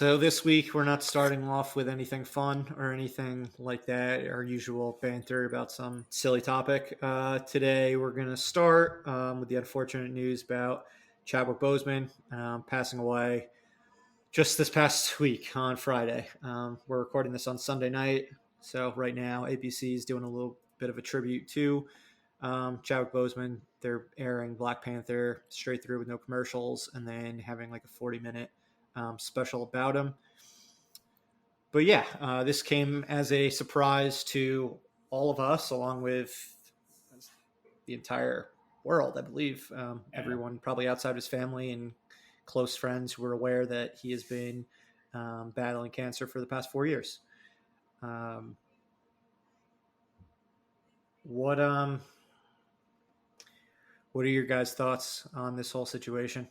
So this week we're not starting off with anything fun or anything like that. Our usual banter about some silly topic. Today we're going to start with the unfortunate news about Chadwick Boseman passing away just this past week on Friday. We're recording this on Sunday night, so right now ABC is doing a little bit of a tribute to Chadwick Boseman. They're airing Black Panther straight through with no commercials, and then having like a 40-minute special about him. But yeah, this came as a surprise to all of us, along with the entire world, I believe. Everyone probably outside his family and close friends who were aware that he has been battling cancer for the past 4 years. What are your guys' thoughts on this whole situation?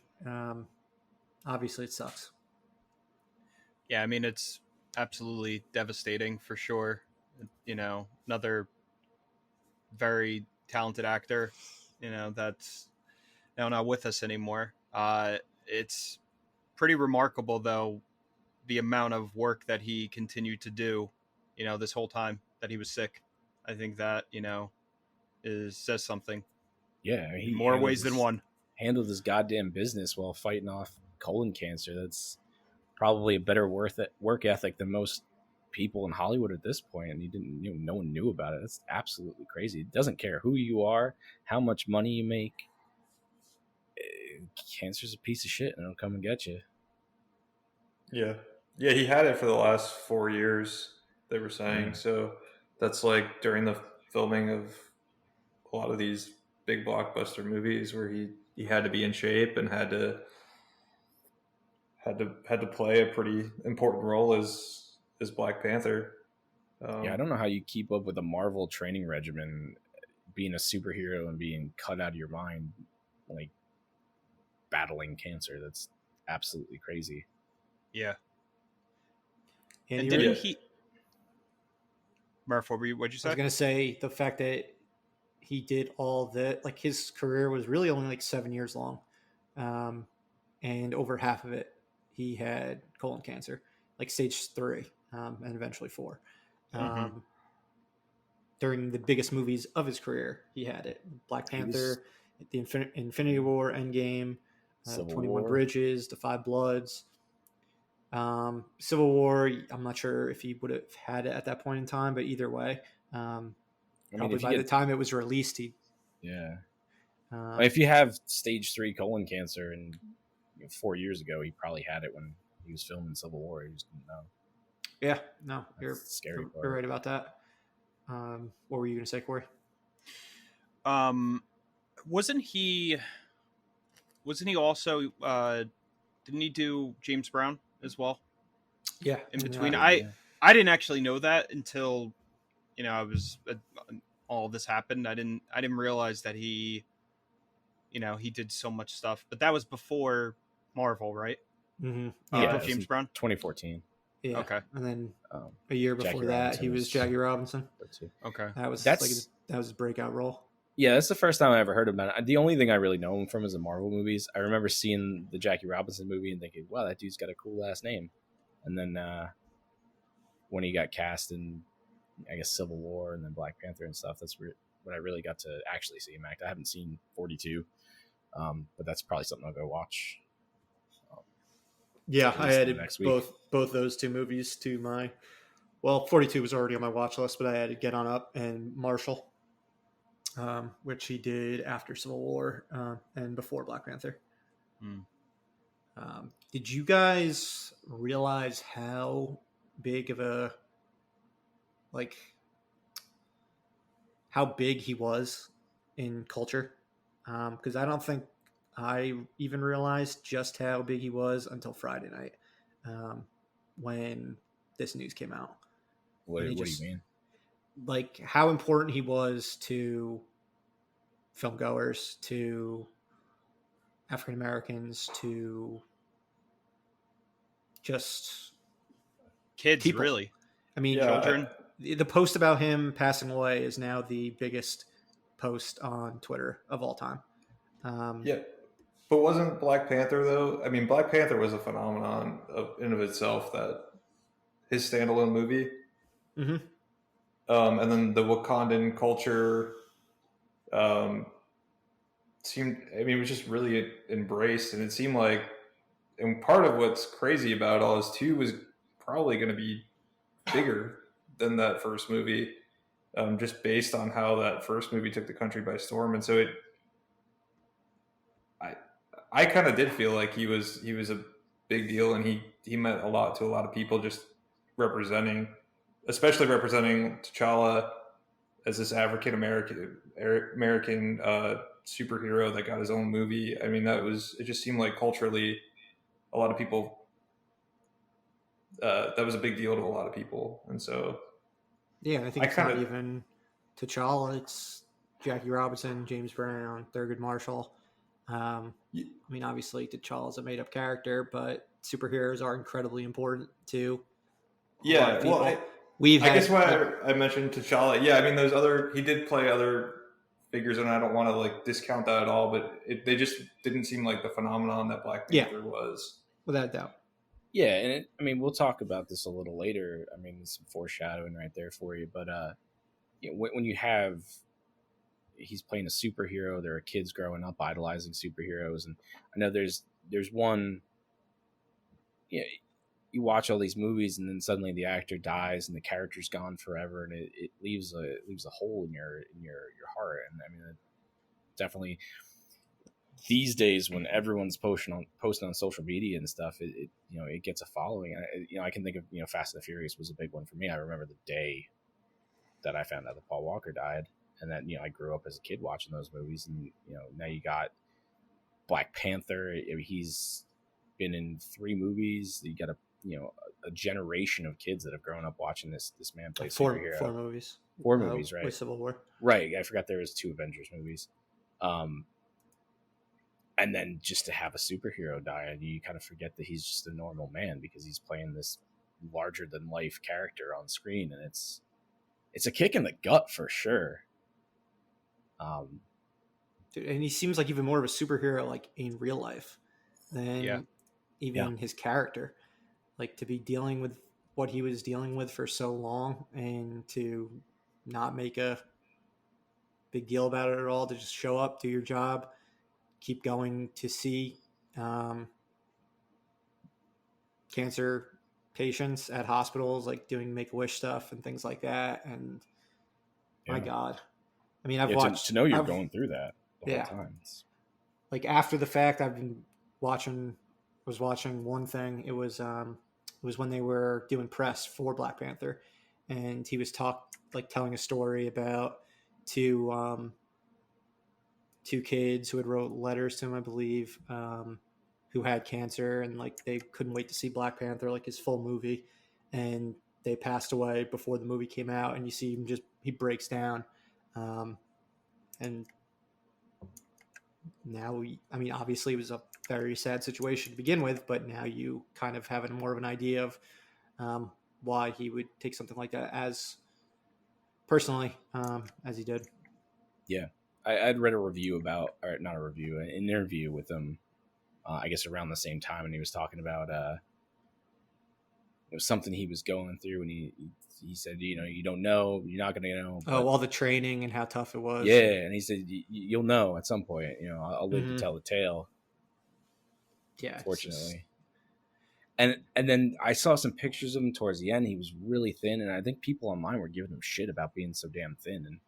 Obviously, it sucks. Yeah, I mean, it's absolutely devastating for sure. Another very talented actor, that's now not with us anymore. It's pretty remarkable, though, the amount of work that he continued to do, this whole time that he was sick. I think that, says something. Yeah, in more ways than one. Handled his goddamn business while fighting off colon cancer. That's probably a better work ethic than most people in Hollywood at this point, and no one knew about it. That's absolutely crazy. It doesn't care who you are, how much money you make. Cancer's a piece of shit, and it'll come and get you. Yeah, he had it for the last 4 years. They were saying so. That's like during the filming of a lot of these big blockbuster movies where he had to be in shape and had to play a pretty important role as Black Panther. I don't know how you keep up with a Marvel training regimen, being a superhero and being cut out of your mind, like battling cancer. That's absolutely crazy. Yeah. And didn't he? Murph, what'd you say? I was going to say the fact that he did all that, like his career was really only like 7 years long. And over half of it, he had colon cancer, like stage 3, and eventually 4. During the biggest movies of his career, he had it. Black Panther, the Infinity War, Endgame, 21 War. Bridges, The Five Bloods. Civil War, I'm not sure if he would have had it at that point in time, but either way, probably by the time it was released, if you have stage 3 colon cancer and 4 years ago, he probably had it when he was filming Civil War. He just didn't know. Yeah, no, you're scary. You're right about that. What were you going to say, Corey? Wasn't he also? Didn't he do James Brown as well? Yeah. In between, I didn't actually know that until I was all this happened. I didn't realize that he did so much stuff. But that was before Marvel, right? Mm-hmm. James Brown, 2014. Yeah. Okay. And then a year before that, he was Jackie Robinson. Okay. That was his breakout role. Yeah, that's the first time I ever heard about it. The only thing I really know him from is the Marvel movies. I remember seeing the Jackie Robinson movie and thinking, wow, that dude's got a cool last name. And then when he got cast in, I guess, Civil War and then Black Panther and stuff, that's when I really got to actually see him act. I haven't seen 42, but that's probably something I'll go watch. Yeah, I added both those two movies to my... Well, 42 was already on my watch list, but I added Get On Up and Marshall, which he did after Civil War and before Black Panther. Did you guys realize how big of a... how big he was in culture? Because I don't think I even realized just how big he was until Friday night when this news came out. What do you mean? Like how important he was to film goers, to African Americans, to just kids, people. Really. I mean, children. The post about him passing away is now the biggest post on Twitter of all time. But wasn't Black Panther though? I mean, Black Panther was a phenomenon in of itself. That his standalone movie, Mm-hmm. and then the Wakandan culture um, seemed. I mean, it was just really embraced, and it seemed like. And part of what's crazy about it all is two was probably going to be bigger than that first movie, just based on how that first movie took the country by storm. And so I kind of did feel like he was a big deal, and he meant a lot to a lot of people, just representing, especially representing T'Challa as this African American superhero that got his own movie. I mean, it just seemed like culturally, a lot of people. That was a big deal to a lot of people, and so Yeah, I think it's not even T'Challa. It's Jackie Robinson, James Brown, Thurgood Marshall. I mean, obviously, T'Challa's a made-up character, but superheroes are incredibly important to a lot of people. I guess why I mentioned T'Challa. Yeah, I mean, he did play other figures, and I don't want to like discount that at all, but they just didn't seem like the phenomenon that Black Panther was. Without a doubt. Yeah, and I mean, we'll talk about this a little later. I mean, some foreshadowing right there for you. But when you have, he's playing a superhero. There are kids growing up idolizing superheroes, and I know there's one. Yeah, you watch all these movies, and then suddenly the actor dies, and the character's gone forever, and it leaves a hole in your heart. And I mean, definitely. These days, when everyone's posting on social media and stuff, it gets a following. I can think of Fast and the Furious was a big one for me. I remember the day that I found out that Paul Walker died, and that I grew up as a kid watching those movies, and now you got Black Panther. He's been in 3 movies. You got a generation of kids that have grown up watching this man play superhero. 4 movies. 4 movies, right? With Civil War, right? I forgot there was 2 Avengers movies. And then just to have a superhero die, you kind of forget that he's just a normal man because he's playing this larger than life character on screen, and it's a kick in the gut for sure. Dude, and he seems like even more of a superhero like in real life than even his character. Like to be dealing with what he was dealing with for so long, and to not make a big deal about it at all, to just show up, do your job, keep going to see cancer patients at hospitals, like doing Make-A-Wish stuff and things like that. And my God, I mean, I've watched to know you're going through that the whole time. Like after the fact, I was watching one thing. It was when they were doing press for Black Panther, and he was telling a story about two kids who had wrote letters to him, I believe, who had cancer, and like they couldn't wait to see Black Panther, like his full movie, and they passed away before the movie came out. And you see him he breaks down, and now I mean, obviously it was a very sad situation to begin with, but now you kind of have more of an idea of why he would take something like that as personally as he did. Yeah. I'd read a review an interview with him, I guess around the same time, and he was talking about it was something he was going through, and he said, you don't know, you're not going to know. But, all the training and how tough it was. Yeah, and he said, you'll know at some point. I'll live to tell the tale. Yeah, fortunately. And then I saw some pictures of him towards the end. He was really thin, and I think people online were giving him shit about being so damn thin. And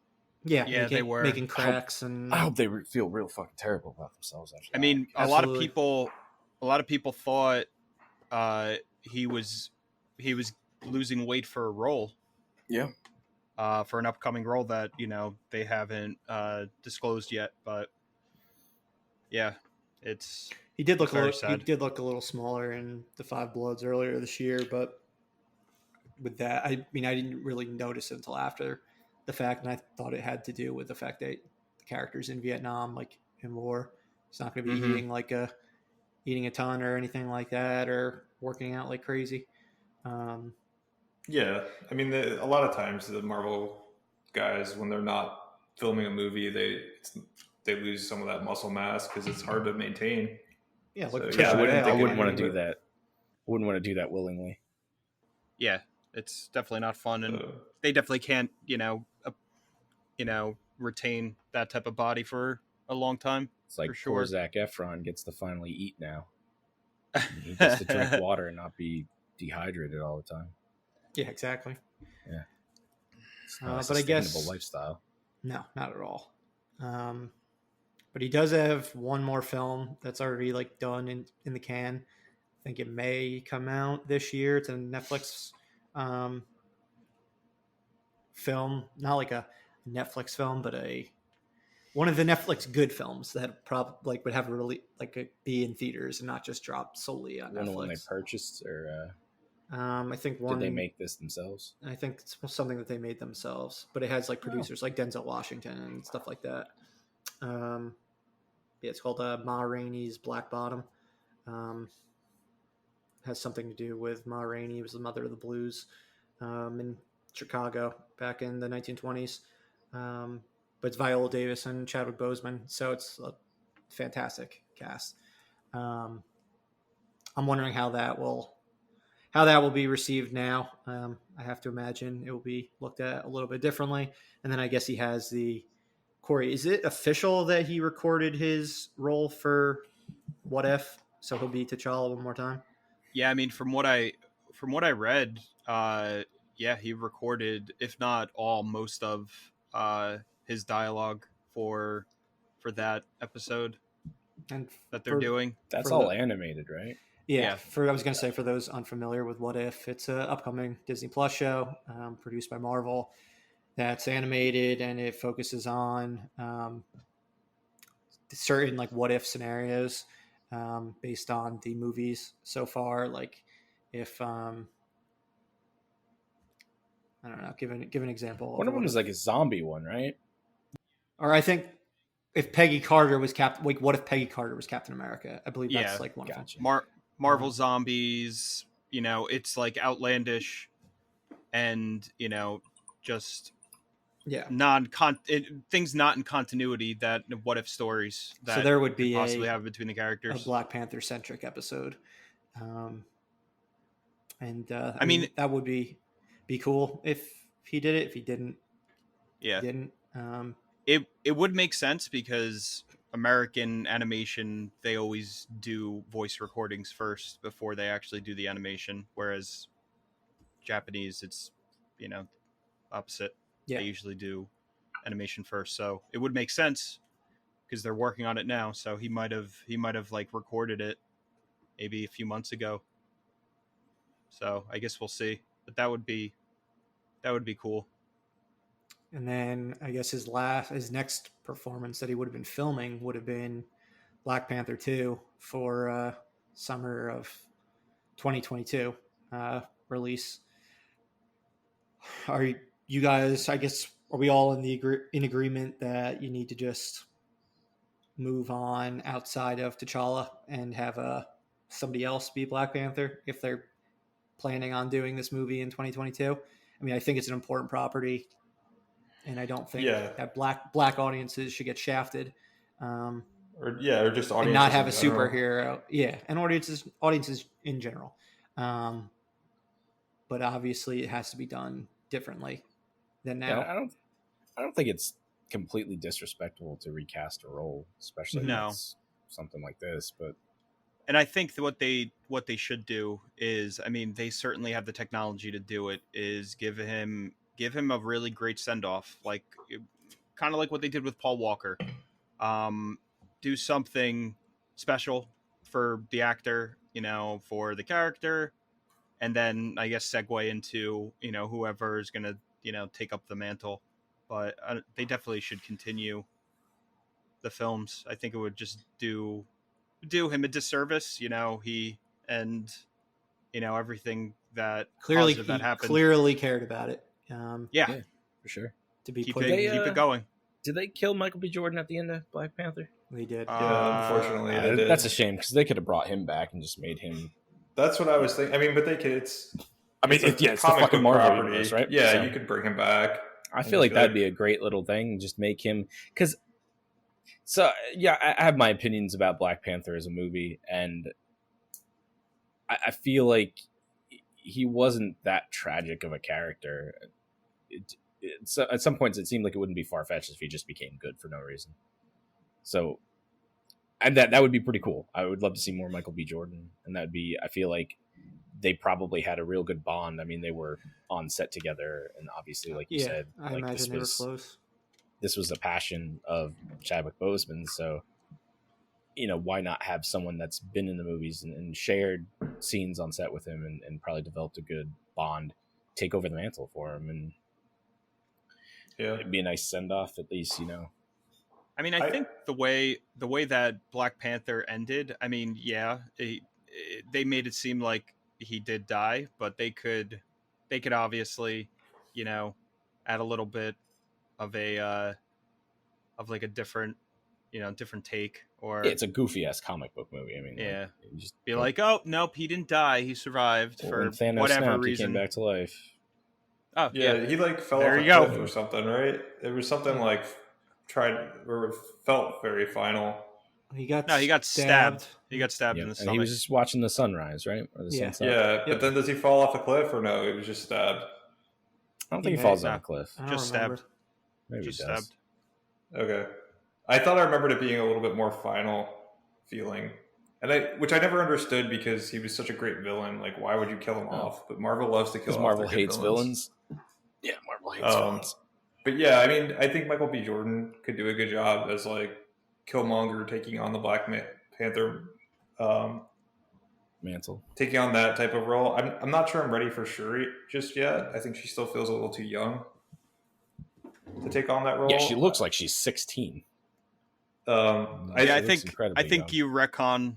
they were making cracks, I hope they feel real fucking terrible about themselves. After I mean, a lot of people thought he was losing weight for a role. Yeah. For an upcoming role that they haven't disclosed yet, but yeah, he did look a little smaller in the Five Bloods earlier this year, but with that, I mean, I didn't really notice it until after the fact, and I thought it had to do with the fact that the characters in Vietnam, like in war, it's not going to be eating a ton or anything like that, or working out like crazy. Yeah, I mean, a lot of times the Marvel guys, when they're not filming a movie, they lose some of that muscle mass because it's hard to maintain. Yeah, So, look, Yeah, I I didn't wouldn't think want to anything do of it. that. I wouldn't want to do that willingly. Yeah, it's definitely not fun, and So, they definitely can't, retain that type of body for a long time. It's like For poor sure. Zac Efron gets to finally eat now. He gets to drink water and not be dehydrated all the time. Yeah, exactly. Yeah, it's not a But I sustainable guess lifestyle. no, not at all. But he does have one more film that's already like done in the can. I think it may come out this year. It's a Netflix film, not like a Netflix film, but one of the Netflix good films that probably would have a really be in theaters and not just drop solely on One they Netflix. purchased, or I think one. did they make this themselves? I think it's something that they made themselves, but it has like producers like Denzel Washington and stuff like that. Yeah, it's called Ma Rainey's Black Bottom. Has something to do with Ma Rainey, was the mother of the blues in Chicago back in the 1920s. But it's Viola Davis and Chadwick Boseman, so it's a fantastic cast. I'm wondering how that will be received now. I have to imagine it will be looked at a little bit differently. And then I guess he has the Corey. Is it official that he recorded his role for What If? So he'll be T'Challa one more time. Yeah, I mean, from what I read, yeah, he recorded, if not all, most of his dialogue for that episode And that they're doing. That's for all the- animated, right? Yeah, I was going to say, for those unfamiliar with What If, it's an upcoming Disney Plus show produced by Marvel that's animated, and it focuses on certain like what if scenarios based on the movies so far. Like if I don't know, give an example. One of them is like a zombie one, right? Or I think if Peggy Carter was Captain, like what if Peggy Carter was Captain America? I believe that's Yeah, like one gotcha. of them. Marvel zombies, it's like outlandish and, just Yeah. things not in continuity that what if stories that So there would be possibly have between the a characters. Black Panther centric episode. And I mean, that would be cool if he did it. If he didn't, yeah, he didn't. It would make sense because American animation, they always do voice recordings first before they actually do the animation, whereas Japanese, it's opposite. Yeah. They usually do animation first, so it would make sense because they're working on it now. So he might have like recorded it maybe a few months ago. So I guess we'll see, but that would be cool. And then I guess his next performance that he would have been filming would have been Black Panther 2 for summer of 2022 release. Are you guys, I guess, are we all in agreement that you need to just move on outside of T'Challa and have somebody else be Black Panther if they're planning on doing this movie in 2022? I mean, I think it's an important property, and I don't think that black audiences should get shafted, or just audiences and not have a in general. superhero. Yeah, and audiences in general. But obviously, it has to be done differently than now. Yeah, I don't think it's completely disrespectful to recast a role, especially No. if it's something like this. But And I think that what they should do is, I mean, they certainly have the technology to do it, is give him a really great send off, like kind of like what they did with Paul Walker. Do something special for the actor, for the character, and then I guess segue into whoever is going to take up the mantle. But they definitely should continue the films. I think it would just do him a disservice, he and everything that Clearly, positive that happened. Clearly cared about it. Yeah, for sure. To be keep put it going. Did they kill Michael B. Jordan at the end of Black Panther? They did. Yeah, unfortunately, they did. That's a shame because they could have brought him back and just made him. That's what I was thinking. I mean, but they could. It's it's the comic fucking book Marvel property, universe, right? Yeah, So you could bring him back. I feel like that'd be a great little thing. Just make him, because So yeah, I have my opinions about Black Panther as a movie, and I feel like he wasn't that tragic of a character. So at some points, it seemed like it wouldn't be far fetched if he just became good for no reason. So, and that would be pretty cool. I would love to see more Michael B. Jordan, and that'd be. I feel like they probably had a real good bond. I mean, they were on set together, and obviously, like you said, I like imagine they were close. This was a passion of Chadwick Boseman, so why not have someone that's been in the movies and shared scenes on set with him and probably developed a good bond take over the mantle for him, and it'd be a nice send off at least. I mean, I think the way that Black Panther ended, I mean, yeah, they made it seem like he did die, but they could obviously, add a little bit of a of like a different different take, or it's a goofy ass comic book movie. I mean, yeah, like, just be like, oh nope, he didn't die, he survived for Thanos whatever snapped, reason. He came back to life. Oh yeah, he like fell there off a you cliff go. or something, right? It was something like or it felt very final. He got stabbed. He got stabbed in the And stomach. he was just watching the sunrise, right? Or the sunset. Yeah, but then does he fall off a cliff or no? It was just stabbed. I don't think he falls off a cliff. Just stabbed. Maybe just he does. stabbed. Okay. I thought I remembered it being a little bit more final feeling. Which I never understood because he was such a great villain. Like, why would you kill him off? But Marvel loves to kill off. Marvel hates villains. Yeah, Marvel hates villains. But yeah, I mean, I think Michael B. Jordan could do a good job as like Killmonger taking on the Black Panther mantle, taking on that type of role. I'm not sure I'm ready for Shuri just yet. I think she still feels a little too young to take on that role. Yeah, she looks like she's 16. I think you retcon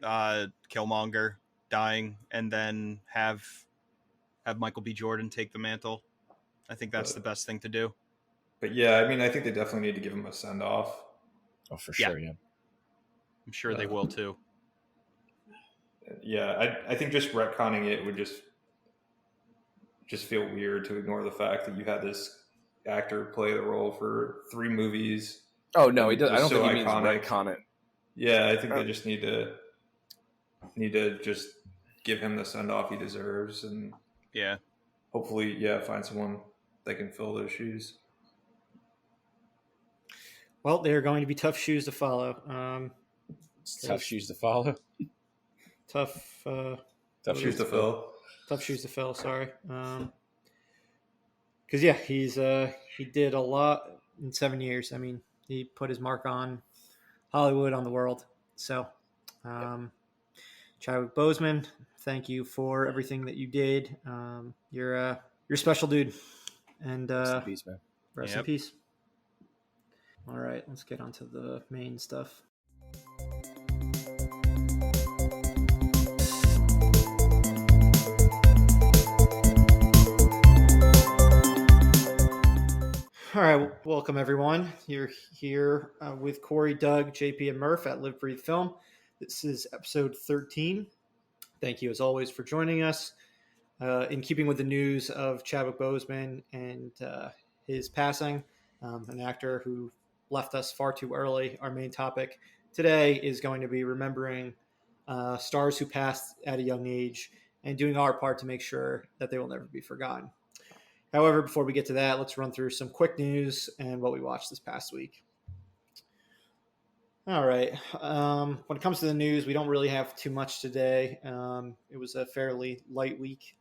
Killmonger dying and then have Michael B. Jordan take the mantle. I think that's the best thing to do. But yeah, I mean, I think they definitely need to give him a send off. Oh, for sure, yeah. I'm sure they will too. Yeah, I think just retconning it would just feel weird to ignore the fact that you had this actor play the role for 3 movies. Oh no, he does. I don't think he means retcon it. Yeah, I think they just need to just give him the send off he deserves, and hopefully, find someone that can fill those shoes. Well, they're going to be tough shoes to follow. Tough shoes to follow. Tough shoes to fill. Tough shoes to fill. Sorry. Because he did a lot in 7 years. I mean, he put his mark on Hollywood, on the world. So, Chadwick Boseman, thank you for everything that you did. You're a special dude. And rest in peace, man. Rest in peace. All right, let's get on to the main stuff. All right, welcome everyone. You're here with Corey, Doug, JP, and Murph at Live Breathe Film. This is episode 13. Thank you as always for joining us. In keeping with the news of Chadwick Boseman and his passing, an actor who left us far too early, our main topic today is going to be remembering stars who passed at a young age and doing our part to make sure that they will never be forgotten. However, before we get to that, let's run through some quick news and what we watched this past week. All right. When it comes to the news, we don't really have too much today. It was a fairly light week.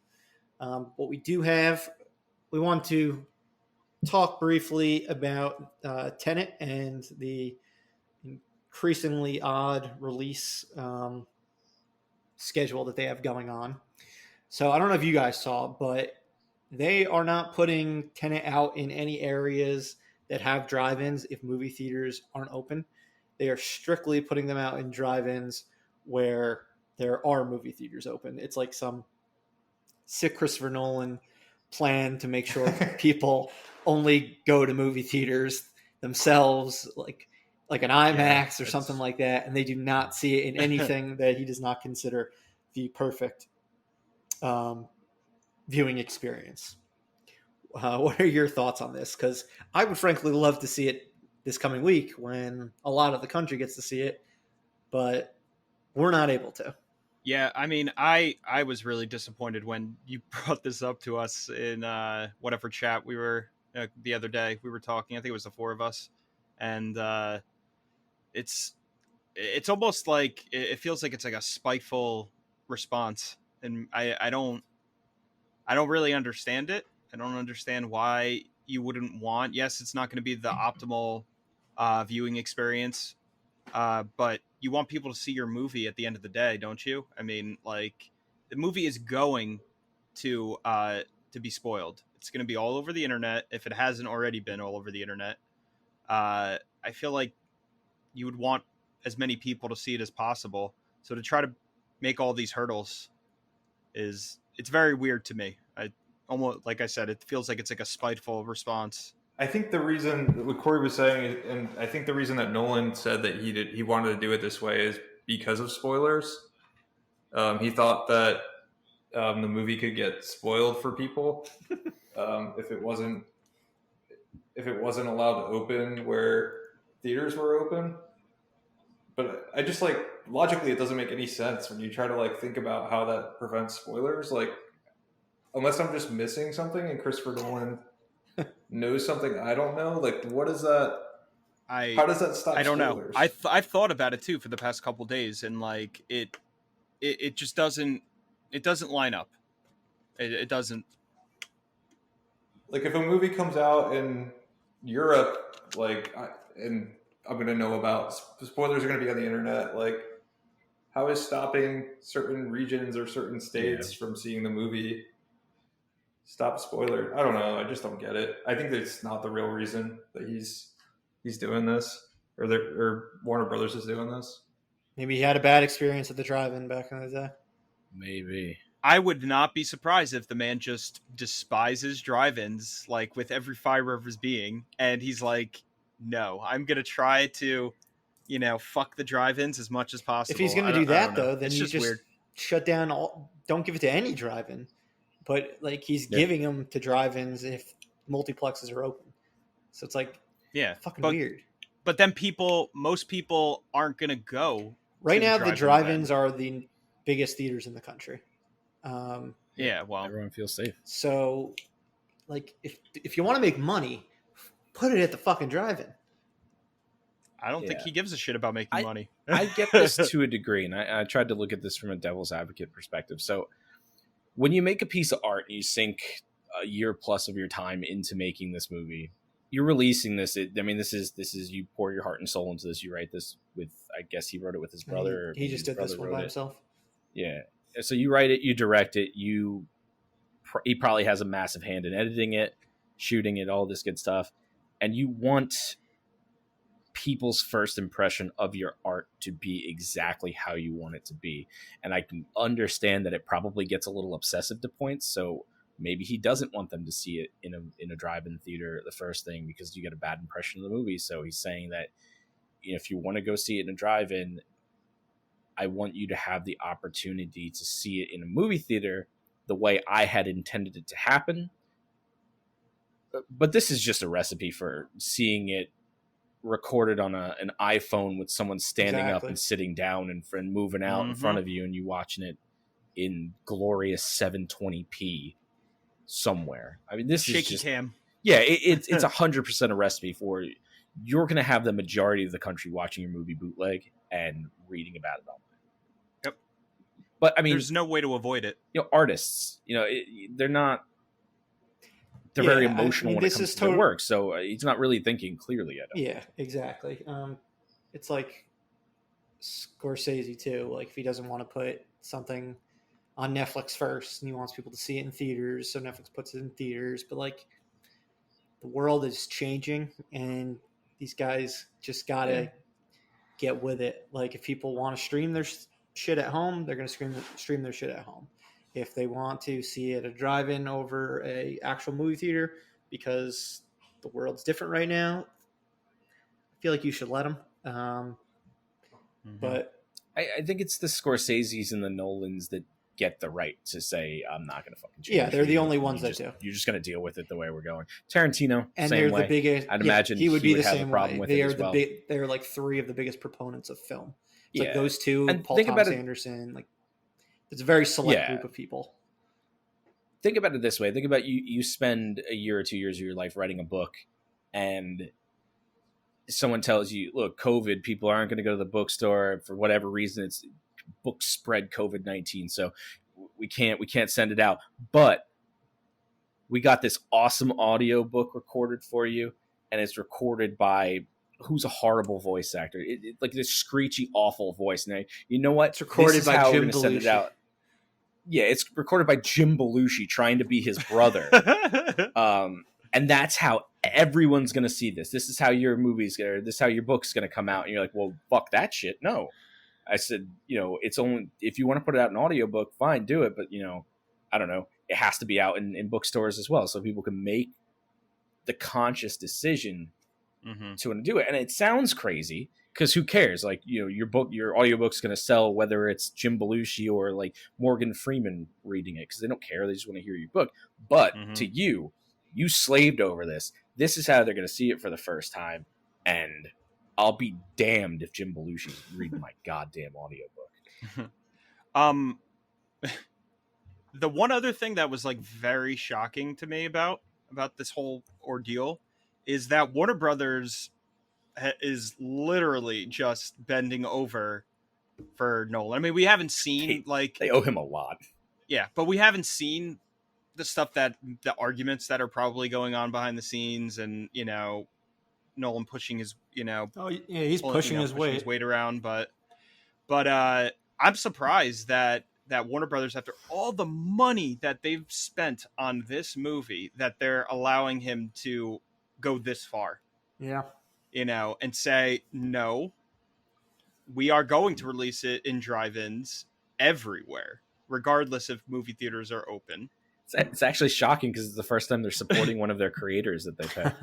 What we do have, we want to talk briefly about Tenet and the increasingly odd release schedule that they have going on. So I don't know if you guys saw, but they are not putting Tenet out in any areas that have drive-ins if movie theaters aren't open. They are strictly putting them out in drive-ins where there are movie theaters open. It's like some sick Christopher Nolan plan to make sure people only go to movie theaters themselves, like an IMAX or something like that, and they do not see it in anything that he does not consider the perfect viewing experience. What are your thoughts on this? Because I would frankly love to see it this coming week when a lot of the country gets to see it, but we're not able to. Yeah, I mean, I was really disappointed when you brought this up to us in whatever chat we were the other day. We were talking. I think it was the four of us, and it's almost like it feels like it's like a spiteful response, and I don't really understand it. I don't understand why you wouldn't want. Yes, it's not going to be the optimal viewing experience, but you want people to see your movie at the end of the day, don't you? I mean, like the movie is going to be spoiled. It's going to be all over the internet if it hasn't already been all over the internet. I feel like you would want as many people to see it as possible. So to try to make all these hurdles it's very weird to me. I almost, like I said, it feels like it's like a spiteful response. I think the reason what Corey was saying, and I think the reason that Nolan said that he wanted to do it this way is because of spoilers. He thought that the movie could get spoiled for people if it wasn't allowed to open where theaters were open. But I just like logically, it doesn't make any sense when you try to like think about how that prevents spoilers. Like, unless I'm just missing something and Christopher Nolan knows something I don't know. Like, what is that? How does that stop? I don't spoilers? know. I've thought about it too for the past couple days, and like it just doesn't line up. It doesn't. Like, if a movie comes out in Europe, and I'm going to know about spoilers are going to be on the internet. Like, how is stopping certain regions or certain states from seeing the movie stop spoiler? I don't know. I just don't get it. I think that's not the real reason that he's doing this, or Warner Brothers is doing this. Maybe he had a bad experience at the drive-in back in the day. Maybe. I would not be surprised if the man just despises drive-ins, like with every fiber of his being, and he's like, "No, I'm gonna try to, fuck the drive-ins as much as possible." If he's gonna do that, though, then it's you just just weird. shut down all. Don't give it to any drive-in, but like he's giving them to drive-ins if multiplexes are open. So it's like, fucking weird. But then most people aren't gonna go. Right now, the drive-ins are the biggest theaters in the country. Well, everyone feels safe. So, like, if you want to make money, put it at the fucking drive-in. I don't think he gives a shit about making money. I get this to a degree, and I tried to look at this from a devil's advocate perspective. So, when you make a piece of art and you sink a year plus of your time into making this movie, you're releasing this. This is you pour your heart and soul into this. You write this with, I guess he wrote it with his brother. He just did this one by himself. Yeah. So you write it, you direct it, he probably has a massive hand in editing it, shooting it, all this good stuff. And you want people's first impression of your art to be exactly how you want it to be. And I can understand that it probably gets a little obsessive to points. So maybe he doesn't want them to see it in a drive-in theater the first thing because you get a bad impression of the movie. So he's saying that if you want to go see it in a drive-in, I want you to have the opportunity to see it in a movie theater the way I had intended it to happen. But this is just a recipe for seeing it recorded on an iPhone with someone standing up and sitting down and moving out in front of you, and you watching it in glorious 720p somewhere. I mean, this shaky is just cam. Yeah, it's 100% a recipe for you're going to have the majority of the country watching your movie bootleg and reading about it online. Yep. But I mean, there's no way to avoid it. Artists, they're not. They're very emotional when it comes to their work, so he's not really thinking clearly at it. Yeah, exactly. It's like Scorsese too. Like if he doesn't want to put something on Netflix first, and he wants people to see it in theaters, so Netflix puts it in theaters. But like, the world is changing, and these guys just gotta get with it. Like if people want to stream their shit at home, they're gonna stream their shit at home. If they want to see it at a drive-in over a actual movie theater, because the world's different right now, I feel like you should let them. But I think it's the Scorseses and the Nolans that get the right to say, I'm not going to fucking change. Yeah, they're the only And ones that do. You're just going to deal with it the way we're going. Tarantino, And same they're way. the biggest. I'd imagine he would be the have same a problem way. with They it are as the well. big. They're like three of the biggest proponents of film. It's like those two, And Paul think Thomas about it- Anderson. Like, it's a very select Yeah. group of people. Think about it this way. Think about you spend a year or 2 years of your life writing a book, and someone tells you, look, COVID, people aren't going to go to the bookstore for whatever reason. It's books spread COVID-19, so we can't send it out. But we got this awesome audio book recorded for you, and it's recorded by who's a horrible voice actor, like this screechy, awful voice. Now, you know what? It's recorded This is by how we're Jim gonna send it Belushi. out. Yeah, it's recorded by Jim Belushi trying to be his brother. And that's how everyone's going to see this. This is how your movie's going to, this is how your book's going to come out. And you're like, well, fuck that shit. No. I said, it's only, if you want to put it out in audiobook, fine, do it. But, I don't know. It has to be out in bookstores as well. So people can make the conscious decision to want to do it. And it sounds crazy because who cares? Like, your audiobook's going to sell whether it's Jim Belushi or like Morgan Freeman reading it because they don't care. They just want to hear your book. But to you slaved over this. This is how they're going to see it for the first time. And I'll be damned if Jim Belushi's reading my goddamn audiobook. The one other thing that was like very shocking to me about this whole ordeal is that Warner Brothers is literally just bending over for Nolan. I mean, we haven't seen they owe him a lot. Yeah, but we haven't seen the stuff the arguments that are probably going on behind the scenes, and Nolan pushing his he's pushing his weight around, but I'm surprised that Warner Brothers, after all the money that they've spent on this movie, that they're allowing him to go this far. Yeah. And say, no, we are going to release it in drive-ins everywhere, regardless if movie theaters are open. It's actually shocking because it's the first time they're supporting one of their creators that they've had.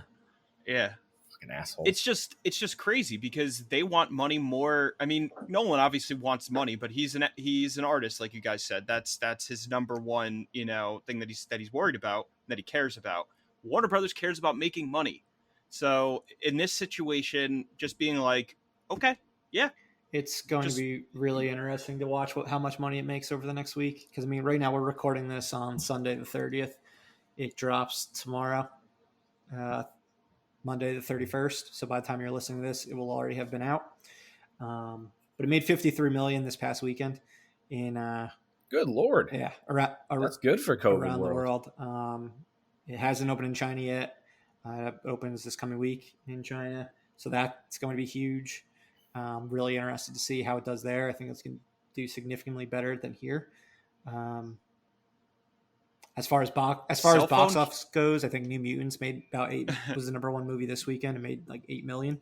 Yeah. Fucking asshole. It's just crazy because they want money more. I mean, Nolan obviously wants money, but he's an artist, like you guys said. That's his number one, thing that he's worried about, that he cares about. Warner Brothers cares about making money. So in this situation, just being like, okay, yeah. It's going to be really interesting to watch how much money it makes over the next week. Because, I mean, right now we're recording this on Sunday the 30th. It drops tomorrow, Monday the 31st. So by the time you're listening to this, it will already have been out. But it made $53 million this past weekend in good Lord. Yeah. That's good for COVID around world. the world. It hasn't opened in China yet. It opens this coming week in China. So that's going to be huge. Really interested to see how it does there. I think it's going to do significantly better than here. As far as box office goes, I think New Mutants made about was the number one movie this weekend. It made like $8 million.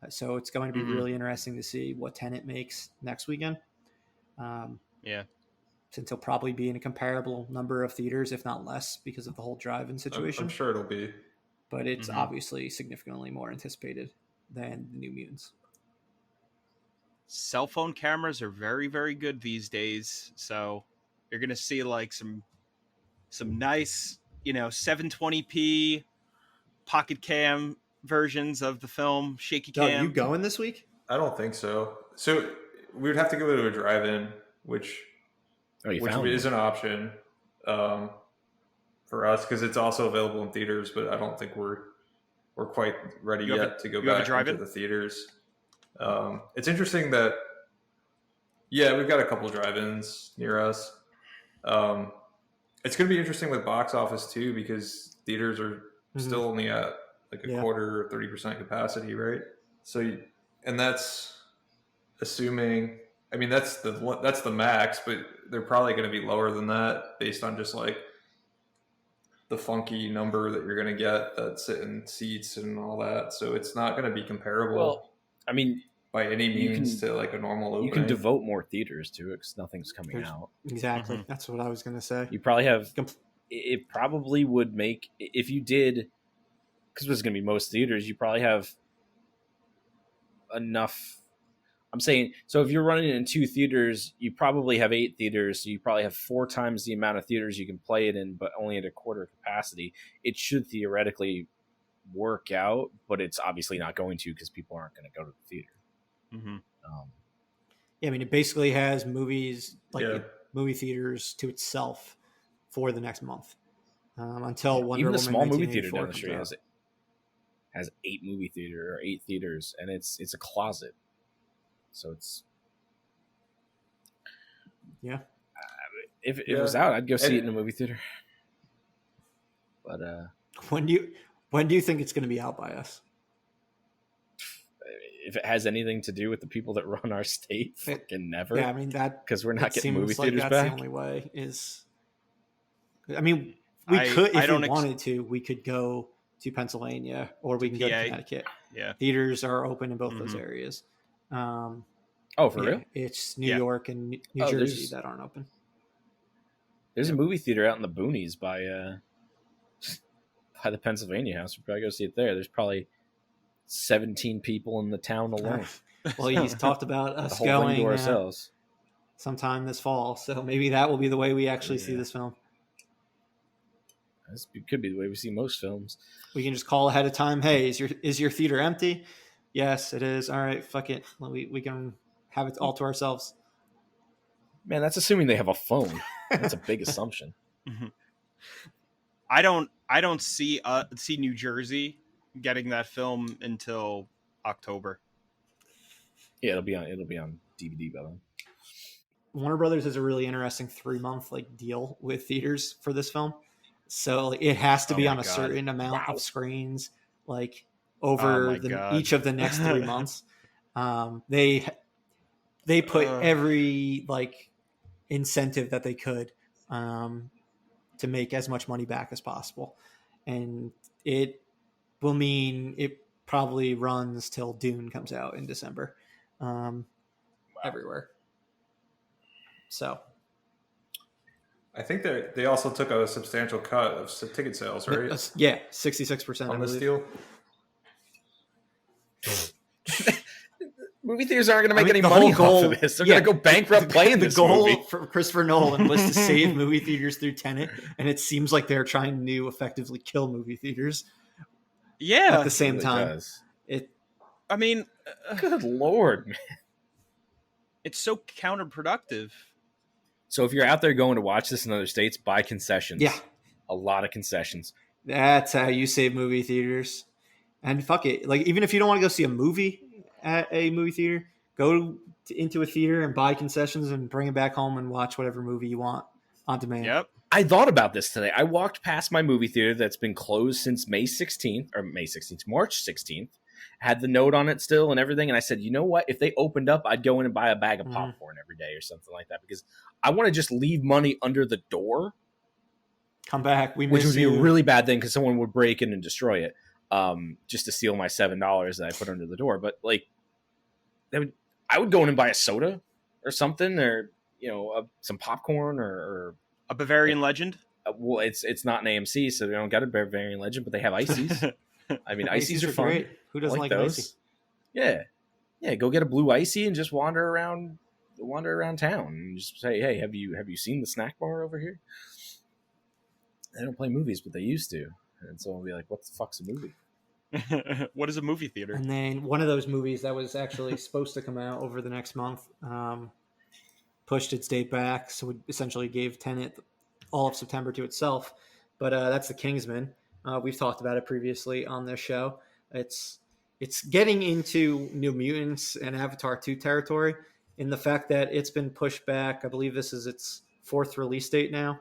So it's going to be really interesting to see what Tenet makes next weekend. Since he'll probably be in a comparable number of theaters, if not less, because of the whole drive-in situation. I'm sure it'll be. But it's obviously significantly more anticipated than the New Mutants. Cell phone cameras are very, very good these days. So you're going to see like some nice, 720p pocket cam versions of the film, shaky cam. Are you going this week? I don't think so. So we would have to go to a drive-in, which is an option for us because it's also available in theaters, but I don't think we're quite ready yet to go back into the theaters. It's interesting that, we've got a couple drive-ins near us. It's going to be interesting with box office too, because theaters are still only at like a quarter or 30% capacity, right? So, and that's assuming, I mean, that's the max, but they're probably going to be lower than that based on just like the funky number that you're going to get that's in seats and all that. So it's not going to be comparable. Well, I mean, by any means to like a normal opening. You can devote more theaters to it because nothing's coming out. Exactly. That's what I was going to say. You probably have, it probably would make, if you did, because it's going to be most theaters, you probably have enough I'm saying, so if you're running it in 2 theaters, you probably have 8 theaters, so you probably have 4 times the amount of theaters you can play it in, but only at a quarter capacity. It should theoretically work out, but it's obviously not going to because people aren't going to go to the theater. Mm-hmm. Yeah, I mean, it basically has movies like Yeah. movie theaters to itself for the next month until Wonder Even the Woman small movie theater 1984 down the comes street out. has 8 movie theater or 8 theaters, and it's a closet. So it's Yeah. If it was out, I'd go see it in a movie theater. But When do you think it's going to be out by us? if it has anything to do with the people that run our state, fucking never. Yeah, I mean that because we're not getting movie like theaters that's back. the only way is. I mean, we could if we wanted to. We could go to Pennsylvania or we can go to Connecticut. Yeah, theaters are open in both those areas. Oh, for real? It's New York and New Jersey that aren't open. There's a movie theater out in the boonies by the Pennsylvania House. We'll probably go see it there. There's probably 17 people in the town alone. Well, he's talked about us the whole thing going to ourselves sometime this fall, so maybe that will be the way we actually see this film. This could be the way we see most films. We can just call ahead of time. Hey, is your theater empty? Yes, it is. All right, fuck it. We can have it all to ourselves. Man, that's assuming they have a phone. That's a big assumption. I don't see New Jersey getting that film until October. Yeah, it'll be on DVD by then. Warner Brothers has a really interesting 3-month deal with theaters for this film, so it has to be on a certain amount of screens over each of the next 3 months. They put every incentive that they could to make as much money back as possible, and it will mean it probably runs till Dune comes out in December everywhere. So I think they also took a substantial cut of ticket sales, right? 66% on this deal. Movie theaters aren't going to make any money off of this. They're going to go bankrupt playing this movie. The goal for Christopher Nolan was to save movie theaters through Tenet, and it seems like they're trying to effectively kill movie theaters. Yeah, at the same time, I mean, good lord, man, it's so counterproductive. So if you're out there going to watch this in other states, buy concessions. Yeah, a lot of concessions. That's how you save movie theaters. And fuck it, even if you don't want to go see a movie at a movie theater, go into a theater and buy concessions and bring it back home and watch whatever movie you want on demand. Yep. I thought about this today. I walked past my movie theater that's been closed since March 16th. Had the note on it still and everything. And I said, you know what? If they opened up, I'd go in and buy a bag of popcorn every day or something like that, because I want to just leave money under the door. Come back. Which would be a really bad thing because someone would break in and destroy it just to steal my $7 that I put under the door. But I would go in and buy a soda or something, or some popcorn or a Bavarian Legend. Well, it's not an AMC, so they don't got a Bavarian Legend, but they have ices. I mean, ices are fun. Great. Who doesn't like those? icy? Yeah. Go get a blue icy and just wander around town and just say, hey, have you seen the snack bar over here? They don't play movies, but they used to, and so I'll be like, what the fuck's a movie? What is a movie theater? And then one of those movies that was actually supposed to come out over the next month pushed its date back, so it essentially gave Tenet all of September to itself. But that's The Kingsman. We've talked about it previously on this show. It's getting into New Mutants and Avatar 2 territory in the fact that it's been pushed back. I believe this is its 4th release date now.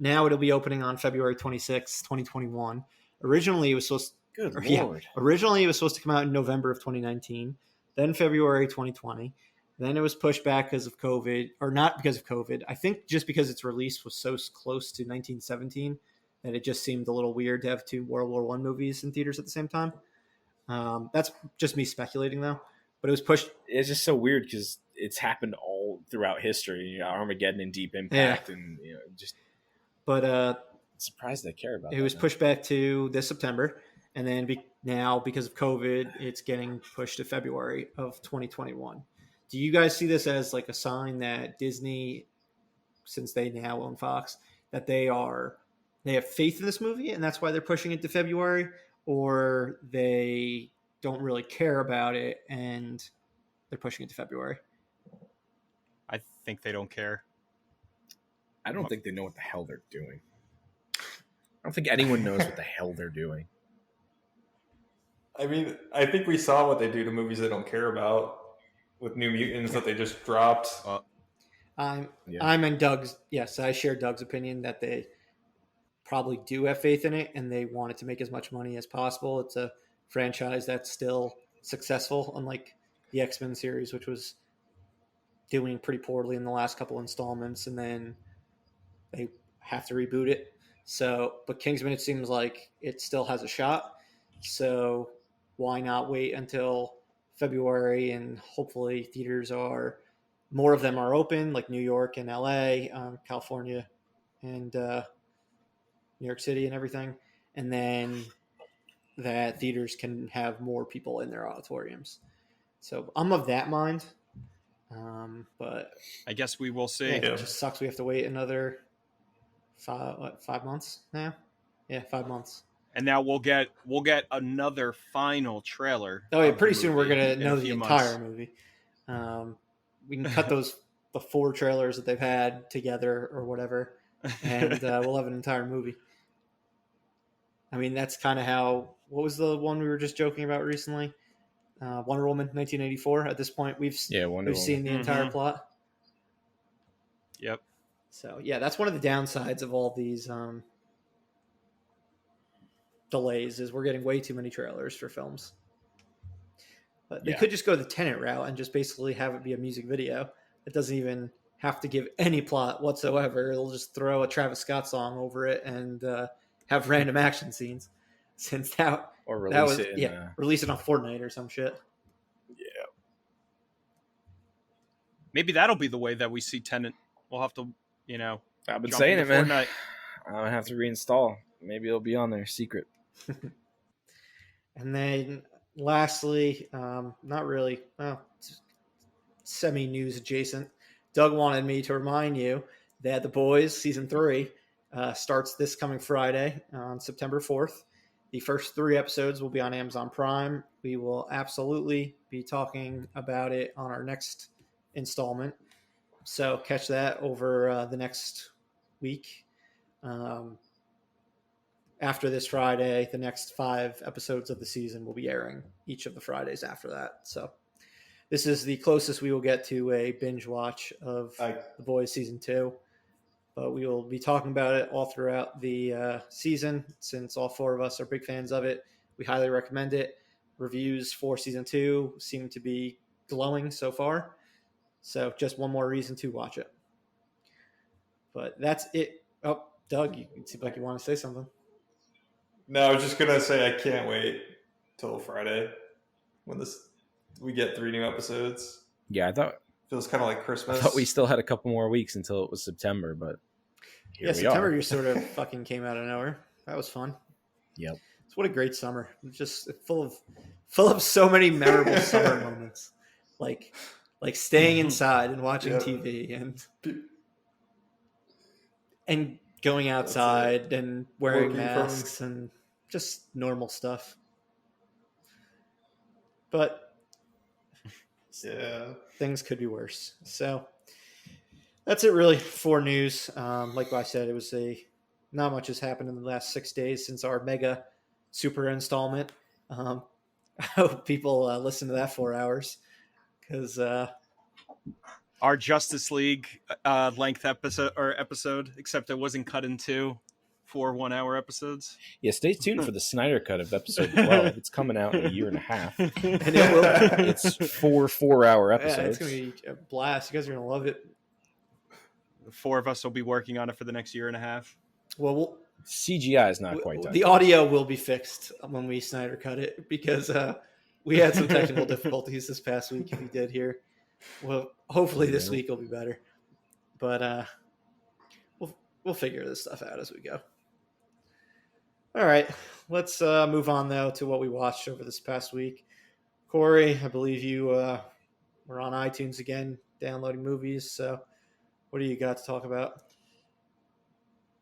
Now it'll be opening on February 26, 2021. Originally, it was supposed Originally, it was supposed to come out in November of 2019, then February 2020. Then it was pushed back because of COVID, or not because of COVID. I think just because its release was so close to 1917 that it just seemed a little weird to have 2 World War I movies in theaters at the same time. That's just me speculating, though. But it was pushed. It's just so weird because it's happened all throughout history. Armageddon and Deep Impact, and just. But surprised they care about it. It was pushed back to this September, and then Now, because of COVID, it's getting pushed to February of 2021. Do you guys see this as like a sign that Disney, since they now own Fox, that they have faith in this movie and that's why they're pushing it to February, or they don't really care about it and they're pushing it to February? I think they don't care. I don't think they know what the hell they're doing. I don't think anyone knows what the hell they're doing. I mean, I think we saw what they do to movies they don't care about with New Mutants that they just dropped. I'm in Doug's. Yes, I share Doug's opinion that they probably do have faith in it and they want it to make as much money as possible. It's a franchise that's still successful, unlike the X-Men series, which was doing pretty poorly in the last couple installments, and then they have to reboot it. So, but Kingsman, it seems like it still has a shot. So why not wait until February, and hopefully theaters more of them are open, like New York and LA, California, and New York City and everything. And then that theaters can have more people in their auditoriums. So I'm of that mind. But I guess we will see. It just sucks. We have to wait another 5 months now. Yeah, 5 months. And now we'll get another final trailer. Oh yeah, pretty soon we're gonna know the entire months. movie. We can cut the 4 trailers that they've had together or whatever, and we'll have an entire movie. I mean, that's kind of how. What was the one we were just joking about recently? Wonder Woman 1984. At this point, we've seen the entire plot. Yep. So yeah, that's one of the downsides of all these delays, is we're getting way too many trailers for films. But they could just go the Tenet route and just basically have it be a music video. It doesn't even have to give any plot whatsoever. It'll just throw a Travis Scott song over it and have random action scenes. Since that or release that was, it release it on Fortnite or some shit. Yeah. Maybe that'll be the way that we see Tenet. We'll have to, I've been saying it, man. Fortnite. I'll have to reinstall. Maybe it'll be on there secret. And then lastly, not really, semi-news adjacent, Doug wanted me to remind you that The Boys Season 3 starts this coming Friday on September 4th. The first 3 episodes will be on Amazon Prime. We will absolutely be talking about it on our next installment. So catch that over the next week. After this Friday, the next 5 episodes of the season will be airing each of the Fridays after that. So this is the closest we will get to a binge watch of The Boys Season 2. But we will be talking about it all throughout the season, since all 4 of us are big fans of it. We highly recommend it. Reviews for Season 2 seem to be glowing so far. So just one more reason to watch it. But that's it. Oh, Doug, you seem like you want to say something. No, I was just going to say I can't wait till Friday when we get 3 new episodes. Yeah, I thought... Feels kind of like Christmas. I thought we still had a couple more weeks until it was September, but here we September are. just sort of fucking came out of nowhere. That was fun. Yep. It's what a great summer. Just full of so many memorable summer moments, like staying inside and watching TV and going outside and wearing masks and just normal stuff. But things could be worse. So that's it really for news. Like I said, it was not much has happened in the last 6 days since our mega super installment. I hope people listen to that 4 hours, because our Justice League length episode, except it wasn't cut into 4 1-hour episodes. Yeah, stay tuned for the Snyder cut of episode 12. It's coming out in a year and a half. And it will. It's 4 4-hour episodes. Yeah, it's going to be a blast. You guys are going to love it. The 4 of us will be working on it for the next year and a half. Well, CGI is not quite done. The audio will be fixed when we Snyder cut it, because we had some technical difficulties this past week. If you did hear, well, hopefully this week will be better. But we'll figure this stuff out as we go. All right, let's move on though to what we watched over this past week. Corey, I believe you were on iTunes again, downloading movies. So, what do you got to talk about?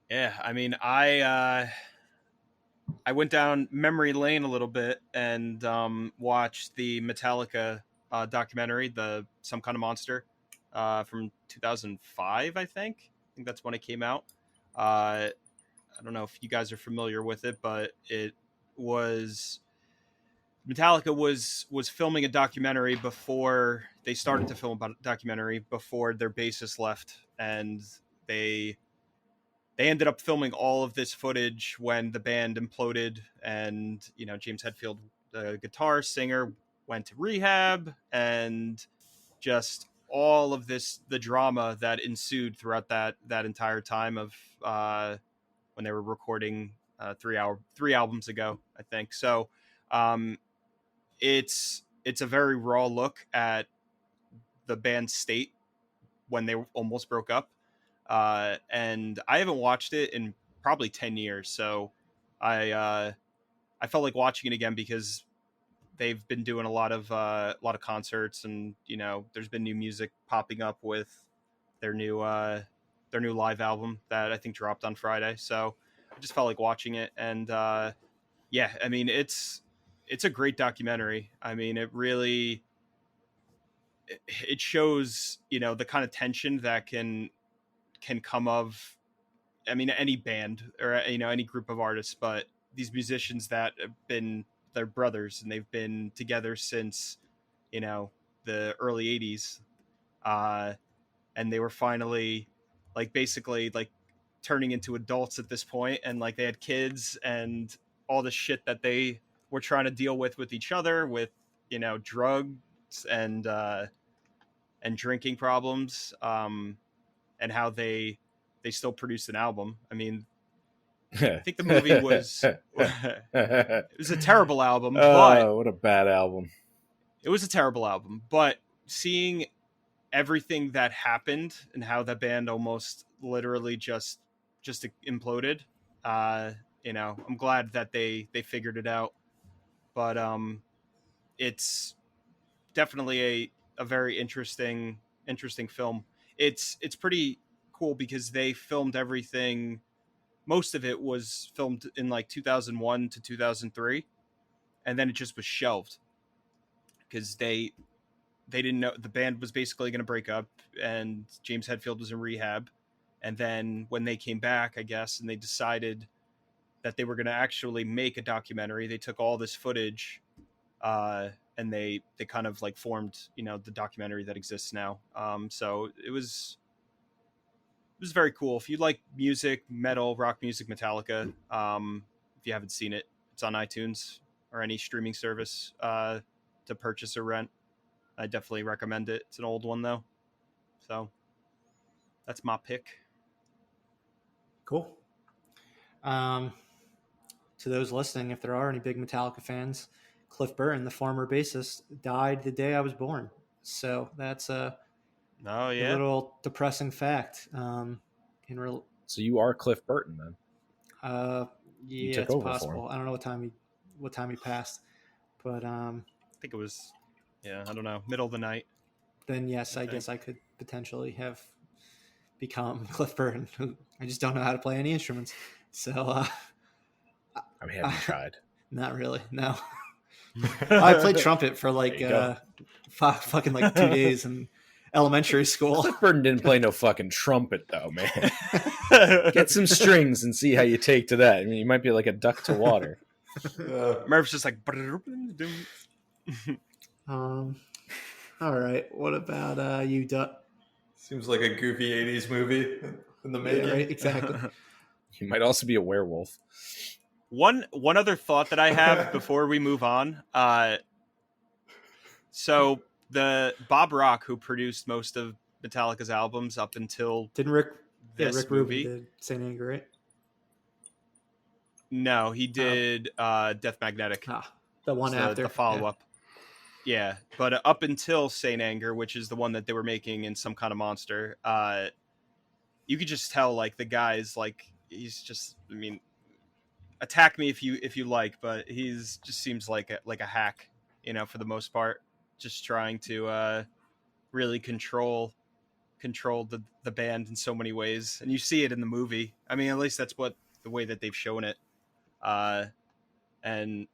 Yeah, I mean, I went down memory lane a little bit and watched the Metallica documentary, the Some Kind of Monster, from 2005. I think that's when it came out. I don't know if you guys are familiar with it, but it was Metallica was filming a documentary before they started to film a documentary before their bassist left, and they they ended up filming all of this footage when the band imploded, and James Hetfield, the guitar singer, went to rehab, and just all of the drama that ensued throughout that entire time of when they were recording three albums ago, I think. So um, it's a very raw look at the band's state when they almost broke up. And I haven't watched it in probably 10 years. So I felt like watching it again because they've been doing a lot of concerts, and there's been new music popping up with their new live album that I think dropped on Friday. So I just felt like watching it, and yeah, I mean it's a great documentary. I mean, it shows the kind of tension that can come of, I mean, any band or any group of artists, but these musicians that have been, they're brothers and they've been together since the early 80s, uh and they were finally like basically like turning into adults at this point, and like they had kids and all the shit that they were trying to deal with each other, with drugs and drinking problems, and how they still produced an album. I mean, I think the movie was it was a terrible album, but Oh, what a bad album. it was a terrible album. But seeing everything that happened and how the band almost literally just imploded, uh, I'm glad that they figured it out. But it's definitely a very interesting film. It's pretty cool because they filmed everything. Most of it was filmed in like 2001 to 2003, and then it just was shelved because they didn't know the band was basically going to break up, and James Hetfield was in rehab. And then when they came back, I guess, and they decided that they were going to actually make a documentary, they took all this footage, and they kind of like formed the documentary that exists now. So it was very cool. If you like music, metal, rock music, Metallica, if you haven't seen it, it's on iTunes or any streaming service to purchase or rent. I definitely recommend it. It's an old one though, so that's my pick. Cool. Um, to those listening, if there are any big Metallica fans, Cliff Burton, the former bassist, died the day I was born. So that's Oh a yeah, little depressing fact. In real, So you are Cliff Burton then. You yeah, took it's over for him. possible. I don't know what time he passed, but I think it was, yeah, I don't know, middle of the night. then yes, I I think. guess I could potentially have become Cliff Burton. I just don't know how to play any instruments, so I mean, have you tried? not really. No, I played trumpet for like fucking like 2 days in elementary school. Cliff Burton didn't play no fucking trumpet though, man. Get some strings and see how you take to that. I mean, you might be like a duck to water. Murph's just like. All right. What about you, Duck? Seems like a goofy 80s movie in the making. Yeah, right. Exactly. You might also be a werewolf. One other thought that I have before we move on. So the Bob Rock, who produced most of Metallica's albums up until Didn't Rick? Yeah, this Rick movie, Rubin did Saint Anger, right? no, he did Death Magnetic. The one after the follow up. Yeah, but up until Saint Anger, which is the one that they were making in Some Kind of Monster, you could just tell like the guy's like he's just, I mean, attack me if you like, but he's just seems like a hack, for the most part, just trying to really control the band in so many ways, and you see it in the movie. I mean, at least that's what the way that they've shown it. And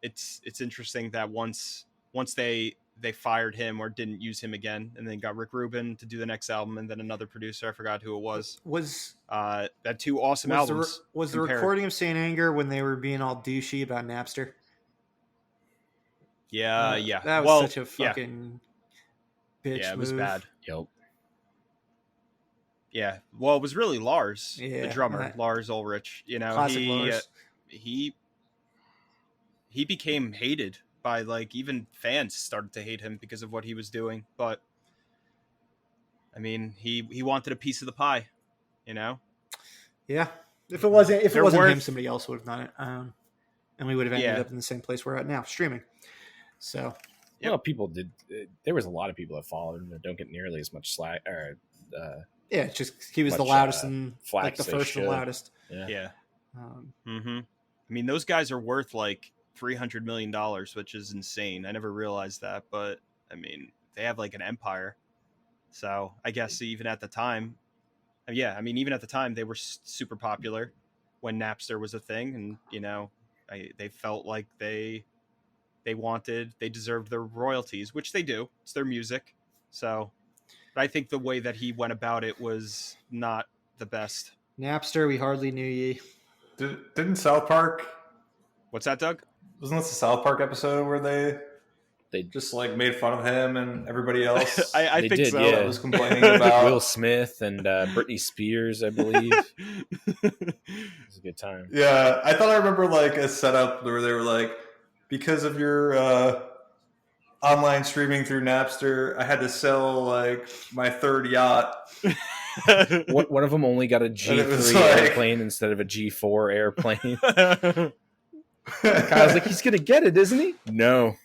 it's interesting that once they fired him or didn't use him again, and then got Rick Rubin to do the next album, and then another producer, I forgot who it was. That two awesome albums. Was the recording of Saint Anger when they were being all douchey about Napster? Yeah. That was such a fucking bitch Yeah, it was move. bad. Yep. Yeah. Well, it was really Lars, Yeah, the drummer, Lars Ulrich. Classic Lars. He became hated by, like, even fans started to hate him because of what he was doing. But I mean, he wanted a piece of the pie, Yeah. If it wasn't him, somebody else would have done it. And we would have ended up in the same place we're at now, streaming. So, well, people did. There was a lot of people that followed him that don't get nearly as much slack. yeah, it's just he was the loudest and like the first and loudest. Yeah. I mean, those guys are worth like $300 million, which is insane. I never realized that, but I mean, they have like an empire. So I guess even at the time, even at the time, they were super popular when Napster was a thing, and they felt like they deserved their royalties, which they do. It's their music. So, but I think the way that he went about it was not the best. Napster, we hardly knew ye. Didn't South Park? What's that, Doug? Wasn't this the South Park episode where they just like made fun of him and everybody else? I think so. Yeah. Was complaining about Will Smith and Britney Spears, I believe. It was a good time. Yeah, I thought I remember like a setup where they were like, because of your online streaming through Napster, I had to sell like my third yacht. One of them only got a G3 airplane instead of a G4 airplane. I was like, he's gonna get it, isn't he? No,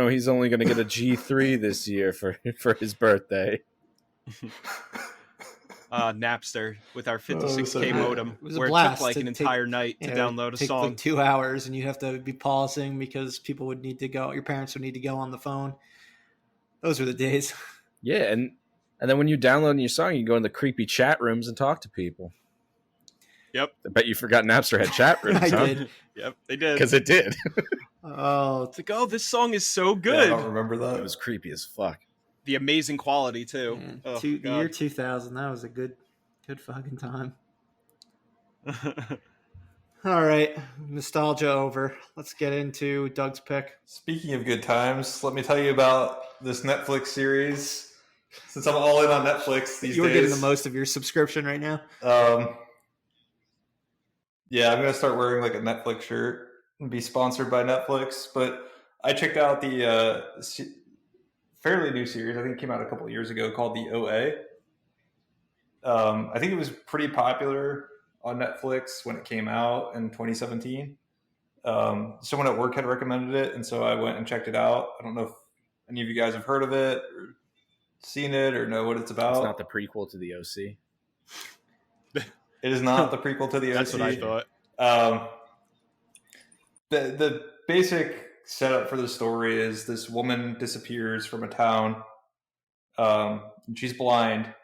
he's only gonna get a G3 this year for his birthday. Napster with our 56K modem, it was a where blast. It took like an entire night to download a song. Like 2 hours, and you'd have to be pausing because people would need to go. Your parents would need to go on the phone. Those were the days. Yeah, and then when you're downloading your song, you go in the creepy chat rooms and talk to people. Yep. I bet you forgot Napster had chat rooms. I did. Yep, they did. Because it did. It's like, oh, this song is so good. Yeah, I don't remember that. It was creepy as fuck. The amazing quality too. Yeah. The year 2000. That was a good fucking time. All right, nostalgia over. Let's get into Doug's pick. Speaking of good times, let me tell you about this Netflix series. Since I'm all in on Netflix these days, you're getting the most of your subscription right now. Yeah, I'm gonna start wearing like a Netflix shirt and be sponsored by Netflix. But I checked out the fairly new series. I think it came out a couple of years ago called The OA. I think it was pretty popular on Netflix when it came out in 2017. Someone at work had recommended it, and so I went and checked it out. I don't know if any of you guys have heard of it or seen it or know what it's about. It's not the prequel to the OC. It is not the prequel to the OC. That's what I thought. The basic setup for the story is this woman disappears from a town. And she's blind,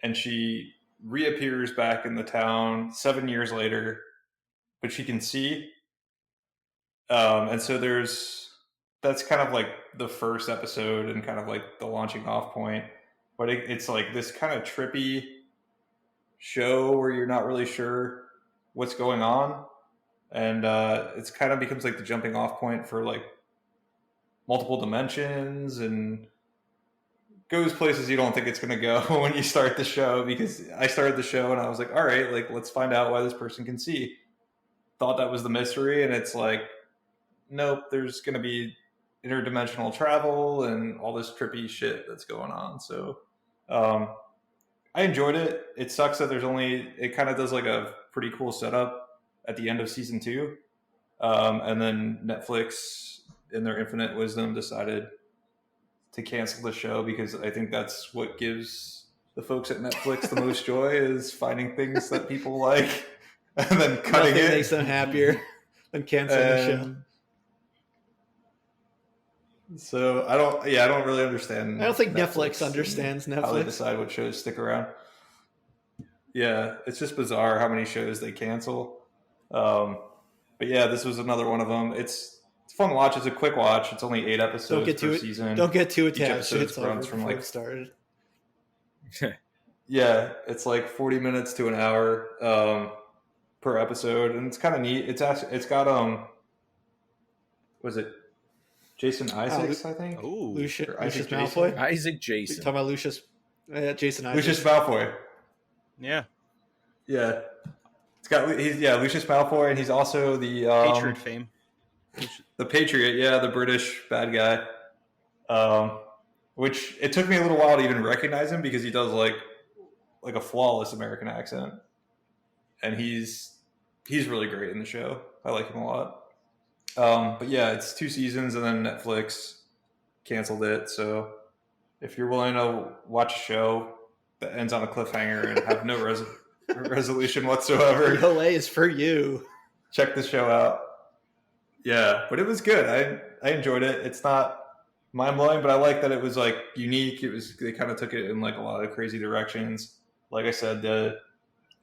and she reappears back in the town 7 years later, but she can see. And so that's kind of like the first episode and kind of like the launching off point. But it's like this kind of trippy show where you're not really sure what's going on. And it's kind of becomes like the jumping off point for like multiple dimensions and goes places you don't think it's going to go when you start the show, because I started the show and I was like, all right, like, let's find out why this person can see. Thought that was the mystery. And it's like, nope, there's going to be interdimensional travel and all this trippy shit that's going on. So I enjoyed it. It sucks that it kind of does like a pretty cool setup at the end of season 2. And then Netflix, in their infinite wisdom, decided to cancel the show, because I think that's what gives the folks at Netflix the most joy, is finding things that people like and then cutting Nothing it. makes them happier than canceling the show. So I don't really understand. I don't think Netflix understands Netflix. How they decide what shows stick around. Yeah, it's just bizarre how many shows they cancel. But yeah, this was another one of them. It's fun to watch. It's a quick watch. It's only 8 episodes per season. Don't get too Each attached. episode runs from like it started. Yeah, it's like 40 minutes to an hour per episode, and it's kind of neat. It's got was it Jason Isaacs? I think. Ooh, Lucius Isaac Malfoy. Isaac Jason. Talking about Lucius, Jason Isaacs. Lucius Malfoy. yeah. Yeah, Lucius Malfoy, and he's also the Patriot fame. The Patriot, yeah, the British bad guy. Which it took me a little while to even recognize him because he does like a flawless American accent, and he's really great in the show. I like him a lot. But yeah, it's 2 seasons, and then Netflix canceled it. So if you're willing to watch a show that ends on a cliffhanger and have no resolution whatsoever, LA is for you. Check the show out. Yeah, but it was good. I enjoyed it. It's not mind-blowing, but I like that it was like unique. They kind of took it in like a lot of crazy directions. Like I said, the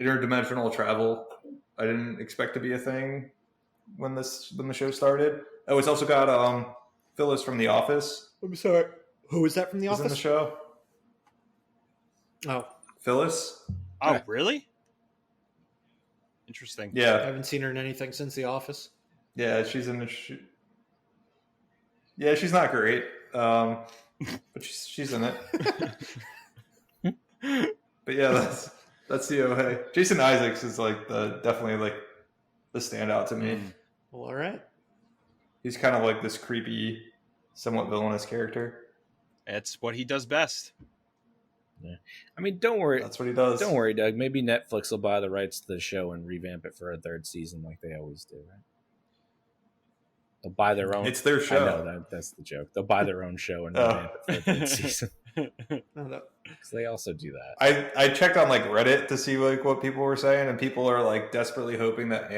interdimensional travel I didn't expect to be a thing when the show started. Oh, it's also got Phyllis from The Office. I'm sorry. Who is that from The Office? In the show. Oh, Phyllis. Oh, really? Interesting. Yeah, I haven't seen her in anything since The Office. yeah, she's in the. Yeah, she's not great, but she's in it. But yeah, that's the OA. Jason Isaacs is like definitely like the standout to me. Well, all right. He's kind of like this creepy, somewhat villainous character. It's what he does best. Yeah. I mean, don't worry. That's what he does. Don't worry, Doug. Maybe Netflix will buy the rights to the show and revamp it for a 3rd season like they always do, right? They'll buy their own. It's their show. I know that's the joke. They'll buy their own show and revamp it for a 3rd season. No. Because they also do that. I checked on like Reddit to see like what people were saying, and people are like desperately hoping that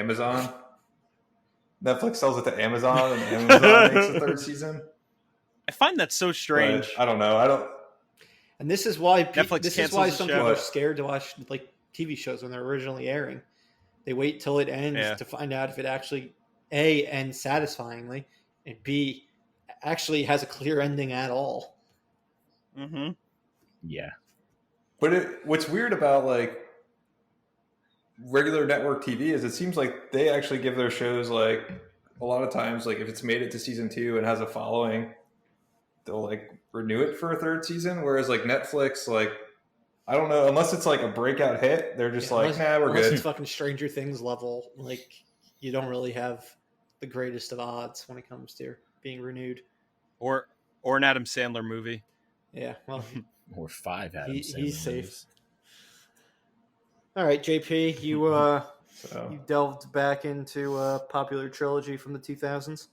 Netflix sells it to Amazon, and Amazon makes a 3rd season. I find that so strange. But I don't know. And this is why Netflix this is cancels why the some show. people are scared to watch like TV shows when they're originally airing. They wait till it ends to find out if it actually A, ends satisfyingly, and B, actually has a clear ending at all. Mm-hmm. Yeah. But what's weird about like regular network TV is it seems like they actually give their shows like a lot of times, like if it's made it to season 2 and has a following, they'll like renew it for a 3rd season. Whereas like Netflix, like I don't know, unless it's like a breakout hit, they're just we're unless good. It's fucking Stranger Things level. Like you don't really have the greatest of odds when it comes to being renewed. Or an Adam Sandler movie. Yeah, well, or 5 Adam Sandler he's safe. movies. All right, JP, you delved back into a popular trilogy from the 2000s.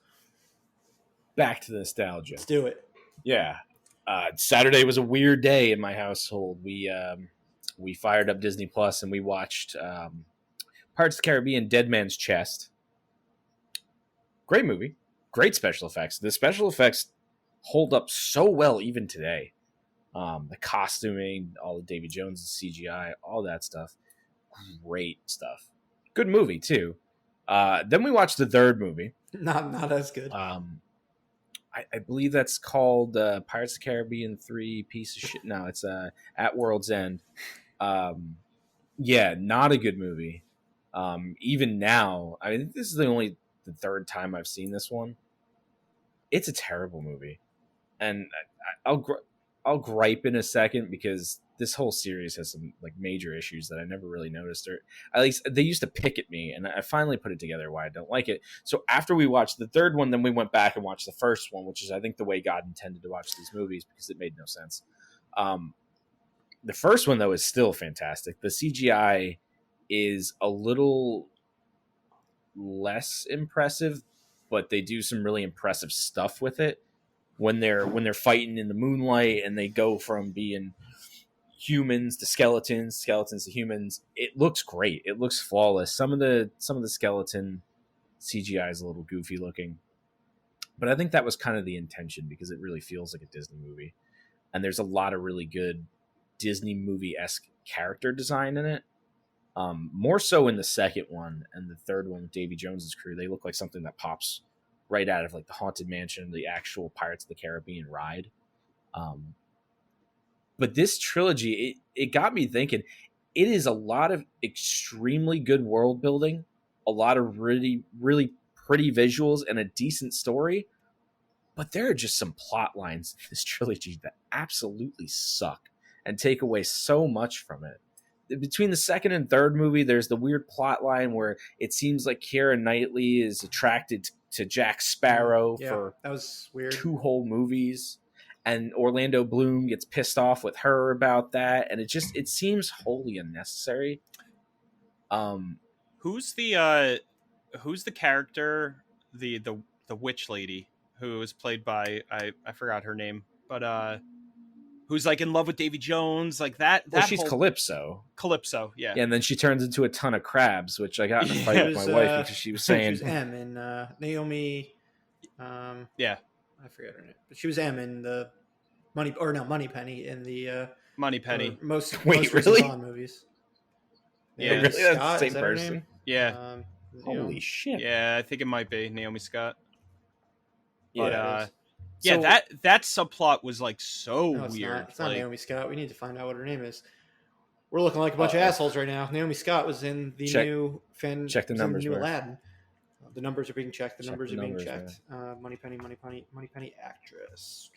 Back to the nostalgia. Let's do it. Yeah. Saturday was a weird day in my household. We fired up Disney Plus and we watched Pirates of the Caribbean: Dead Man's Chest. Great movie. Great special effects. The special effects hold up so well even today. The costuming, all the Davy Jones' CGI, all that stuff. Great stuff. Good movie, too. Then we watched the 3rd movie. Not as good. I believe that's called Pirates of the Caribbean 3 piece of shit. No, it's At World's End. Yeah, not a good movie. Even now, I mean, this is the 3rd time I've seen this one. It's a terrible movie. And I'll gripe in a second because this whole series has some like major issues that I never really noticed, or at least they used to pick at me, and I finally put it together why I don't like it. So after we watched the 3rd one, then we went back and watched the first one, which is I think the way God intended to watch these movies because it made no sense. The first one though is still fantastic. The CGI is a little less impressive, but they do some really impressive stuff with it when they're fighting in the moonlight and they go from being humans to skeletons, skeletons to humans. It looks great. It looks flawless. Some of the skeleton CGI is a little goofy looking, but I think that was kind of the intention because it really feels like a Disney movie, and there's a lot of really good Disney movie-esque character design in it. More so in the second one and the third one with Davy Jones's crew. They look like something that pops right out of like the Haunted Mansion, the actual Pirates of the Caribbean ride. But this trilogy, it got me thinking. It is a lot of extremely good world building, a lot of really, really pretty visuals, and a decent story. But there are just some plot lines in this trilogy that absolutely suck and take away so much from it. Between the second and third movie, there's the weird plot line where it seems like Keira Knightley is attracted to Jack Sparrow for that was weird. 2 whole movies, and Orlando Bloom gets pissed off with her about that, and it seems wholly unnecessary. Who's the character, the witch lady who was played by I forgot her name, but who's like in love with Davy Jones, like that. Well, she's Calypso. Calypso, yeah. And then she turns into a ton of crabs, which I got in a fight with my wife because she was saying she was M in Naomi. Yeah, I forget her name, but she was M in the Moneypenny in the Moneypenny. Most really Bond movies. Yeah, really? That's Scott, the is same that her person. name? Yeah. Holy shit! Yeah, I think it might be Naomi Scott. But Yeah, that subplot was like so No, it's weird. not. It's not like, Naomi Scott. We need to find out what her name is. We're looking like a bunch of assholes right now. Naomi Scott was in the new check the numbers, new Murph. Aladdin. The numbers are being checked. Check the Being numbers, checked. Moneypenny actress.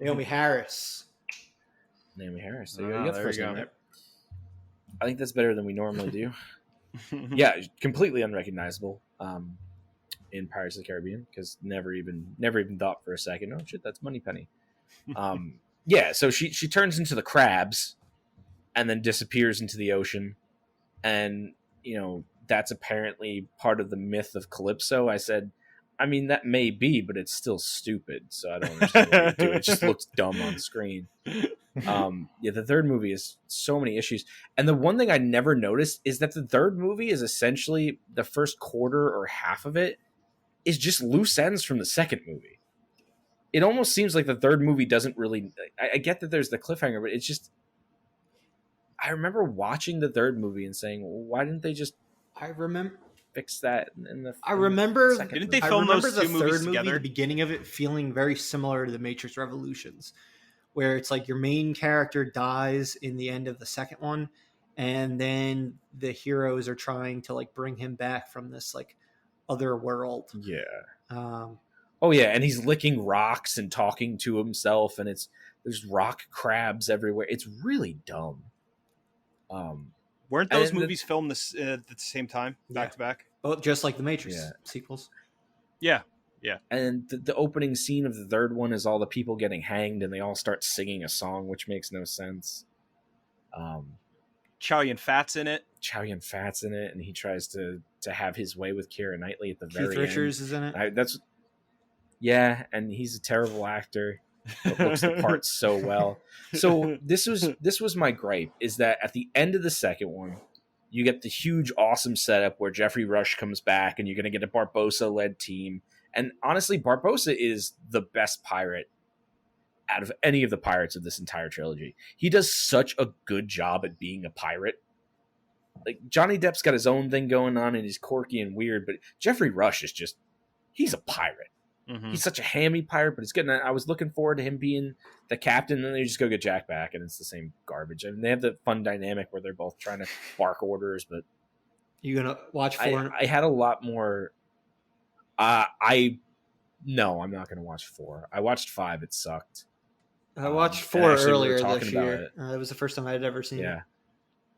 Naomi Harris. Naomi Harris. There You got the there first you name go. there. I think that's better than we normally do. Yeah, completely unrecognizable in Pirates of the Caribbean because never even thought for a second, oh shit, that's Moneypenny. Yeah, so she turns into the crabs and then disappears into the ocean, and that's apparently part of the myth of Calypso. I said, I mean, that may be, but it's still stupid, so I don't understand why you do it. It just looks dumb on screen. The third movie has so many issues, and the one thing I never noticed is that the third movie is essentially the first quarter or half of it is just loose ends from the second movie. It almost seems like the third movie doesn't really. I get that there's the cliffhanger, but it's just. I remember watching the third movie and saying, well, "Why didn't they just?" I remember fix that in the. I remember. Didn't they film those two movies together? The beginning of it feeling very similar to the Matrix Revolutions, where it's like your main character dies in the end of the second one, and then the heroes are trying to like bring him back from this like other world. Yeah. Oh yeah, and he's licking rocks and talking to himself, and there's rock crabs everywhere. It's really dumb. Weren't those movies filmed at the same time, back to back? Both just like the Matrix sequels. Yeah. And the opening scene of the third one is all the people getting hanged, and they all start singing a song, which makes no sense. Chow Yun-Fat's in it. And he tries to have his way with Keira Knightley at the very end. Keith Richards is in it. And he's a terrible actor. But looks the part so well. So this was my gripe, is that at the end of the second one, you get the huge, awesome setup where Jeffrey Rush comes back, and you're going to get a Barbossa-led team. And honestly, Barbossa is the best pirate out of any of the pirates of this entire trilogy. He does such a good job at being a pirate. Like, Johnny Depp's got his own thing going on, and he's quirky and weird, but Jeffrey Rush is just, he's a pirate. Mm-hmm. He's such a hammy pirate, but it's good. And I was looking forward to him being the captain, and then they just go get Jack back, and it's the same garbage. I mean, they have the fun dynamic where they're both trying to bark orders, but you gonna watch 4? I had a lot more. No, I'm not gonna watch 4. I watched 5. It sucked. I watched 4 earlier this year. It was the first time I had ever seen it.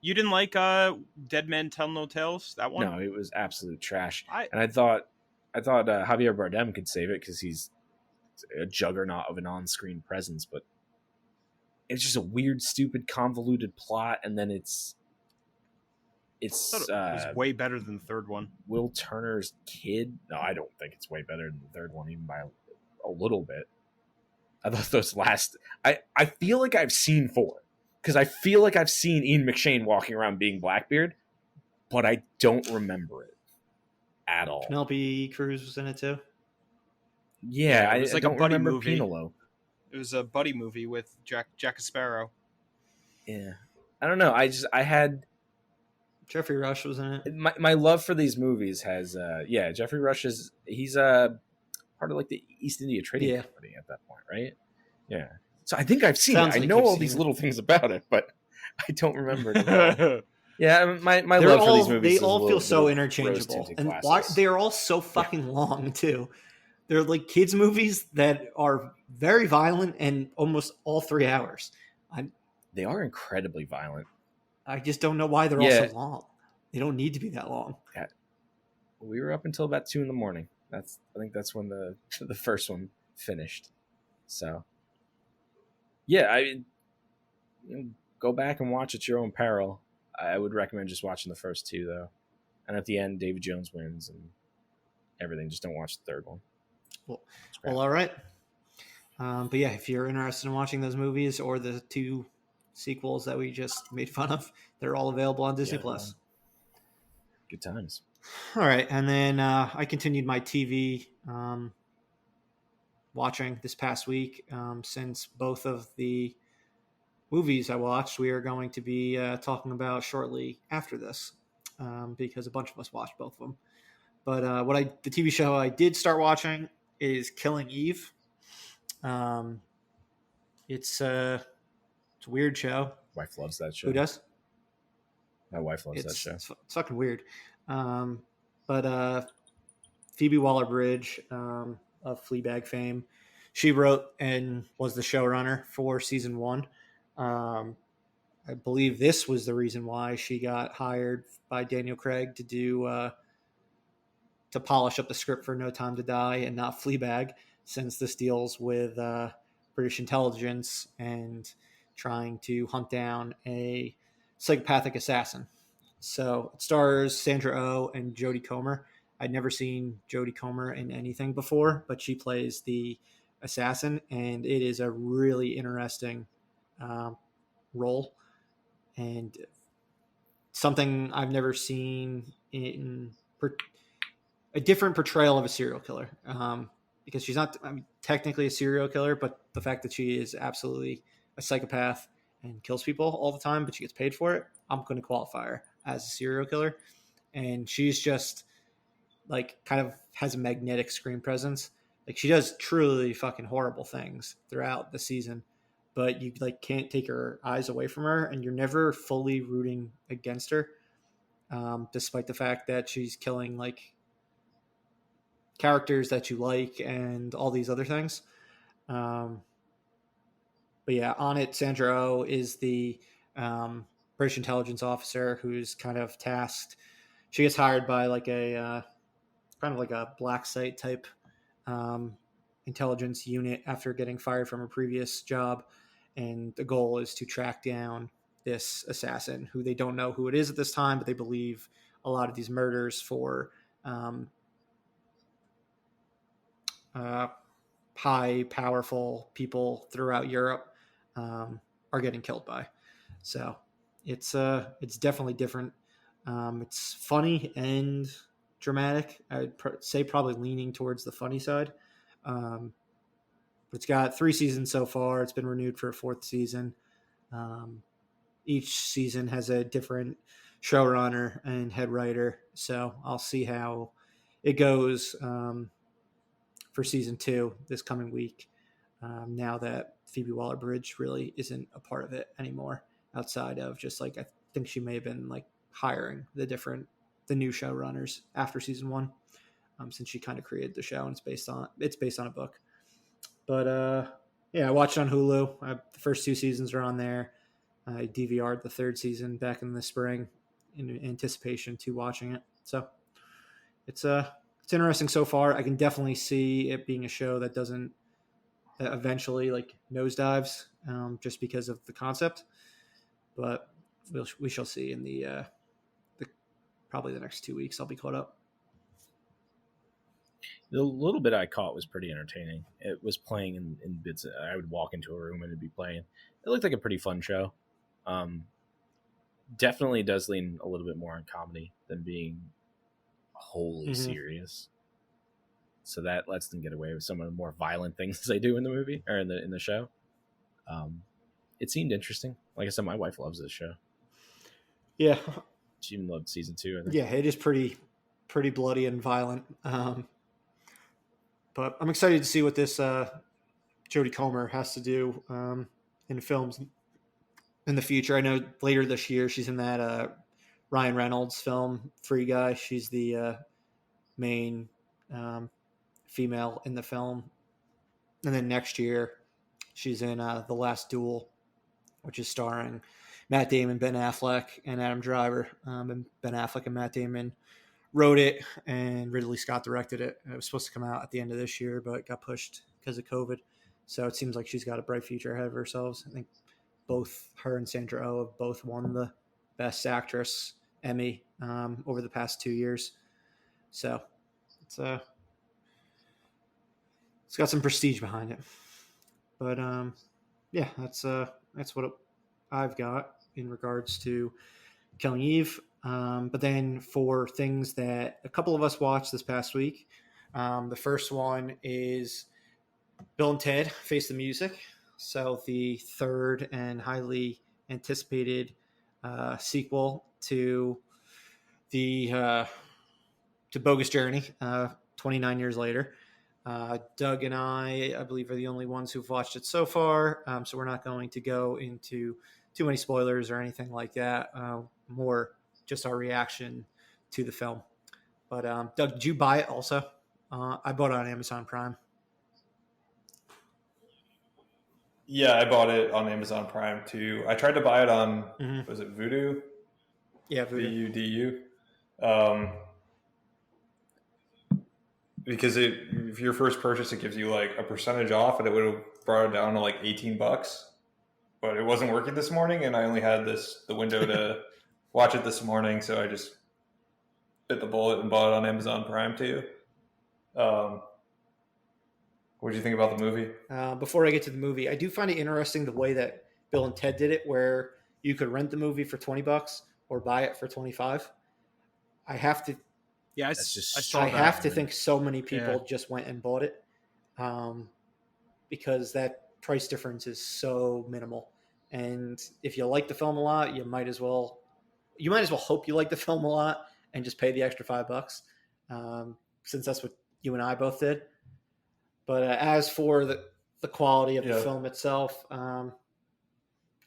You didn't like Dead Men Tell No Tales? That one? No, it was absolute trash. I thought Javier Bardem could save it because he's a juggernaut of an on-screen presence, but it's just a weird, stupid, convoluted plot, and then it was way better than the third one. Will Turner's kid? No, I don't think it's way better than the third one, even by a little bit. I thought those last. I feel like I've seen 4 because I feel like I've seen Ian McShane walking around being Blackbeard, but I don't remember it at all. Penelope Cruz was in it too. Yeah, it was I like a don't buddy remember movie. Penelope. It was a buddy movie with Jack Sparrow. Yeah, I don't know. I had Jeffrey Rush was in it. my love for these movies has Jeffrey Rush he's part of like the East India Trading Company at that point, right? Yeah. So I think I've seen Sounds it. I like know you've all seen these it. little things about it, but I don't remember it at all. Yeah, my They're love for all these movies. they all feel so rose interchangeable, tinted and glasses. they are all so fucking long too. They're like kids movies that are very violent and almost all 3 hours. They are incredibly violent. I just don't know why they're all so long. They don't need to be that long. Yeah. We were up until about 2 a.m. I think that's when the first one finished. So yeah, go back and watch at your own peril. I would recommend just watching the first 2 though, and at the end, David Jones wins and everything. Just don't watch the third one. Well, all right. But yeah, if you're interested in watching those movies or the 2 sequels that we just made fun of, they're all available on Disney Plus. Good times. All right, and then I continued my TV watching this past week. Since both of the movies I watched, we are going to be talking about shortly after this, because a bunch of us watched both of them. But the TV show I did start watching is Killing Eve. It's a weird show. Wife loves that show. Who does? My wife loves that show. It's fucking weird. But Phoebe Waller-Bridge of Fleabag fame, she wrote and was the showrunner for season 1. I believe this was the reason why she got hired by Daniel Craig to polish up the script for No Time to Die and not Fleabag, since this deals with British intelligence and trying to hunt down a psychopathic assassin. So it stars Sandra Oh and Jodie Comer. I'd never seen Jodie Comer in anything before, but she plays the assassin, and it is a really interesting role and something I've never seen in a different portrayal of a serial killer. Because she's not technically a serial killer, but the fact that she is absolutely a psychopath and kills people all the time, but she gets paid for it, I'm going to qualify her as a serial killer. And she's just like kind of has a magnetic screen presence. Like she does truly fucking horrible things throughout the season, but you like can't take your eyes away from her, and you're never fully rooting against her, despite the fact that she's killing like characters that you like and all these other things. But yeah, on it, Sandra Oh is the British intelligence officer who's kind of tasked. She gets hired by like a kind of like a black site type intelligence unit after getting fired from her previous job. And the goal is to track down this assassin who they don't know who it is at this time, but they believe a lot of these murders for high, powerful people throughout Europe are getting killed by. So it's definitely different. It's funny and dramatic. I'd say probably leaning towards the funny side. It's got 3 seasons so far. It's been renewed for a 4th season. Each season has a different showrunner and head writer. So I'll see how it goes for season 2 this coming week. Now that Phoebe Waller-Bridge really isn't a part of it anymore, outside of just like, I think she may have been like hiring the new showrunners after season 1, since she kind of created the show and it's based on a book. But yeah, I watched it on Hulu. The first 2 seasons are on there. I DVR'd the 3rd season back in the spring in anticipation to watching it. So it's interesting so far. I can definitely see it being a show that doesn't eventually like nosedives, just because of the concept. But we shall see in the probably the next 2 weeks. I'll be caught up. The little bit I caught was pretty entertaining. It was playing in bits. I would walk into a room and it'd be playing. It looked like a pretty fun show. Definitely does lean a little bit more on comedy than being wholly serious. So that lets them get away with some of the more violent things they do in the movie or in the show. It seemed interesting. Like I said, my wife loves this show. Yeah, she even loved season 2. I think. Yeah, it is pretty bloody and violent. But I'm excited to see what this Jodie Comer has to do in films in the future. I know later this year she's in that Ryan Reynolds film, Free Guy. She's the main female in the film. And then next year she's in The Last Duel, which is starring Matt Damon, Ben Affleck, and Adam Driver. And Ben Affleck and Matt Damon wrote it, and Ridley Scott directed it. It was supposed to come out at the end of this year, but got pushed because of COVID. So it seems like she's got a bright future ahead of herself. I think both her and Sandra Oh have both won the Best Actress Emmy over the past 2 years. So it's got some prestige behind it. But yeah, that's what I've got in regards to Killing Eve. But then for things that a couple of us watched this past week, the first one is Bill and Ted Face the Music. So the third and highly anticipated sequel to the to Bogus Journey, 29 years later. Doug and I believe, are the only ones who've watched it so far. So we're not going to go into too many spoilers or anything like that. More just our reaction to the film. But Doug, did you buy it also? I bought it on Amazon Prime. Yeah, I bought it on Amazon Prime too. I tried to buy it on, was it Vudu? Yeah, Vudu. VUDU. Because if your first purchase, it gives you like a percentage off, and it would have brought it down to like $18. But it wasn't working this morning, and I only had the window to watch it this morning, so I just bit the bullet and bought it on Amazon Prime too. What did you think about the movie? Before I get to the movie, I do find it interesting the way that Bill and Ted did it, where you could rent the movie for $20 or buy it for $25. I have to. Yeah, I have to think so many people just went and bought it, because that price difference is so minimal. And if you like the film a lot, you might as well hope you like the film a lot and just pay the extra $5, since that's what you and I both did. But as for the quality of the film itself, I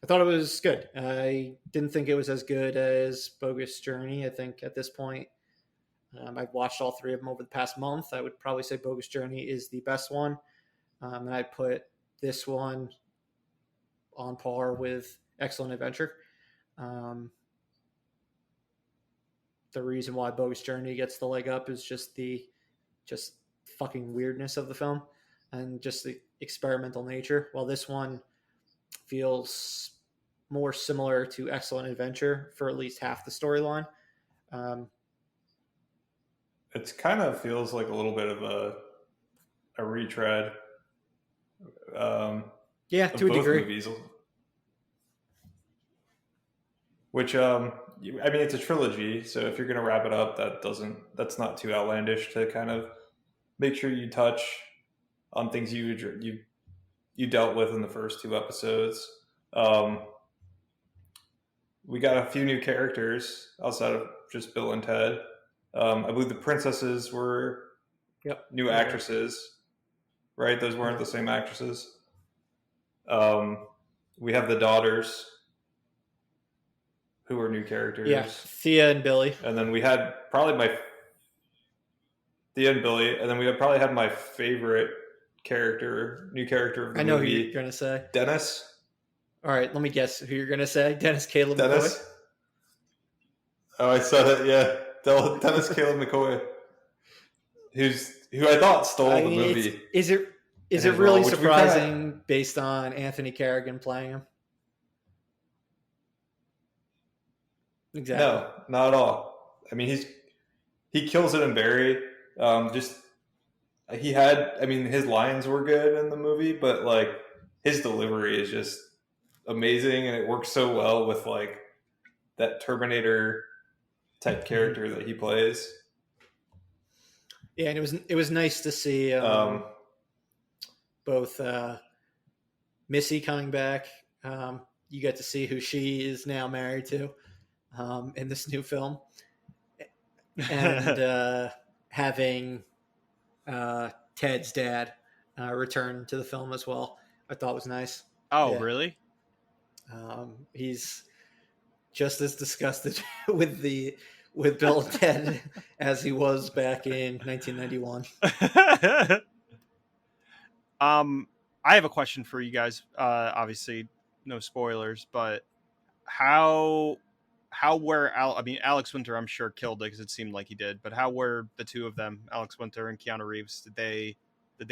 thought it was good. I didn't think it was as good as Bogus Journey. I think at this point, I've watched all three of them over the past month. I would probably say Bogus Journey is the best one. And I'd put this one on par with Excellent Adventure. The reason why Bogus Journey gets the leg up is just fucking weirdness of the film and just the experimental nature, while this one feels more similar to Excellent Adventure for at least half the storyline. It kind of feels like a little bit of a retread. Yeah, to a degree. Movies. Which, I mean, it's a trilogy, so if you're going to wrap it up, that's not too outlandish to kind of make sure you touch on things you dealt with in the first two episodes. We got a few new characters outside of just Bill and Ted. I believe the princesses were new actresses, right? Those weren't the same actresses. We have the daughters, who are new characters. Yeah, Thea and Billy. And then we had probably Thea and Billy, and then we would probably have my favorite new character of the movie. I know who you're going to say. Dennis. All right, let me guess who you're going to say. Dennis Caleb McCoy. Oh, I said it, yeah. Dennis Caleb McCoy. Who I thought stole the movie. Is it really surprising based on Anthony Carrigan playing him? Exactly. No, not at all. I mean, he kills it in Barry. Just he had. I mean, his lines were good in the movie, but like his delivery is just amazing, and it works so well with like that Terminator type character that he plays. Yeah, and it was nice to see Um, both Missy coming back. You get to see who she is now married to in this new film, and having Ted's dad return to the film as well. I thought was nice. Oh, Yeah. really? He's just as disgusted with Bill and Ted as he was back in 1991. I have a question for you guys. Obviously, no spoilers, but how were Alex Winter? I'm sure killed it because it seemed like he did. But how were the two of them, Alex Winter and Keanu Reeves? Did they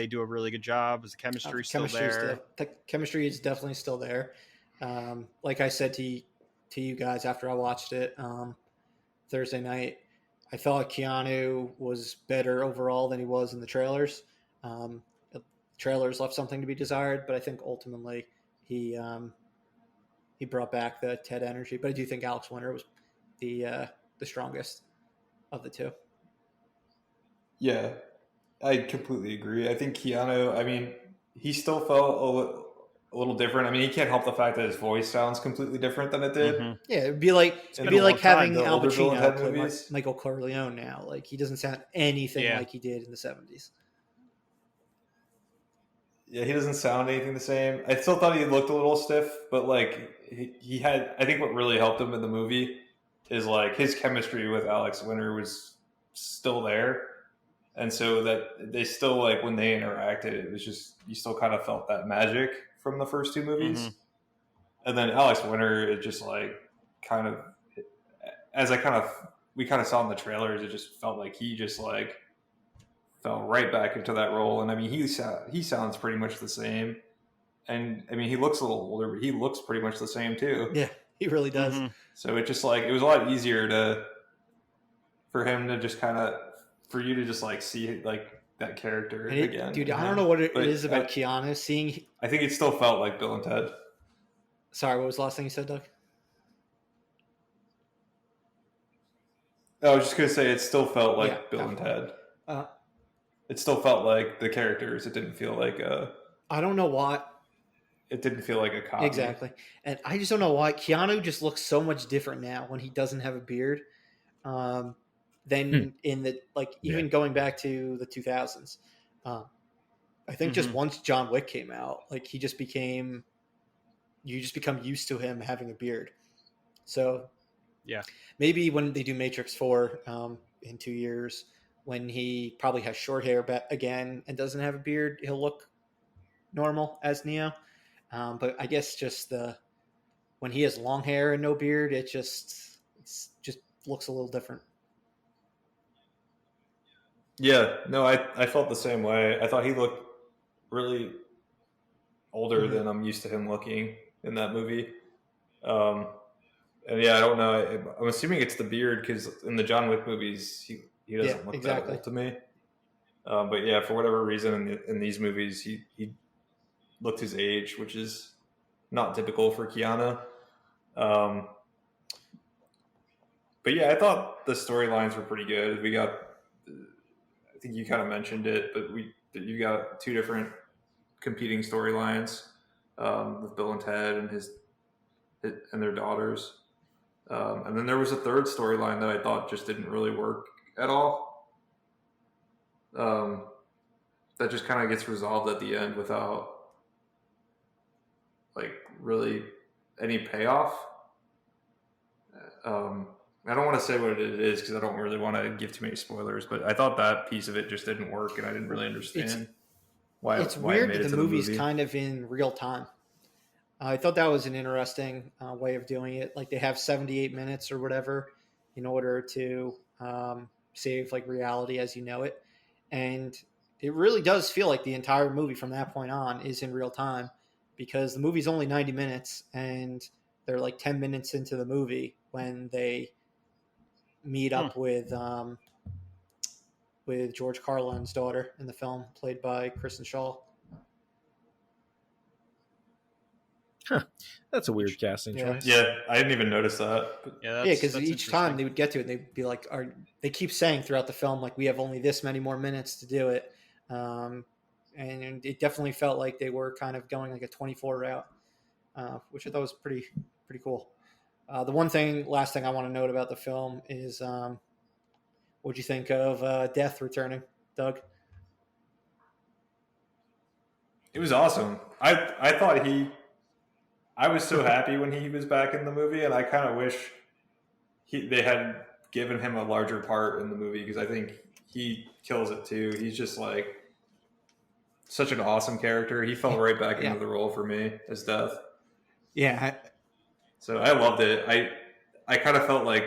do a really good job? Is the chemistry still there? The chemistry is definitely still there. Like I said to you guys after I watched it Thursday night, I thought Keanu was better overall than he was in the trailers. The trailers left something to be desired, but I think ultimately he brought back the Ted energy. But I do think Alex Winter was the strongest of the two. yeah, I completely agree. I think Keanu. I mean, he still felt a little different. I mean, he can't help the fact that his voice sounds completely different than it did. Mm-hmm. Yeah, it'd be like having Al Pacino play Michael Corleone now. Like he doesn't sound anything like he did in the 70s. Yeah, he doesn't sound anything the same. I still thought he looked a little stiff, but like he had. I think what really helped him in the movie is like his chemistry with Alex Winter was still there, and so that they still like when they interacted, it was just you still kind of felt that magic from the first two movies. Mm-hmm. And then Alex Winter, it just like kind of, as we kind of saw in the trailers, it just felt like he just like fell right back into that role. And I mean, he sounds pretty much the same. And I mean, he looks a little older, but he looks pretty much the same too. Yeah, he really does. Mm-hmm. So it just like, it was a lot easier for him to just kind of, for you to just like see like that character again. Dude, I don't know what it is about Keanu seeing. I think it still felt like Bill and Ted. Sorry, what was the last thing you said, Doug? I was just going to say it still felt like Bill and Ted. It still felt like the characters. It didn't feel like I don't know why. It didn't feel like a copy. Exactly. And I just don't know why. Keanu just looks so much different now when he doesn't have a beard. Than in the, like, even going back to the 2000s. I think just once John Wick came out, like, you just become used to him having a beard. So yeah, maybe when they do Matrix 4 in 2 years, when he probably has short hair again and doesn't have a beard, he'll look normal as Neo. But I guess just when he has long hair and no beard, it just looks a little different. Yeah, no, I felt the same way. I thought he looked really older than I'm used to him looking in that movie. And yeah, I don't know. I'm assuming it's the beard because in the John Wick movies, he doesn't look that old to me. But yeah, for whatever reason, in these movies, he looked his age, which is not typical for Keanu. But yeah, I thought the storylines were pretty good. We got, I think you kind of mentioned it, but you got two different competing storylines with Bill and Ted and their daughters. And then there was a third storyline that I thought just didn't really work at all. That just kind of gets resolved at the end without like really any payoff. I don't want to say what it is because I don't really want to give too many spoilers, but I thought that piece of it just didn't work, and I didn't really understand why. It's weird that the movie's kind of in real time. I thought that was an interesting way of doing it. Like they have 78 minutes or whatever in order to save like reality as you know it, and it really does feel like the entire movie from that point on is in real time because the movie's only 90 minutes and they're like 10 minutes into the movie when they meet up with with George Carlin's daughter in the film, played by Kristen Shaw. Huh. That's a weird casting Yeah. choice. Yeah, I didn't even notice that. But Yeah, Yeah, because that's each time interesting. they would get to it, they'd be like, they keep saying throughout the film, like, we have only this many more minutes to do it. And it definitely felt like they were kind of going like a 24 route, which I thought was pretty cool. The last thing I want to note about the film is what'd you think of Death returning, Doug? it was awesome. I thought I was so happy when he was back in the movie, and I kind of wish they had given him a larger part in the movie because I think he kills it too. He's just like such an awesome character. He fell right back Yeah. into the role for me as Death. Yeah, So I loved it. I kind of felt like,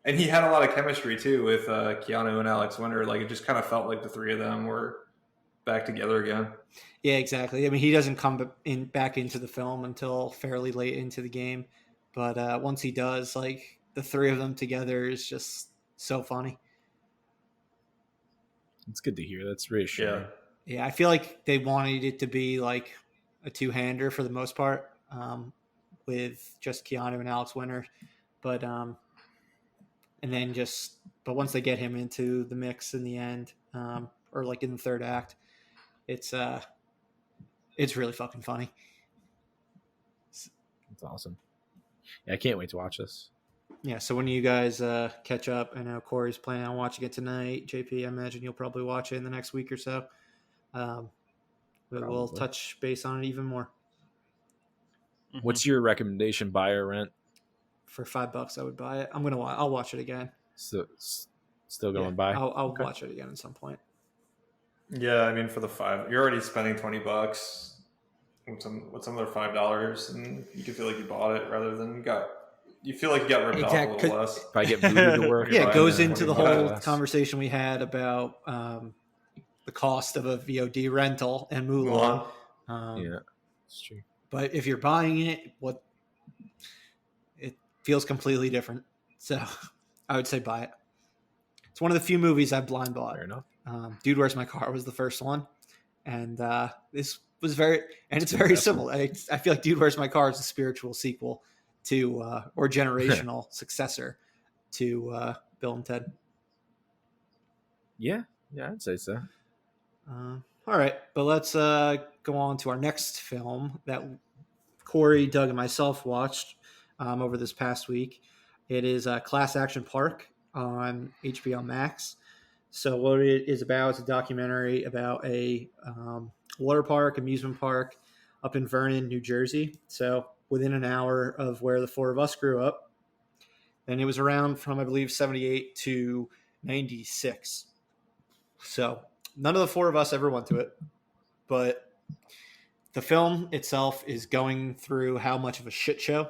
and he had a lot of chemistry too with Keanu and Alex Winter. Like it just kind of felt like the three of them were back together again. yeah, exactly. I mean, he doesn't come back into the film until fairly late into the game, but once he does, like the three of them together is just so funny. It's good to hear. That's reassuring. Yeah, I feel like they wanted it to be like a two-hander for the most part, with just Keanu and Alex Winter, but but once they get him into the mix in the end, or like in the third act, it's really fucking funny. That's awesome. Yeah, I can't wait to watch this. Yeah, so when you guys catch up, I know Corey's planning on watching it tonight. JP, I imagine you'll probably watch it in the next week or so. But we'll touch base on it even more. Mm-hmm. What's your recommendation, buy or rent? For $5, I would buy it. I'll watch it again. Still going by? I'll watch it again at some point. Yeah, I mean for the $5, you're already spending $20 with some other $5, and you can feel like you bought it rather than you feel like you got ripped off a little less. If I get booted to work. Yeah, it goes into the whole $20. conversation we had about the cost of a VOD rental and Mulan. Yeah, it's true. But if you're buying it, it feels completely different. So I would say buy it. It's one of the few movies I blind bought. Fair enough. Dude, Where's My Car was the first one. And this was it's very similar. I feel like Dude, Where's My Car is a spiritual sequel to, or generational successor to Bill and Ted. Yeah, I'd say so. All right, but let's go on to our next film that Corey, Doug, and myself watched over this past week. It is Class Action Park on HBO Max. So what it is about is a documentary about a water park, amusement park up in Vernon, New Jersey. So within an hour of where the four of us grew up. And it was around from, I believe, 78 to 96. So none of the four of us ever went to it. But the film itself is going through how much of a shit show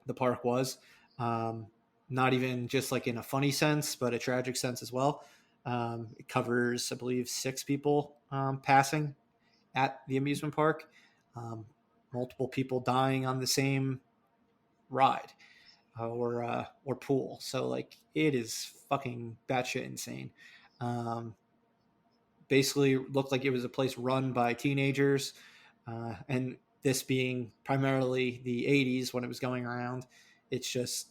the park was. Not even just like in a funny sense, but a tragic sense as well. It covers, I believe, 6 people passing at the amusement park. Multiple people dying on the same ride or pool. So like it is fucking batshit insane. Basically looked like it was a place run by teenagers, and this being primarily the 80s when it was going around. It's just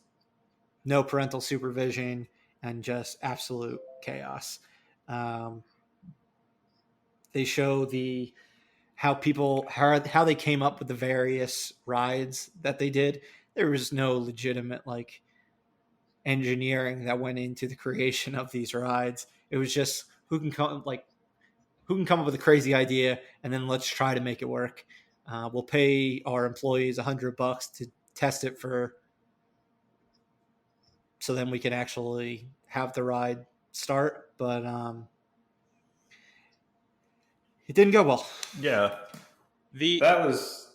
no parental supervision and just absolute chaos. They show how they came up with the various rides that they did. There was no legitimate like engineering that went into the creation of these rides. It was just who can come up with a crazy idea and then let's try to make it work. We'll pay our employees $100 to test it so then we can actually have the ride start. But it didn't go well. Yeah, that was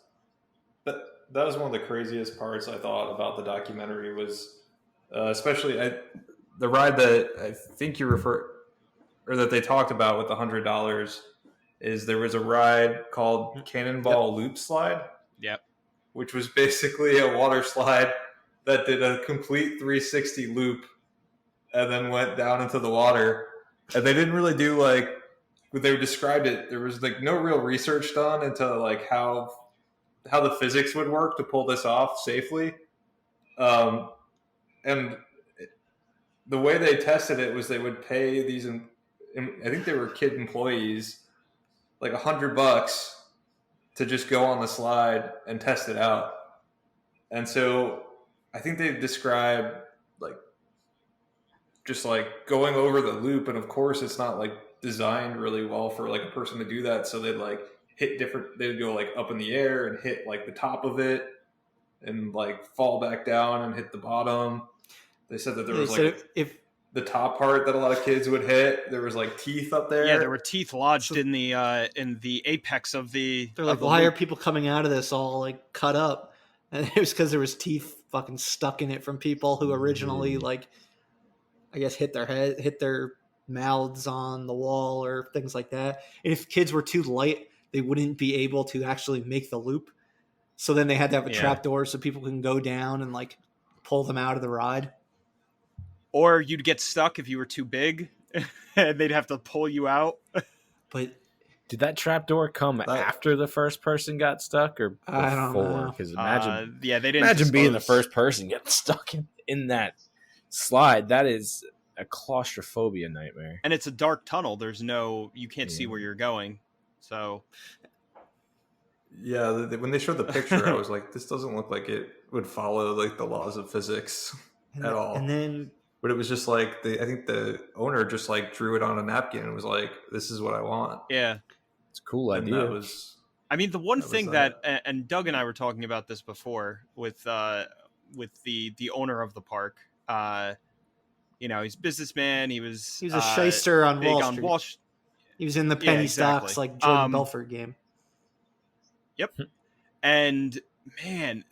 one of the craziest parts I thought about the documentary was especially the ride that I think you or that they talked about with the $100 is there was a ride called Cannonball Loop Slide. Yep. Which was basically a water slide that did a complete 360 loop and then went down into the water. and they didn't really do like what they described it. There was like no real research done into like how the physics would work to pull this off safely. And the way they tested it was they would pay these, I think they were kid employees, like $100 to just go on the slide and test it out. And so I think they described like just like going over the loop, and of course it's not like designed really well for like a person to do that. So they'd like they'd go like up in the air and hit like the top of it and like fall back down and hit the bottom. They said that there was like if the top part that a lot of kids would hit, there was like teeth up there. Yeah, there were teeth lodged in the apex of the. They're like, why are people coming out of this all like cut up? And it was because there was teeth fucking stuck in it from people who originally like, I guess, hit their mouths on the wall or things like that. And if kids were too light, they wouldn't be able to actually make the loop. So then they had to have a trap door so people can go down and like pull them out of the ride. Or you'd get stuck if you were too big, and they'd have to pull you out. But did that trapdoor come after the first person got stuck, or before? I don't know. Because imagine, they didn't imagine being the first person getting stuck in that slide. That is a claustrophobia nightmare. And it's a dark tunnel. You can't see where you're going. So, yeah, when they showed the picture, I was like, this doesn't look like it would follow like the laws of physics at all. And then. But it was just like I think the owner just like drew it on a napkin and was like, "This is what I want." Yeah, it's a cool idea. I mean, the one thing that and Doug and I were talking about this before with the owner of the park. He's a businessman. He was a shyster on Wall Street. He was in the penny stocks like Jordan Belfort game. Yep, and man,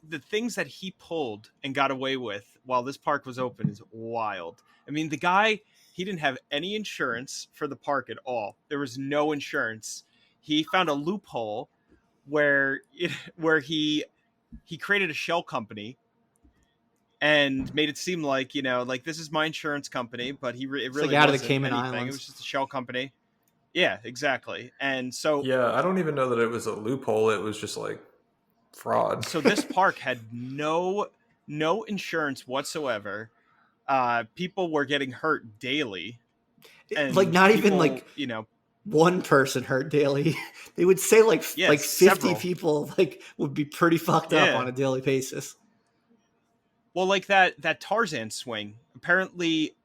the things that he pulled and got away with while this park was open is wild. I mean, the guy, he didn't have any insurance for the park at all. There was no insurance. He found a loophole where he created a shell company and made it seem like, like this is my insurance company, but it really like out of the Cayman anything. Islands. It was just a shell company. Yeah, exactly. And so I don't even know that it was a loophole. It was just like fraud. So this park had no insurance whatsoever. People were getting hurt daily, and like not even like one person hurt daily. They would say like 50 several people like would be pretty fucked up on a daily basis. Well, like that Tarzan swing. Apparently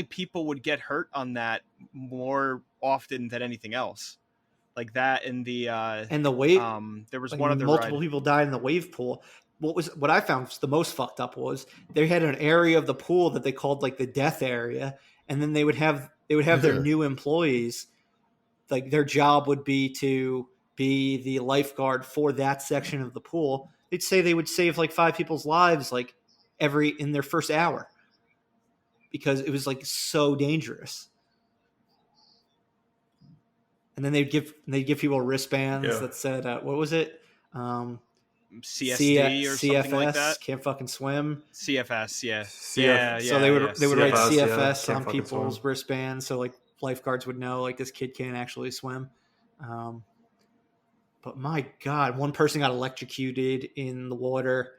people would get hurt on that more often than anything else. Like that in the wave. There was like one other multiple ride. people died in the wave pool. What I found was the most fucked up was they had an area of the pool that they called like the death area, and then they would have their new employees, like their job would be to be the lifeguard for that section of the pool. They'd say they would save like 5 people's lives like in their first hour because it was like so dangerous. And then they'd give people wristbands that said, what was it? CSD or CFS, something like that. Can't fucking swim. CFS, yeah. So they would write CFS on people's wristbands, so like lifeguards would know like this kid can't actually swim. But my God, one person got electrocuted in the water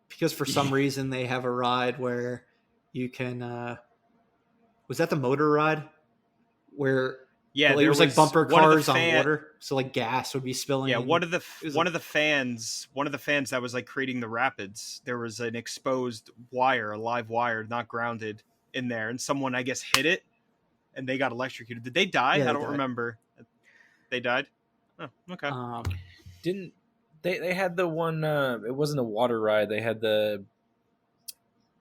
because for some reason they have a ride where you can. Was that the motor ride where? Yeah, there was like bumper cars on water, so like gas would be spilling. Yeah, one of the fans that was like creating the rapids, there was an exposed wire, a live wire, not grounded in there, and someone I guess hit it, and they got electrocuted. Did they die? Yeah, I don't remember. They died. Oh, okay. Didn't they had the one? It wasn't a water ride. They had it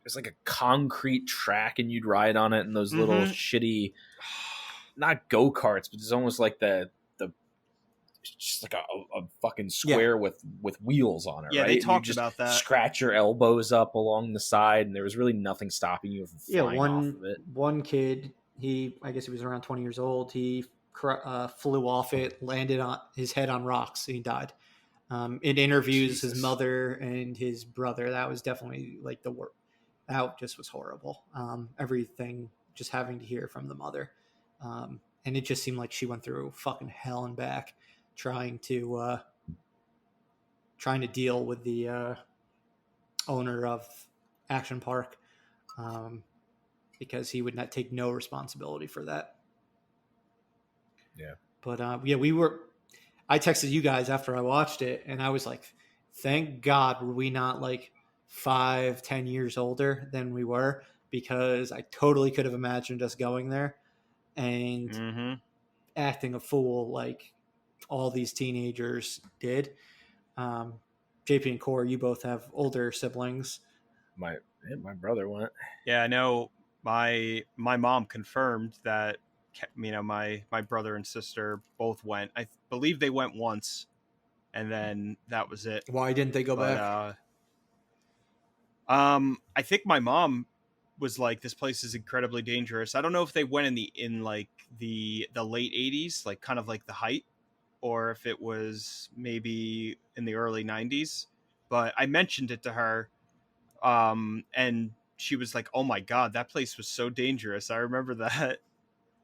was like a concrete track, and you'd ride on it, and those little shitty. Not go-karts, but it's almost like the just like a fucking square with wheels on it. Yeah, right? they talked about that. Scratch your elbows up along the side, and there was really nothing stopping you from flying off of it. One kid, I guess he was around 20 years old. He flew off it, landed on his head on rocks, and he died. In interviews, his mother and his brother, that was definitely like the worst. that just was horrible. Everything just having to hear from the mother. And it just seemed like she went through fucking hell and back trying to deal with the owner of Action Park, because he would not take no responsibility for that. Yeah. But I texted you guys after I watched it, and I was like, thank God were we not like 5-10 years older than we were, because I totally could have imagined us going there and acting a fool like all these teenagers did. JP and Core, you both have older siblings. My brother went. Yeah, I know. My mom confirmed that, you know, my brother and sister both went. I believe they went once, and then that was it. Why didn't they go back? I think my mom was like, this place is incredibly dangerous. I don't know if they went in like the late 80s, like kind of like the height, or if it was maybe in the early 90s. But I mentioned it to her, and she was like, oh my God, that place was so dangerous. I remember that.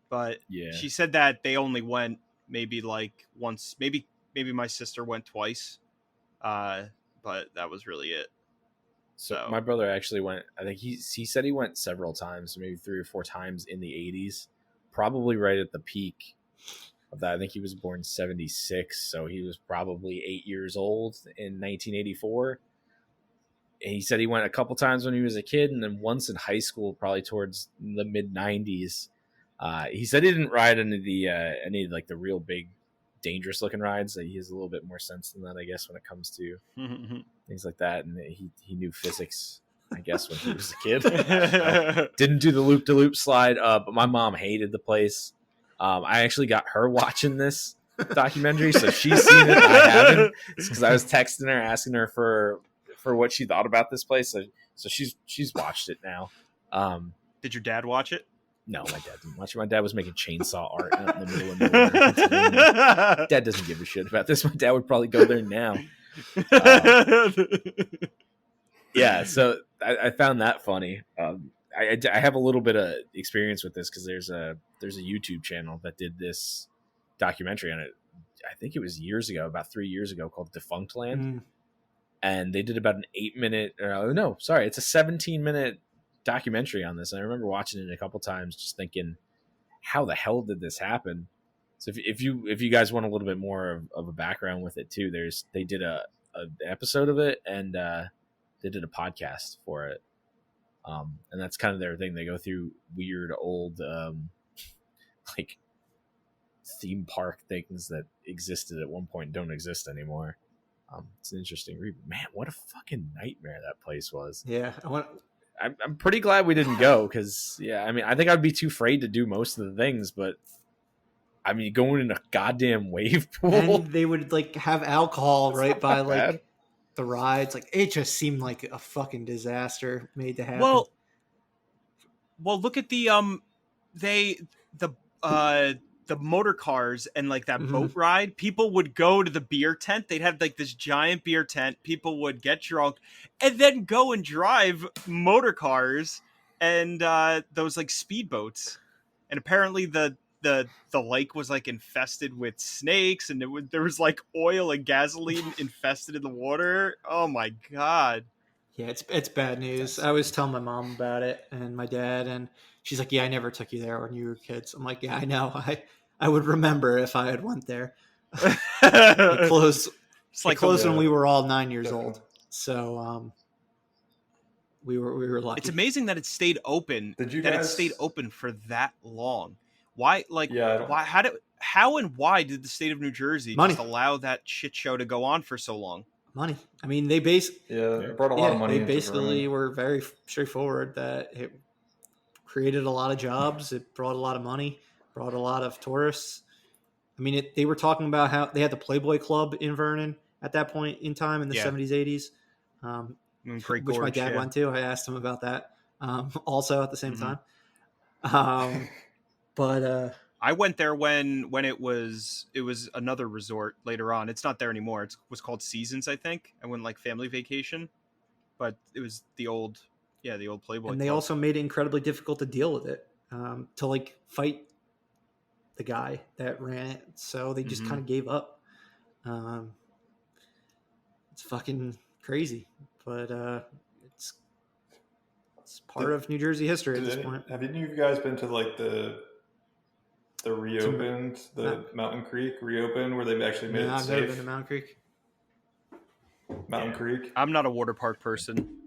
But Yeah. she said that they only went maybe like once, maybe my sister went twice. But that was really it. So my brother actually went, I think he said he went several times, maybe 3 or 4 times in the 80s, probably right at the peak of that. I think he was born 76, so he was probably 8 years old in 1984. And he said he went a couple times when he was a kid, and then once in high school, probably towards the mid 90s. He said he didn't ride any like the real big, dangerous looking rides. He has a little bit more sense than that, I guess, when it comes to things like that. And he knew physics, I guess, when he was a kid. Didn't do the loop to loop slide, but my mom hated the place. I actually got her watching this documentary, so she's seen it. I haven't, because I was texting her asking her for what she thought about this place. So she's watched it now. Did your dad watch it? No, my dad didn't watch it. My dad was making chainsaw art out in the middle of nowhere. Dad doesn't give a shit about this. My dad would probably go there now. Yeah, so I found that funny. I have a little bit of experience with this because there's a YouTube channel that did this documentary on it. I think it was years ago, about 3 years ago, called Defunct Land. And they did about an 8-minute, it's a 17-minute documentary on this. And I remember watching it a couple times, just thinking, how the hell did this happen? So if you guys want a little bit more of a background with it too, they did a episode of it, and they did a podcast for it. And that's kind of their thing. They go through weird old like theme park things that existed at one point and don't exist anymore. It's an interesting read. Man, what a fucking nightmare that place was. Yeah, I'm pretty glad we didn't go, because I think I'd be too afraid to do most of the things, but I mean, going in a goddamn wave pool, and they would like have alcohol right by like bad. The rides. Like, it just seemed like a fucking disaster made to happen. Well, look at the motor cars and like that boat ride. People would go to the beer tent. They'd have like this giant beer tent. People would get drunk and then go and drive motor cars and those like speedboats. And apparently the lake was like infested with snakes, and there was like oil and gasoline infested in the water. Oh my God. Yeah, it's bad news. I was telling my mom about it and my dad, and she's like, yeah, I never took you there when you were kids. I'm like, yeah, I know. I would remember if I had went there. It closed when we were all 9 years old. So we were lucky. It's amazing that it stayed open. It stayed open for that long. Why? Like, why? How and why did the state of New Jersey just allow that shit show to go on for so long? Money. I mean, they brought a lot of money. They basically were very straightforward. That it created a lot of jobs. It brought a lot of money. Brought a lot of tourists. I mean, they were talking about how they had the Playboy Club in Vernon at that point in time in the 70s, 80s, which my dad went to. I asked him about that also at the same time. But I went there when it was another resort later on. It's not there anymore. It was called Seasons, I think. I went like family vacation, but it was the old Yeah, the old Playboy And they Club. also made it incredibly difficult to deal with it, to like fight the guy that ran it. So they just kind of gave up. It's fucking crazy, but it's part of New Jersey history at this point. Have any of you guys been to like the reopened, Mountain Creek reopened, where they've actually made it I've safe? never been to Mountain Creek. Mountain Creek. I'm not a water park person.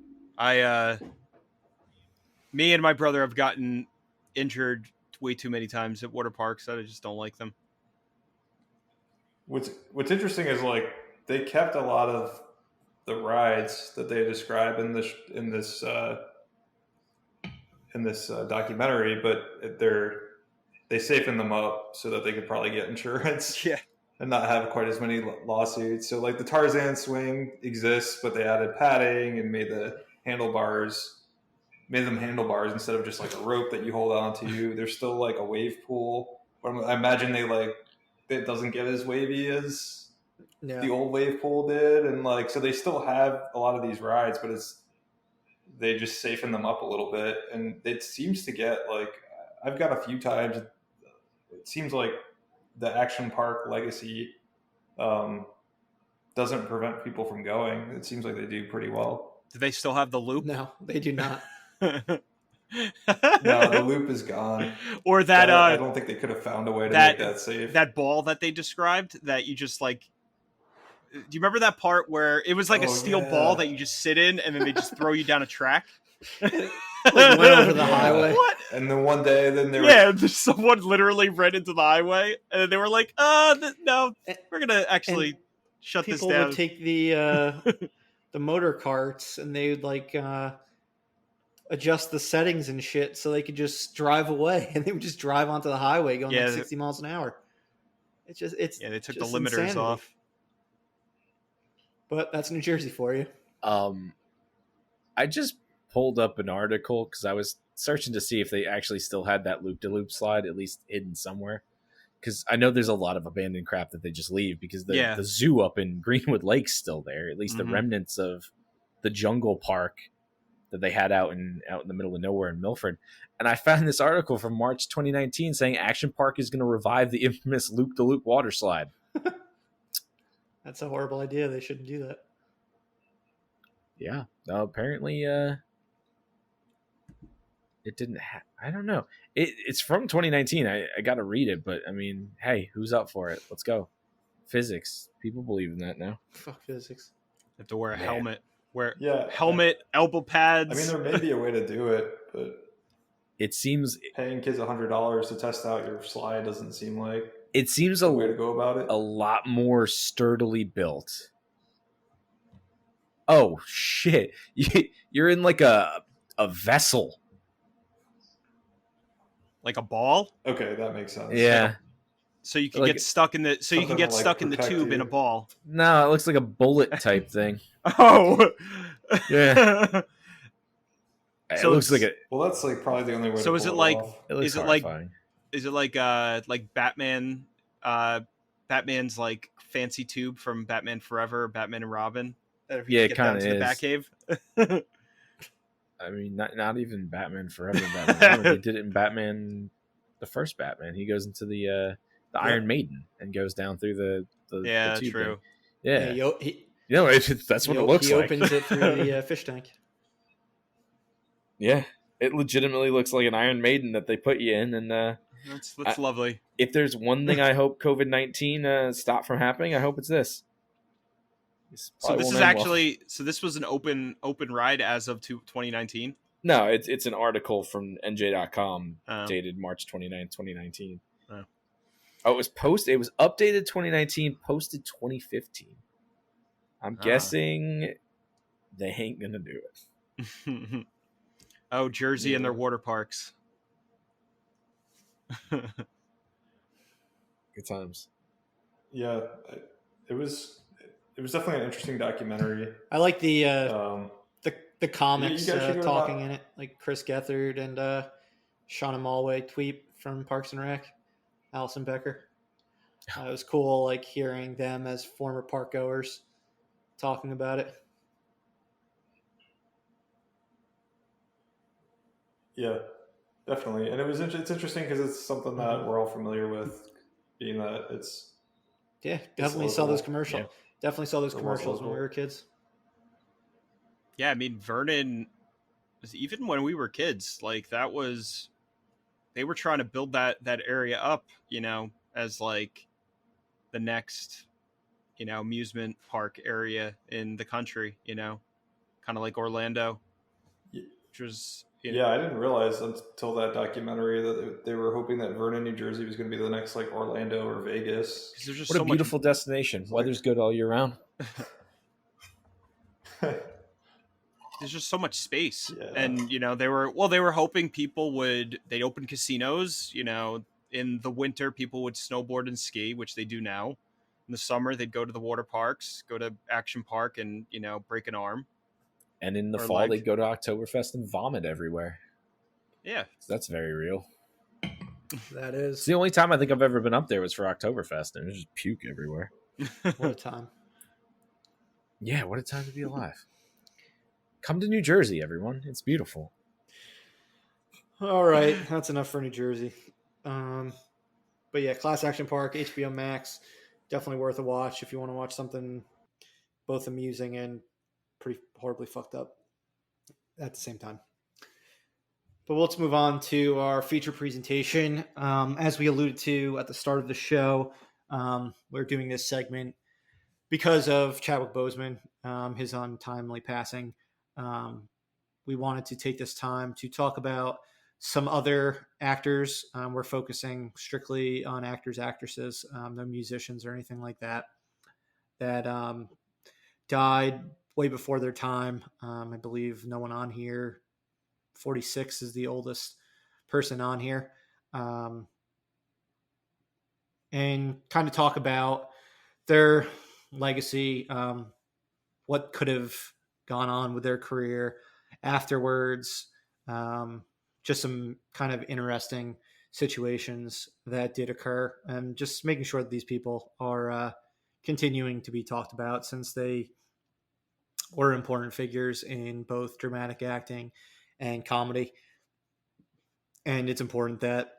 Me and my brother have gotten injured way too many times at water parks. I just don't like them. What's interesting is like they kept a lot of the rides that they describe in this documentary, but they safened them up so that they could probably get insurance. Yeah. And not have quite as many lawsuits. So like the Tarzan swing exists, but they added padding and made them handlebars instead of just like a rope that you hold on to. There's still like a wave pool. But I imagine it doesn't get as wavy as the old wave pool did. And like, so they still have a lot of these rides, but they just safeten them up a little bit. And it seems to get like, I've got a few times, it seems like the action park legacy doesn't prevent people from going. It seems like they do pretty well. Do they still have the loop? No, they do not. No, the loop is gone. Or that I don't think they could have found a way to make that safe. That ball that they described that you just like. Do you remember that part where it was like a steel ball that you just sit in and then they just throw you down a track? Like went over the highway. What? And then one day, then someone literally ran into the highway, and they were like, no, we're gonna actually shut this down." People would take the motor carts and they would like adjust the settings and shit so they could just drive away, and they would just drive onto the highway going like 60 miles an hour. They took the limiters insanity. Off. But that's New Jersey for you. I just pulled up an article because I was searching to see if they actually still had that loop-de-loop slide, at least hidden somewhere. Because I know there's a lot of abandoned crap that they just leave, because the zoo up in Greenwood Lake's still there, at least the remnants of the jungle park that they had out in the middle of nowhere in Milford. And I found this article from March 2019 saying Action Park is going to revive the infamous loop-de-loop water slide. That's a horrible idea. They shouldn't do that. Yeah. No, apparently it didn't I don't know. It's from 2019. I got to read it, but I mean, hey, who's up for it? Let's go. Physics. People believe in that now. Fuck physics. You have to wear a helmet. Helmet, elbow pads. I mean, there may be a way to do it, but it seems paying kids $100 to test out your slide doesn't seem like it seems a way to go about it. A lot more sturdily built. Oh shit! You're in like a vessel. Like a ball? Okay, that makes sense. Yeah. So you can get stuck in the tube in a ball. No, it looks like a bullet type thing. Oh. Yeah. So it looks like it. Well, that's like probably the only way. So is it like? Is it like Batman? Batman's like fancy tube from Batman Forever, Batman and Robin. Yeah, it kind of is. The Batcave. I mean, not even Batman Forever. Batman. He did it in Batman, the first Batman. He goes into the Iron Maiden and goes down through the tube true. Thing. Yeah, that's what it looks like. He opens it through the fish tank. Yeah, it legitimately looks like an Iron Maiden that they put you in, and that's lovely. If there's one thing I hope COVID-19 stop from happening, I hope it's this. So this is actually this was an open ride as of 2019. No, it's an article from NJ.com dated March 29, 2019. It was updated 2019, posted 2015. I'm guessing they ain't gonna do it. Oh, Jersey and their water parks. Good times. Yeah, it was definitely an interesting documentary. I like the comics talking in it, like Chris Gethard and Shauna Malway Tweep from Parks and Rec, Allison Becker. It was cool, like hearing them as former park goers talking about it. Yeah, definitely. And it's interesting because it's something that we're all familiar with, being that Yeah, it's definitely saw those local Yeah. commercials. Definitely saw those or was commercials when we were local. kids. Yeah, I mean, Vernon, even when we were kids, like that was, they were trying to build that area up, as like the next, amusement park area in the country, kind of like Orlando, which was, Yeah, I didn't realize until that documentary that they were hoping that Vernon, New Jersey was going to be the next like Orlando or Vegas. because there's just What a so much. beautiful destination. like- Weather's good all year round. There's just so much space, Yeah. and they were hoping they'd open casinos. In the winter, people would snowboard and ski, which they do now. In the summer, they'd go to the water parks, go to Action Park, and break an arm And in the or fall, leg. they'd go to Oktoberfest and vomit everywhere. Yeah, So that's very real. That It's is the only time I think I've ever been up there was for Oktoberfest, and there's just puke everywhere. what a time. Yeah, what a time to be alive. Come to New Jersey, everyone. It's beautiful. All right, that's enough for New Jersey. But yeah, Class Action Park, HBO Max, definitely worth a watch if you want to watch something both amusing and pretty horribly fucked up at the same time. But let's move on to our feature presentation. As we alluded to at the start of the show, we're doing this segment because of Chadwick Boseman, his untimely passing. We wanted to take this time to talk about some other actors. We're focusing strictly on actors, actresses, no musicians or anything like that, that died way before their time. I believe no one on here, 46 is the oldest person on here. And kind of talk about their legacy, what could have gone on with their career afterwards, just some kind of interesting situations that did occur, and just making sure that these people are continuing to be talked about, since they were important figures in both dramatic acting and comedy. And it's important that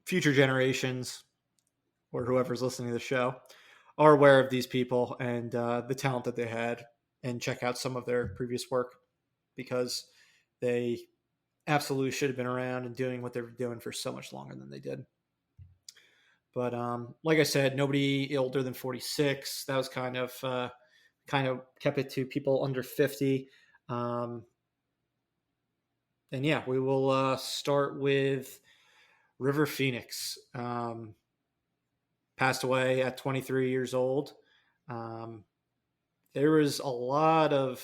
future generations, or whoever's listening to the show, are aware of these people and the talent that they had, and check out some of their previous work, because they absolutely should have been around and doing what they were doing for so much longer than they did. But like I said, nobody older than 46. That was kind of kept it to people under 50. And yeah, we will start with River Phoenix. Passed away at 23 years old. There was a lot of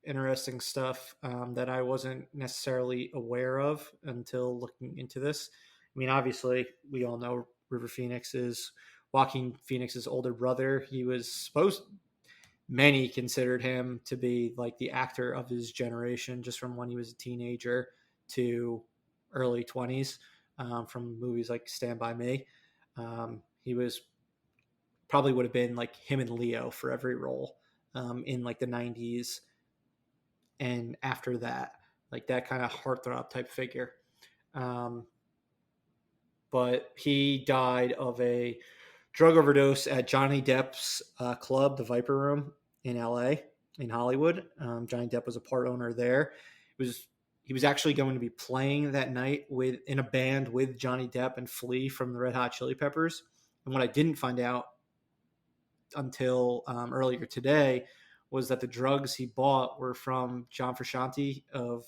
interesting stuff that I wasn't necessarily aware of until looking into this. I mean, obviously, we all know River Phoenix is Joaquin Phoenix's older brother. He was many considered him to be like the actor of his generation, just from when he was a teenager to early 20s, from movies like Stand By Me. He was probably would have been like him and Leo for every role in like the 90s and after that, like that kind of heartthrob type figure. But he died of a drug overdose at Johnny Depp's club, the Viper Room in LA, in Hollywood. Johnny Depp was a part owner there. He was actually going to be playing that night in a band with Johnny Depp and Flea from the Red Hot Chili Peppers. And what I didn't find out until earlier today was that the drugs he bought were from John Frusciante, of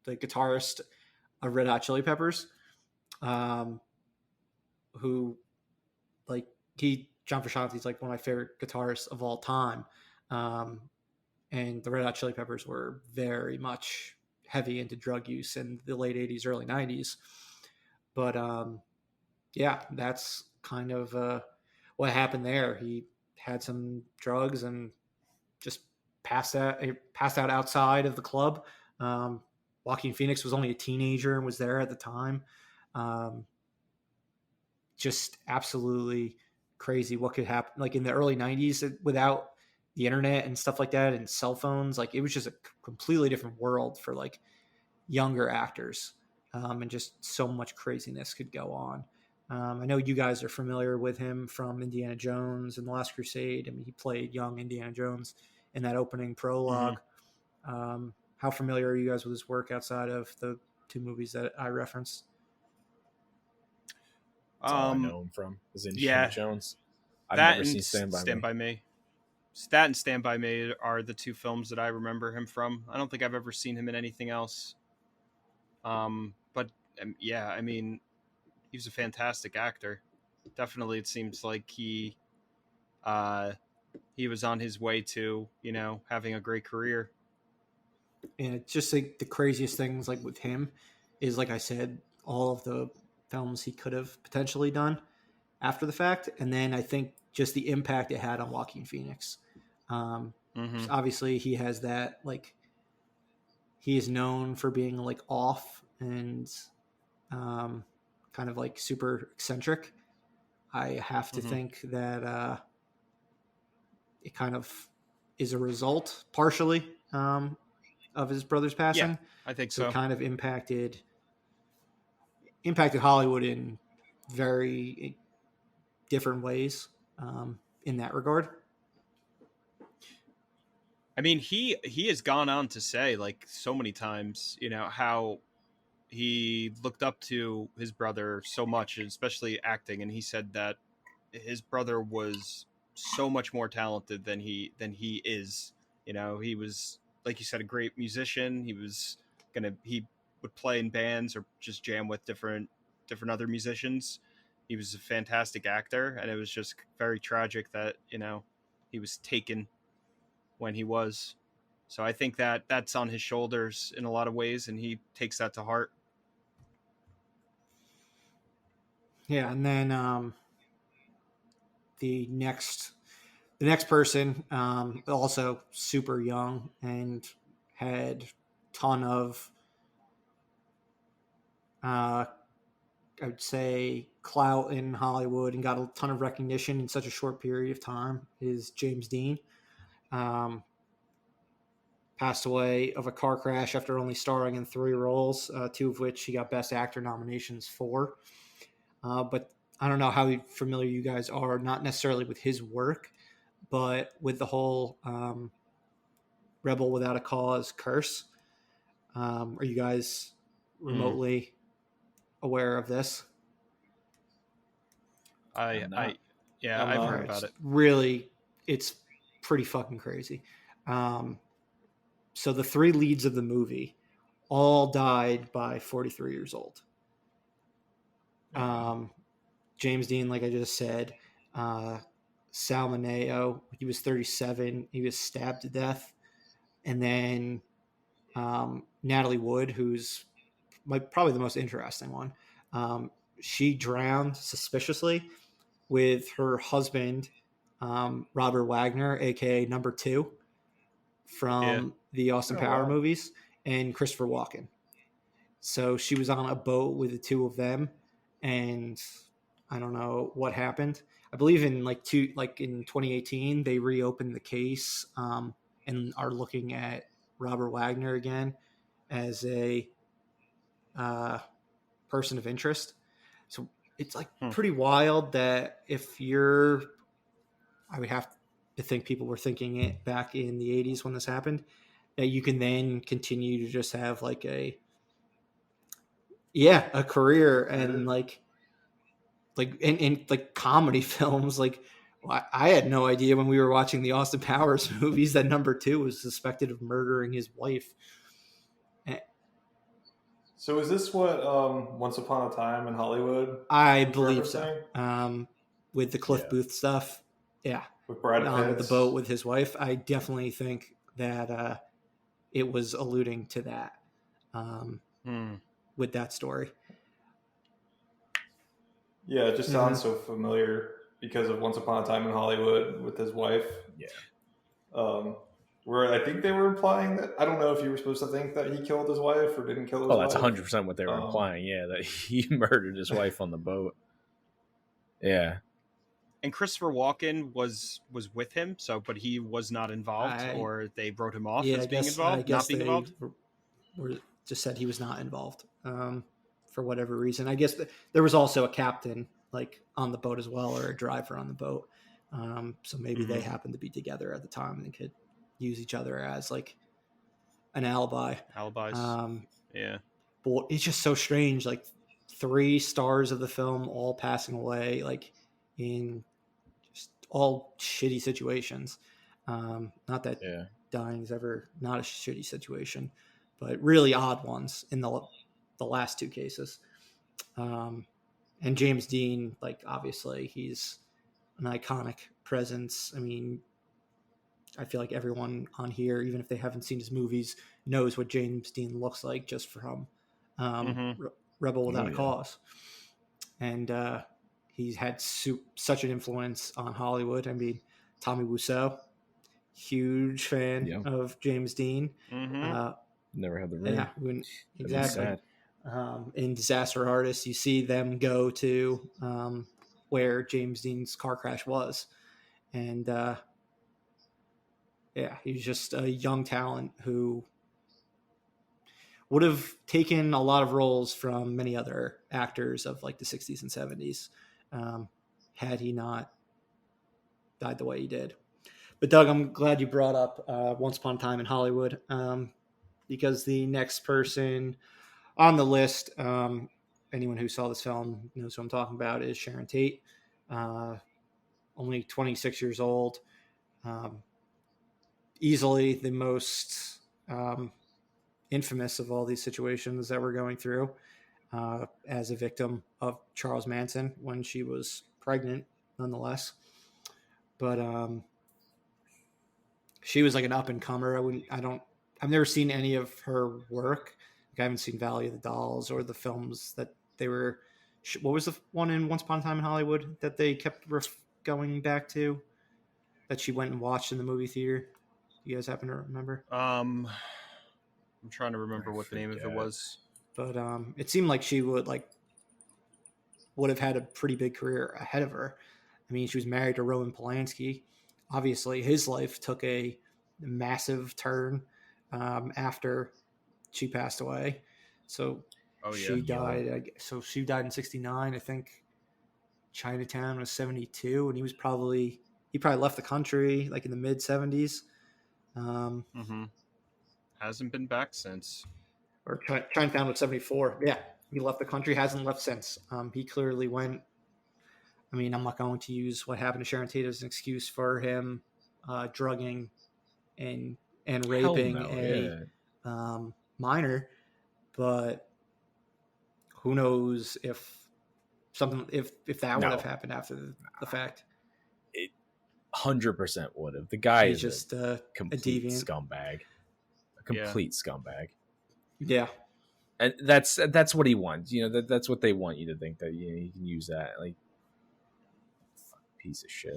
the guitarist of Red Hot Chili Peppers, who like John Frusciante is like one of my favorite guitarists of all time, and the Red Hot Chili Peppers were very much heavy into drug use in the late 80s, early 90s. But yeah, that's kind of what happened there. He had some drugs and just passed out outside of the club. Joaquin Phoenix was only a teenager and was there at the time. Just absolutely crazy what could happen. Like in the early 90s, without the internet and stuff like that and cell phones, like it was just a completely different world for like younger actors. and just so much craziness could go on. I know you guys are familiar with him from Indiana Jones and The Last Crusade. I mean, he played young Indiana Jones in that opening prologue. How familiar are you guys with his work outside of the two movies that I referenced? That's all I know him from is Indiana Yeah, Jones. I've that never and seen Stand By Me. Me. That and Stand By Me are the two films that I remember him from. I don't think I've ever seen him in anything else. But yeah, I mean, he was a fantastic actor. Definitely, it seems like he was on his way to, having a great career. And it's just like the craziest things like with him is, like I said, all of the films he could have potentially done after the fact. And then I think just the impact it had on Joaquin Phoenix. Obviously he has that, like, he is known for being like off and kind of like super eccentric. I have to think that it kind of is a result partially of his brother's passing. Yeah, I think so. It kind of impacted Hollywood in very different ways in that regard. I mean, he has gone on to say, like, so many times, how he looked up to his brother so much, especially acting, and he said that his brother was so much more talented than he is. He was, like you said, a great musician. He would play in bands or just jam with different other musicians. He was a fantastic actor, and it was just very tragic that he was taken when he was. So I think that that's on his shoulders in a lot of ways, and he takes that to heart. Yeah, and then the next person, also super young and had ton of I would say clout in Hollywood and got a ton of recognition in such a short period of time, is James Dean. Passed away of a car crash after only starring in 3 roles, 2 of which he got Best Actor nominations for. But I don't know how familiar you guys are, not necessarily with his work, but with the whole Rebel Without a Cause curse. Are you guys remotely aware of this? I've heard about it. Really, it's pretty fucking crazy. So the 3 leads of the movie all died by 43 years old. James Dean, like I just said, Sal Mineo, he was 37. He was stabbed to death. And then Natalie Wood, who's probably the most interesting one, she drowned suspiciously with her husband, Robert Wagner, a.k.a. Number 2, from the Austin Power movies, and Christopher Walken. So she was on a boat with the 2 of them, and I don't know what happened. I believe in in 2018 they reopened the case and are looking at Robert Wagner again as a person of interest. So it's pretty wild that if you're, I would have to think people were thinking it back in the 80s when this happened, that you can then continue to just have a career and in comedy films. I had no idea when we were watching the Austin Powers movies that Number 2 was suspected of murdering his wife. So is this what Once Upon a Time in Hollywood? I believe so. With the Cliff Booth stuff, yeah, with Brad Pitt on the boat with his wife, I definitely think that it was alluding to that with that story. Yeah, it just sounds so familiar because of Once Upon a Time in Hollywood with his wife. Yeah. Where I think they were implying that, I don't know if you were supposed to think that he killed his wife or didn't kill his wife. Oh, that's 100% what they were implying. Yeah, that he murdered his wife on the boat. Yeah. And Christopher Walken was with him, but he was not involved, or they wrote him off as being involved, not being involved. Were just said he was not involved. for whatever reason. I guess there was also a captain like on the boat as well, or a driver on the boat. So maybe they happened to be together at the time and could use each other as like an alibi. Alibis. Yeah. But it's just so strange. Like 3 stars of the film all passing away, like in just all shitty situations. Not that Yeah. dying is ever not a shitty situation, but really odd ones in the last 2 cases. And James Dean, like obviously he's an iconic presence. I mean, I feel like everyone on here, even if they haven't seen his movies, knows what James Dean looks like just from Rebel Without a Cause. And he's had such an influence on Hollywood. I mean, Tommy Wiseau, huge fan of James Dean. Never had the room. Yeah, exactly. In Disaster Artist, you see them go to where James Dean's car crash was. And yeah, he's just a young talent who would have taken a lot of roles from many other actors of like the 60s and 70s had he not died the way he did. But Doug, I'm glad you brought up Once Upon a Time in Hollywood because the next person on the list, anyone who saw this film knows what I'm talking about, is Sharon Tate. Only 26 years old. Easily the most infamous of all these situations that we're going through as a victim of Charles Manson when she was pregnant, nonetheless. But she was like an up and comer. I've never seen any of her work. Like I haven't seen Valley of the Dolls or the films that they were. What was the one in Once Upon a Time in Hollywood that they kept going back to? That she went and watched in the movie theater. Do you guys happen to remember? I'm trying to remember what the name of it was. But it seemed like she would have had a pretty big career ahead of her. I mean, she was married to Roman Polanski. Obviously, his life took a massive turn after she passed away. So she died. So she died in '69. I think Chinatown was '72, and he probably left the country like in the mid '70s. Hasn't been back since. Or Chinatown was '74. Yeah, he left the country. Hasn't left since. He clearly went. I mean, I'm not going to use what happened to Sharon Tate as an excuse for him drugging and raping a minor, but who knows if that would have happened after the fact. 100% would have. The guy is just a complete scumbag. A complete scumbag. Yeah. And that's what he wants. You know, that's what they want you to think, that you can use that. Like, piece of shit.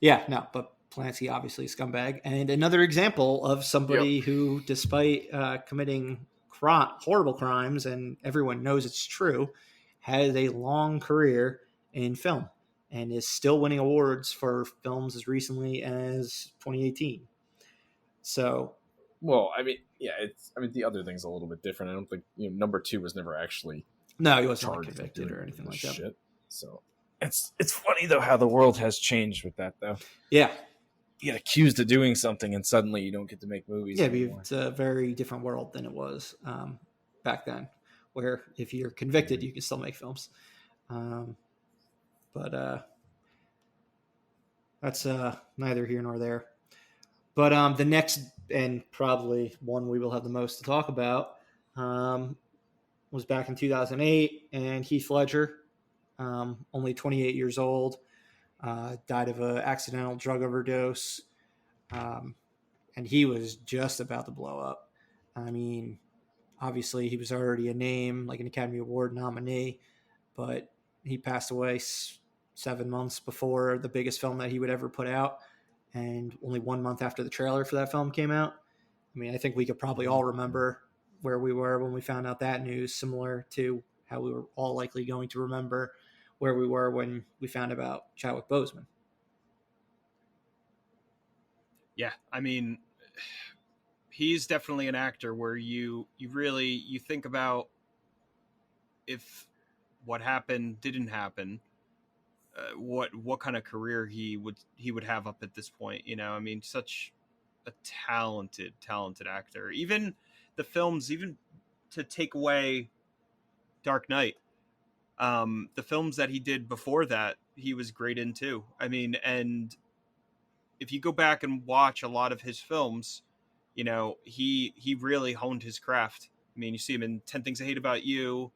Yeah, no, but Polanski obviously a scumbag. And another example of somebody who, despite committing horrible crimes, and everyone knows it's true, has a long career in film and is still winning awards for films as recently as 2018. So, well, I mean, yeah, the other thing's a little bit different. I don't think number 2 was never actually he wasn't convicted or anything like that. So it's funny though how the world has changed with that though. Yeah, you get accused of doing something and suddenly you don't get to make movies. Yeah, anymore. It's a very different world than it was back then, where if you're convicted, you can still make films. But that's neither here nor there. But the next, and probably one we will have the most to talk about, was back in 2008, and Heath Ledger, only 28 years old, died of an accidental drug overdose, and he was just about to blow up. I mean, obviously he was already a name, like an Academy Award nominee, but he passed away 7 months before the biggest film that he would ever put out, and only 1 month after the trailer for that film came out. I mean, I think we could probably all remember where we were when we found out that news, similar to how we were all likely going to remember where we were when we found about Chadwick Boseman. Yeah, I mean, he's definitely an actor where you think about if what happened didn't happen, what kind of career he would have up at this point. I mean, such a talented actor. Even the films, even to take away Dark Knight, the films that he did before that, he was great in too. I mean, and if you go back and watch a lot of his films, he really honed his craft. I mean, you see him in 10 Things I Hate About You.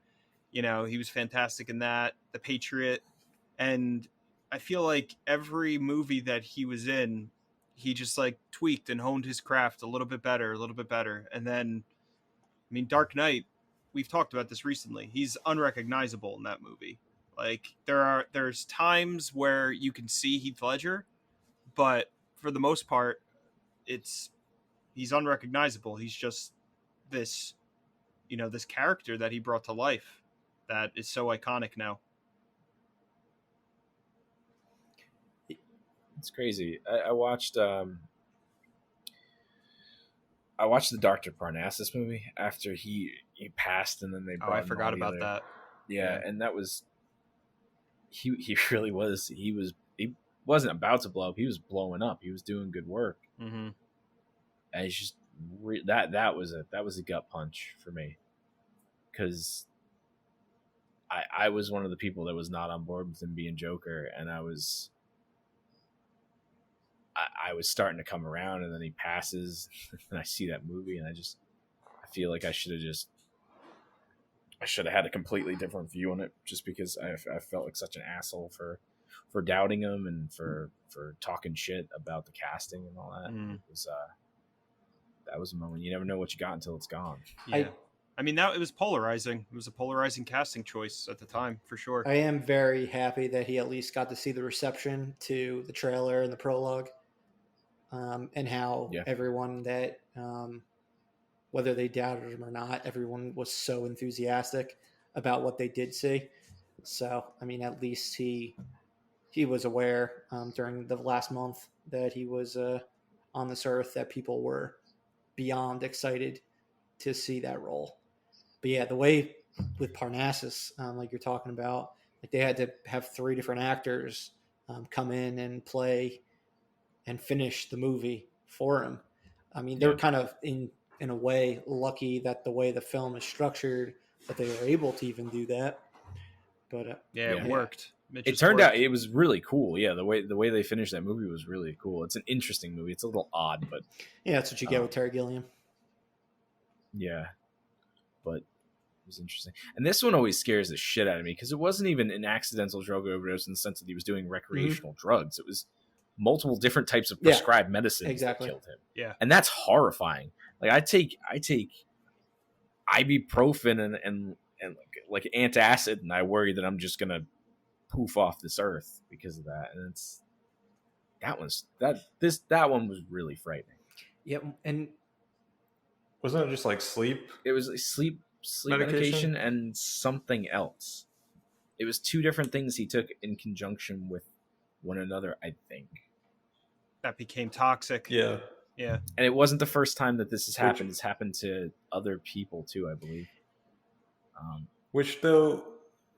He was fantastic in that. The Patriot. And I feel like every movie that he was in, he just like tweaked and honed his craft a little bit better, a little bit better. And then, I mean, Dark Knight, we've talked about this recently. He's unrecognizable in that movie. Like there's times where you can see Heath Ledger, but for the most part, he's unrecognizable. He's just this, this character that he brought to life that is so iconic now. It's crazy. I watched the Dr. Parnassus movie after he passed, and then they brought I forgot about that. Yeah, and that was he really was. He wasn't about to blow up. He was blowing up. He was doing good work. Mm-hmm. And it's just that was a gut punch for me, because I was one of the people that was not on board with him being Joker, and I was starting to come around, and then he passes, and I see that movie, and I feel like I should have had a completely different view on it, just because I felt like such an asshole for doubting him and for talking shit about the casting and all that. It was that was a moment. You never know what you got until it's gone. Yeah. I mean, it was polarizing. It was a polarizing casting choice at the time, for sure. I am very happy that he at least got to see the reception to the trailer and the prologue, and how everyone that, whether they doubted him or not, everyone was so enthusiastic about what they did see. So, I mean, at least he was aware during the last month that he was on this earth, that people were beyond excited to see that role. But yeah, the way with Parnassus, like you're talking about, like they had to have 3 different actors come in and play and finish the movie for him. I mean, they were kind of in a way lucky that the way the film is structured, that they were able to even do that. But it worked. It turned out it was really cool. Yeah, the way they finished that movie was really cool. It's an interesting movie. It's a little odd, but yeah, that's what you get with Terry Gilliam. Yeah, but it was interesting. And this one always scares the shit out of me, because it wasn't even an accidental drug overdose in the sense that he was doing recreational drugs. It was multiple different types of prescribed medicines that killed him. Yeah, and that's horrifying. Like I take ibuprofen and like antacid, and I worry that I'm just gonna poof off this earth because of that. And that one was really frightening. Yep, and wasn't it just like sleep? It was like sleep medication and something else. It was 2 different things he took in conjunction with one another, I think. That became toxic. Yeah. Yeah. And it wasn't the first time that this has happened. It's happened to other people too, I believe. Which though,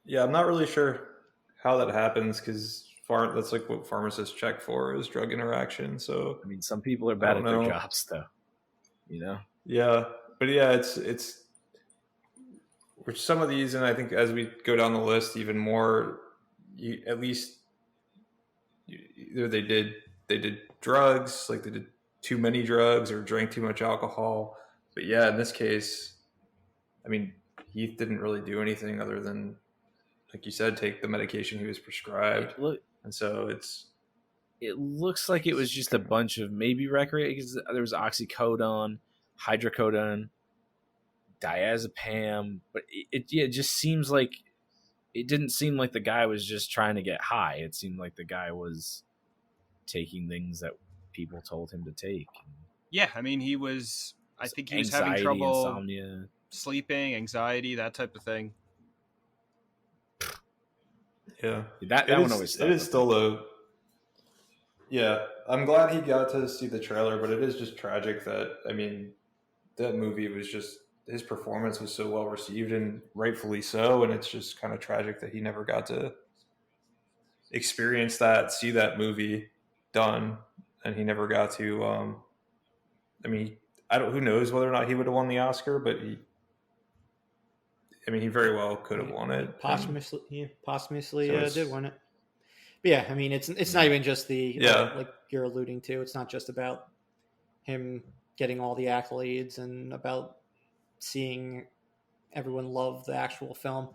yeah, I'm not really sure how that happens, because that's like what pharmacists check for, is drug interaction. So I mean, some people are bad at their jobs, though. Yeah, but yeah, it's which some of these, and I think as we go down the list even more, either they did drugs, like they did too many drugs or drank too much alcohol. But yeah, in this case, I mean, Heath didn't really do anything other than, like you said, take the medication he was prescribed. And so it looks like it was just a bunch of maybe recreation. There was oxycodone, hydrocodone, diazepam, but it just seems like it didn't seem like the guy was just trying to get high. It seemed like the guy was taking things that people told him to take. Yeah, I mean, I think he was having trouble, insomnia, sleeping, anxiety, that type of thing. Yeah, that one always stuck. It is still a. Yeah, I'm glad he got to see the trailer, but it is just tragic that, I mean, that movie was just his performance was so well received, and rightfully so. And it's just kind of tragic that he never got to experience that, see that movie done, and he never got to. I mean, I don't. Who knows whether or not he would have won the Oscar, but he very well could have won it. Posthumously So did win it. But yeah, I mean, it's not even just the like you're alluding to. It's not just about him getting all the accolades and about seeing everyone love the actual film,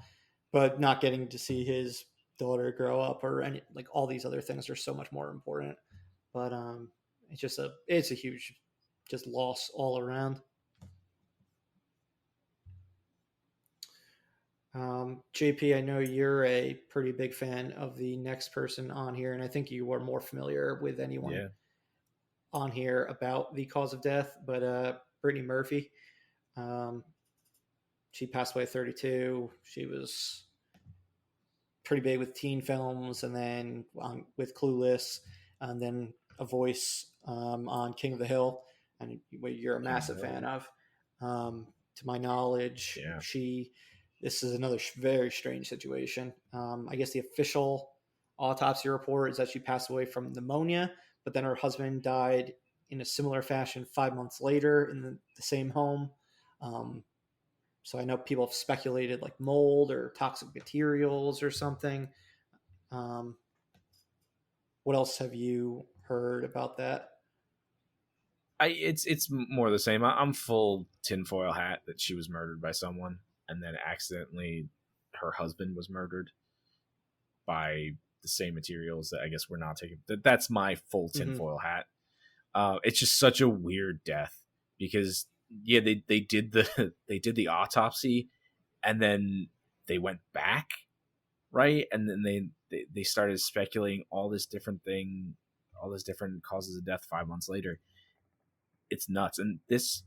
but not getting to see his daughter grow up or any like all these other things are so much more important. But it's a huge just loss all around. JP, I know you're a pretty big fan of the next person on here, and I think you are more familiar with anyone on here about the cause of death. But Brittany Murphy, she passed away at 32. She was pretty big with teen films, and then with Clueless, and then a voice on King of the Hill, and what you're a massive fan of. To my knowledge, this is another very strange situation. I guess the official autopsy report is that she passed away from pneumonia, but then her husband died in a similar fashion 5 months later in the same home. So I know people have speculated like mold or toxic materials or something. What else have you heard about that? It's more the same. I'm full tinfoil hat that she was murdered by someone, and then accidentally her husband was murdered by the same materials that I guess we're not taking. That's my full tinfoil hat. It's just such a weird death because they did the autopsy, and then they went back, right, and then they started speculating all this different causes of death 5 months later. It's nuts. And this,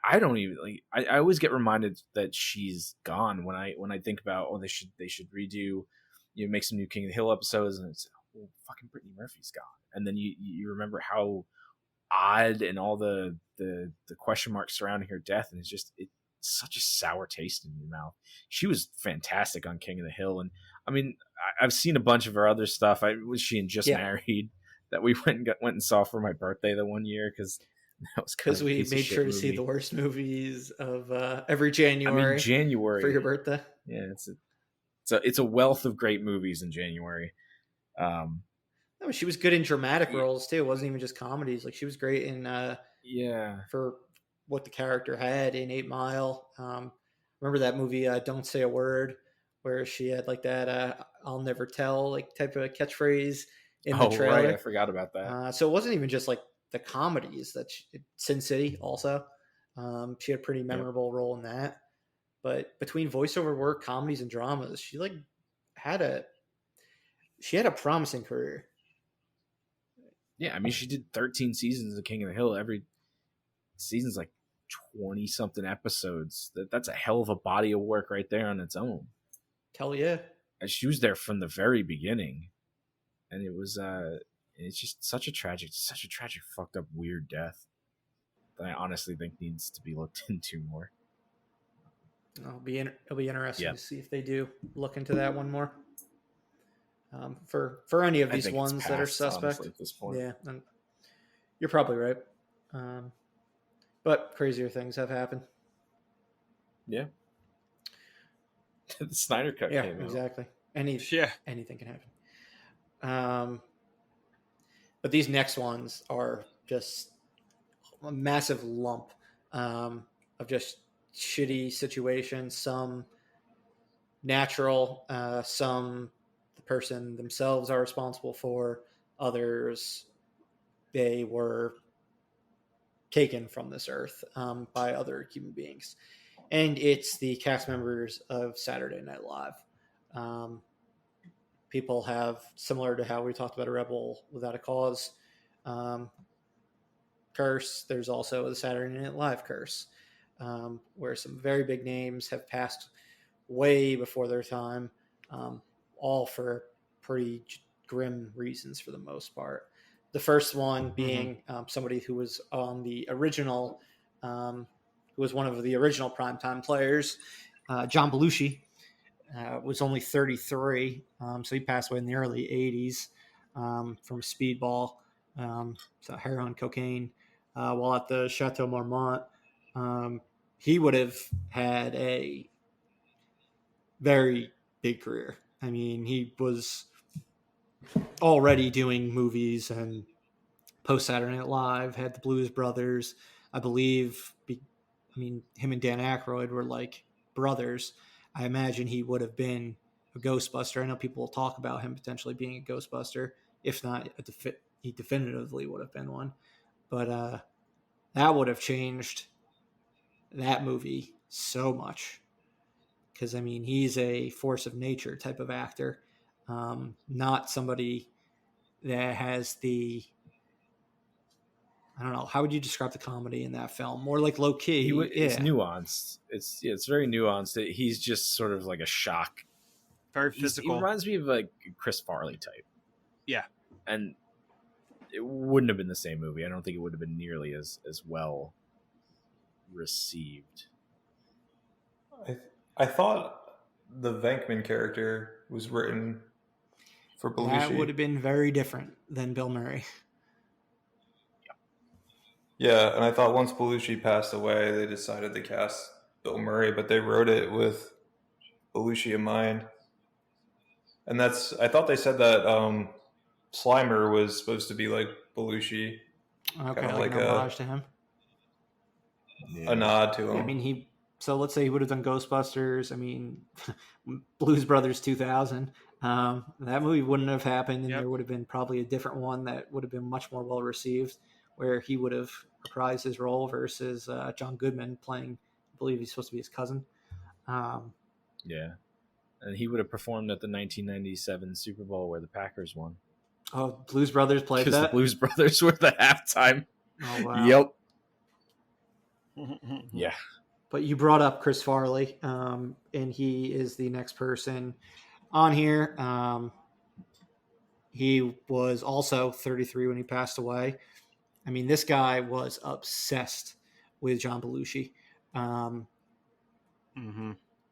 I don't even like. I always get reminded that she's gone when I think about they should redo, make some new King of the Hill episodes, and it's fucking Brittany Murphy's gone, and then you remember how odd and all the question marks surrounding her death, and it's such a sour taste in your mouth. She was fantastic on King of the Hill, and I mean I've seen a bunch of her other stuff. Was she in Just Married that we went and saw for my birthday the one year because. Because we made sure to see the worst movies of every January. January for your birthday. Yeah, it's a wealth of great movies in January. No, she was good in dramatic roles too. It wasn't even just comedies. Like she was great in for what the character had in 8 Mile. Remember that movie Don't Say a Word, where she had like that I'll never tell like type of catchphrase in the trailer. Right, I forgot about that. So it wasn't even just like the comedies that Sin City also. She had a pretty memorable role in that. But between voiceover work, comedies, and dramas, she had a promising career. Yeah, I mean, she did 13 seasons of King of the Hill. Every season's like 20 something episodes. That's a hell of a body of work right there on its own. Hell yeah! And she was there from the very beginning, and it was it's just such a tragic, fucked up, weird death that I honestly think needs to be looked into more. It'll be interesting to see if they do look into that one more. For any of these ones that are suspect, honestly, at this point. Yeah, and you're probably right. But crazier things have happened. Yeah. The Snyder Cut came out. Exactly. Anything can happen. But these next ones are just a massive lump of just shitty situations. Some natural, some the person themselves are responsible for. Others, they were taken from this earth by other human beings. And it's the cast members of Saturday Night Live. People have, similar to how we talked about A Rebel Without a Cause curse, there's also the Saturday Night Live curse, where some very big names have passed way before their time, all for pretty grim reasons for the most part. The first one being somebody who was on the original, who who was one of the original primetime players, John Belushi, was only 33. So he passed away in the early 80s from speedball, so heroin, cocaine, while at the Chateau Marmont. He would have had a very big career. I mean, he was already doing movies and post Saturday Night Live, had the Blues Brothers, I believe. Him and Dan Aykroyd were like brothers. I imagine he would have been a Ghostbuster. I know people will talk about him potentially being a Ghostbuster. If not, he definitively would have been one. But that would have changed that movie so much. Because, I mean, he's a force of nature type of actor, not somebody that has the, I don't know, how would you describe the comedy in that film? More like low key. It's nuanced. It's very nuanced. He's just sort of like a shock. Very physical. He reminds me of like Chris Farley type. Yeah. And it wouldn't have been the same movie. I don't think it would have been nearly as well received. I thought the Venkman character was written for Belushi. That would have been very different than Bill Murray. Yeah, and I thought once Belushi passed away, they decided to cast Bill Murray, but they wrote it with Belushi in mind. And I thought they said that Slimer was supposed to be like Belushi. Okay, like an homage to him. A nod to him. I mean, so let's say he would have done Ghostbusters. I mean, Blues Brothers 2000. That movie wouldn't have happened, and there would have been probably a different one that would have been much more well received, where he would have reprised his role versus John Goodman playing, I believe he's supposed to be his cousin. Yeah. And he would have performed at the 1997 Super Bowl where the Packers won. Oh, Blues Brothers played that? Because the Blues Brothers were the halftime. Oh, wow. Yep. Yeah. But you brought up Chris Farley, and he is the next person on here. He was also 33 when he passed away. I mean, this guy was obsessed with John Belushi.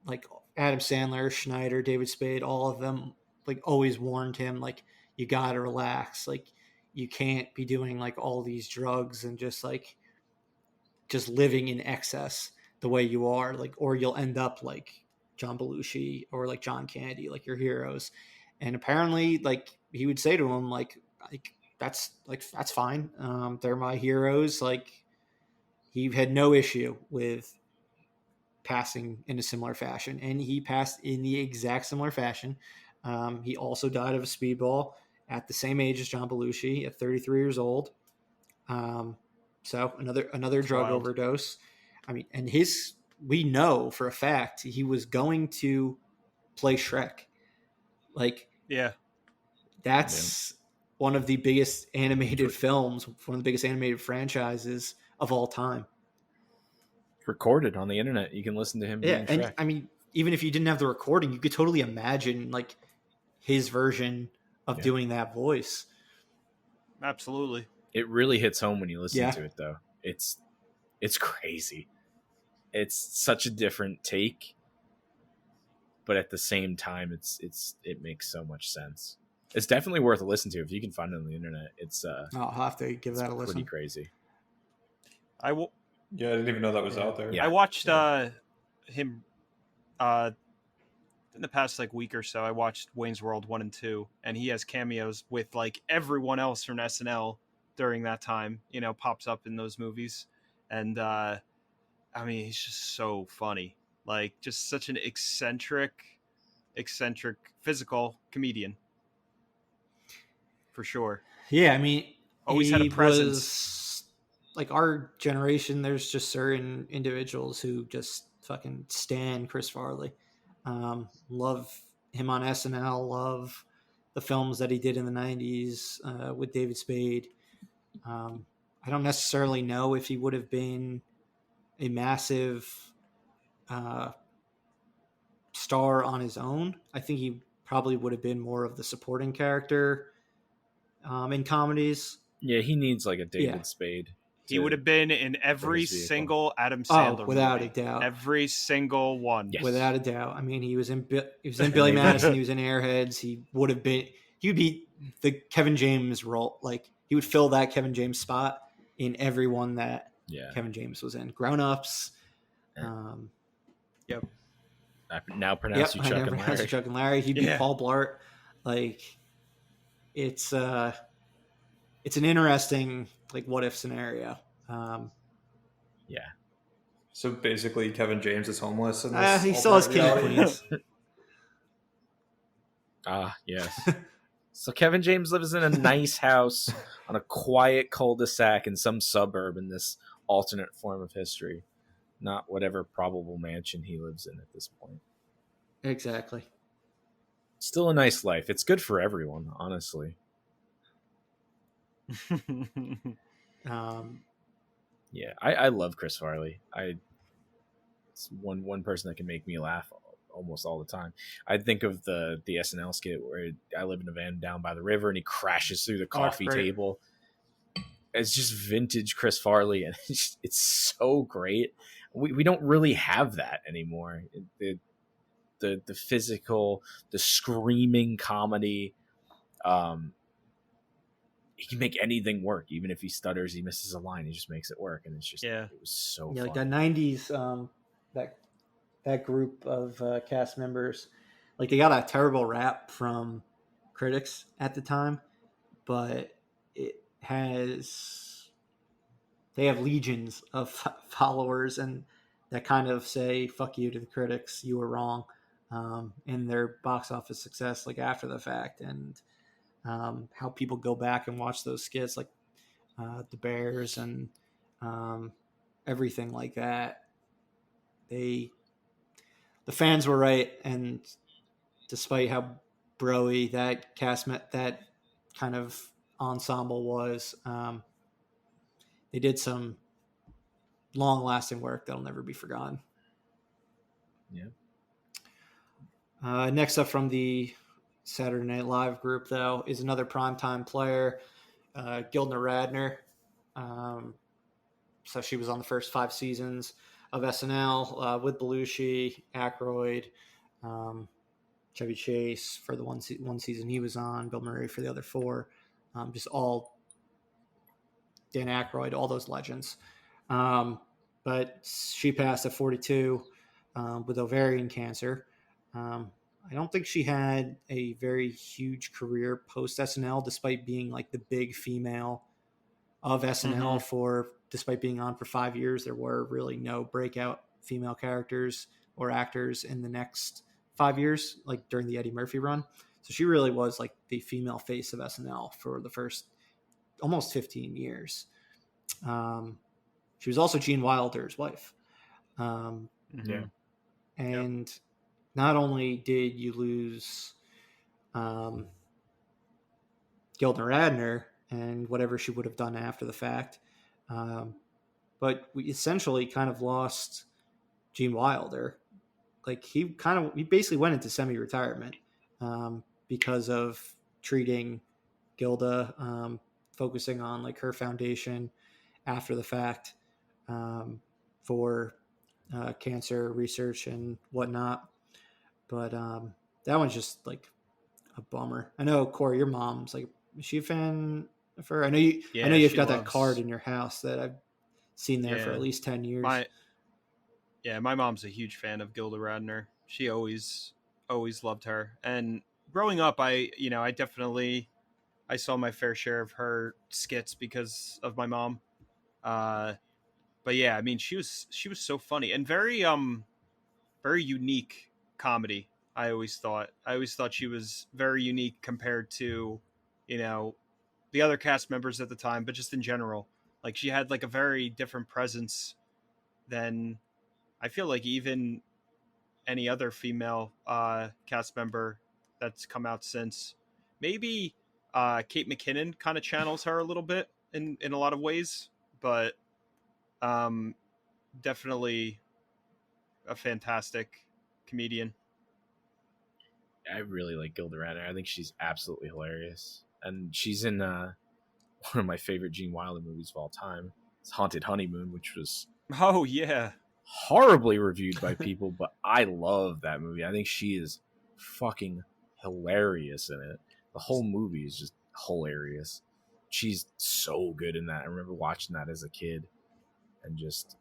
Like Adam Sandler, Schneider, David Spade, all of them, like, always warned him, like, you got to relax. Like, you can't be doing, like, all these drugs and just living in excess the way you are, like, or you'll end up like John Belushi or like John Candy, like your heroes. And apparently, like, he would say to him, like that's fine. They're my heroes. Like, he had no issue with passing in a similar fashion, and he passed in the exact similar fashion. He also died of a speedball at the same age as John Belushi at 33 years old. So another drug overdose. I mean, and we know for a fact he was going to play Shrek. Like, yeah, that's one of the biggest animated films, one of the biggest animated franchises of all time. Recorded on the internet. You can listen to him being Shrek. And I mean, even if you didn't have the recording, you could totally imagine like his version of doing that voice. Absolutely. It really hits home when you listen to it, though. It's crazy. It's such a different take, but at the same time, it makes so much sense. It's definitely worth a listen to if you can find it on the internet. I'll have to give that a listen. Pretty crazy. Yeah, I didn't even know that was out there. Yeah. I watched him in the past like week or so. I watched Wayne's World 1 and 2, and he has cameos with like everyone else from SNL during that time, pops up in those movies. And I mean, he's just so funny. Like, just such an eccentric physical comedian. For sure. Yeah, I mean, always had a presence. Like, our generation, there's just certain individuals who just fucking stan Chris Farley. Love him on SNL, love the films that he did in the 90s with David Spade. I don't necessarily know if he would have been a massive star on his own. I think he probably would have been more of the supporting character in comedies. Yeah, he needs like a David Spade. He would have been in every his vehicle. single Adam Oh, Sandler without movie. a doubt. Every single one. Yes. Without a doubt. I mean, he was in Billy Madison. He was in Airheads. He would be the Kevin James role. Like, he would fill that Kevin James spot in every one that Kevin James was in. Grown Ups. Yep. I now pronounce you Chuck and Larry. Chuck and Larry. He'd be Paul Blart. Like, it's an interesting, like, what if scenario. Yeah. So basically, Kevin James is homeless. In this he still has King of reality. Queens. Yes. So Kevin James lives in a nice house on a quiet cul-de-sac in some suburb in this alternate form of history, not whatever probable mansion he lives in at this point. Exactly. Still a nice life. It's good for everyone, honestly. Yeah, I love Chris Farley. It's one person that can make me laugh almost all the time. I think of the SNL skit where I live in a van down by the river and he crashes through the coffee table. It's just vintage Chris Farley, and it's so great. We don't really have that anymore. The physical, the screaming comedy. He can make anything work, even if he stutters, he misses a line, he just makes it work, and it's just it was so fun. Like that '90s that group of cast members, like, they got a terrible rap from critics at the time, but they have legions of followers, and that kind of say "fuck you" to the critics, you were wrong, in their box office success, like, after the fact, and how people go back and watch those skits, like the Bears and everything like that. The fans were right, and despite how broy that that kind of ensemble was, they did some long-lasting work that'll never be forgotten. Yeah. Next up from the Saturday Night Live group, though, is another primetime player, Gildner Radner. So she was on the first 5 seasons of SNL with Belushi, Aykroyd, Chevy Chase for the one season he was on, Bill Murray for the other 4, just all Dan Aykroyd, all those legends. But she passed at 42 with ovarian cancer. I don't think she had a very huge career post SNL, despite being like the big female of SNL despite being on for 5 years. There were really no breakout female characters or actors in the next 5 years, like during the Eddie Murphy run. So she really was like the female face of SNL for the first almost 15 years. She was also Gene Wilder's wife. And not only did you lose Gildner Radner and whatever she would have done after the fact, but we essentially kind of lost Gene Wilder. Like, he basically went into semi-retirement because of treating Gilda, focusing on like her foundation after the fact for cancer research and whatnot. But that one's just like a bummer. I know, Corey, your mom's like, is she a fan of her? I know you've got that card in your house that I've seen there for at least 10 years. My mom's a huge fan of Gilda Radner. She always loved her. And growing up, I saw my fair share of her skits because of my mom. But yeah, I mean, she was so funny and very unique comedy. I always thought she was very unique compared to, the other cast members at the time, but just in general, like, she had like a very different presence than I feel like even any other female cast member that's come out since. Maybe Kate McKinnon kind of channels her a little bit in a lot of ways, but definitely a fantastic comedian. I really like Gilda Radner. I think she's absolutely hilarious, and she's in one of my favorite Gene Wilder movies of all time, Haunted Honeymoon, which was Oh yeah, horribly reviewed by people, but I love that movie. I think she is fucking hilarious in it. The whole movie is just hilarious. She's so good in that. I remember watching that as a kid and just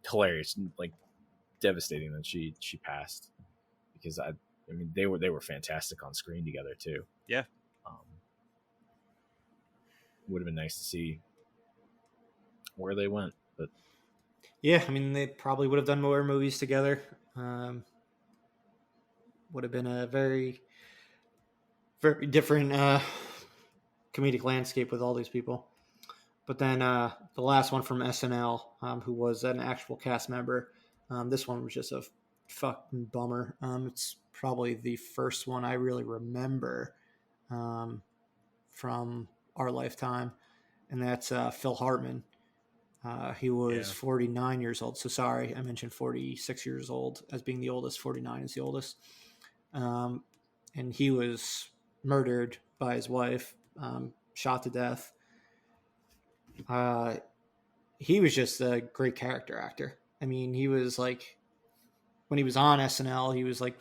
hilarious, like devastating that she passed, because I mean they were fantastic on screen together too. yeah. Would have been nice to see where they went, but Yeah, I mean, they probably would have done more movies together. Would have been a very, very different comedic landscape with all these people. But then the last one from SNL, who was an actual cast member, this one was just a fucking bummer. It's probably the first one I really remember from our lifetime, and that's Phil Hartman. He was 49 years old. So sorry, I mentioned 46 years old as being the oldest. 49 is the oldest. And he was murdered by his wife, shot to death. He was just a great character actor. I mean, he was like, when he was on SNL, he was like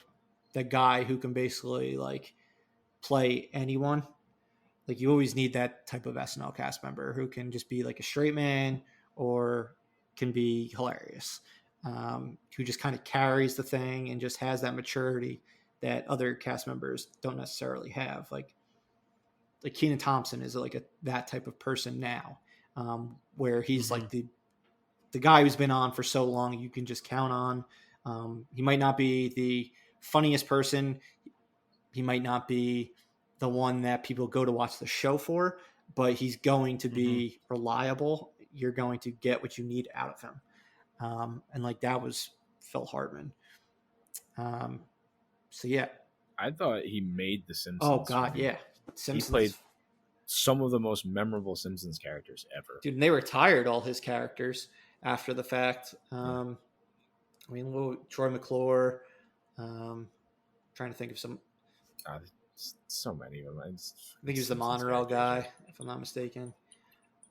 the guy who can basically like play anyone. Like you always need that type of SNL cast member who can just be like a straight man or can be hilarious, who just kind of carries the thing and just has that maturity that other cast members don't necessarily have. Like Kenan Thompson is like that type of person now, where he's like the guy who's been on for so long you can just count on. He might not be the funniest person. He might not be the one that people go to watch the show for, but he's going to be reliable. You're going to get what you need out of him. And like that was Phil Hartman. So yeah. I thought he made The Simpsons. Oh God, yeah. Simpsons. He played some of the most memorable Simpsons characters ever. Dude, and they retired all his characters after the fact. I mean, Troy McClure. Trying to think of some. So many of them. I think he was the monorail guy, if I'm not mistaken.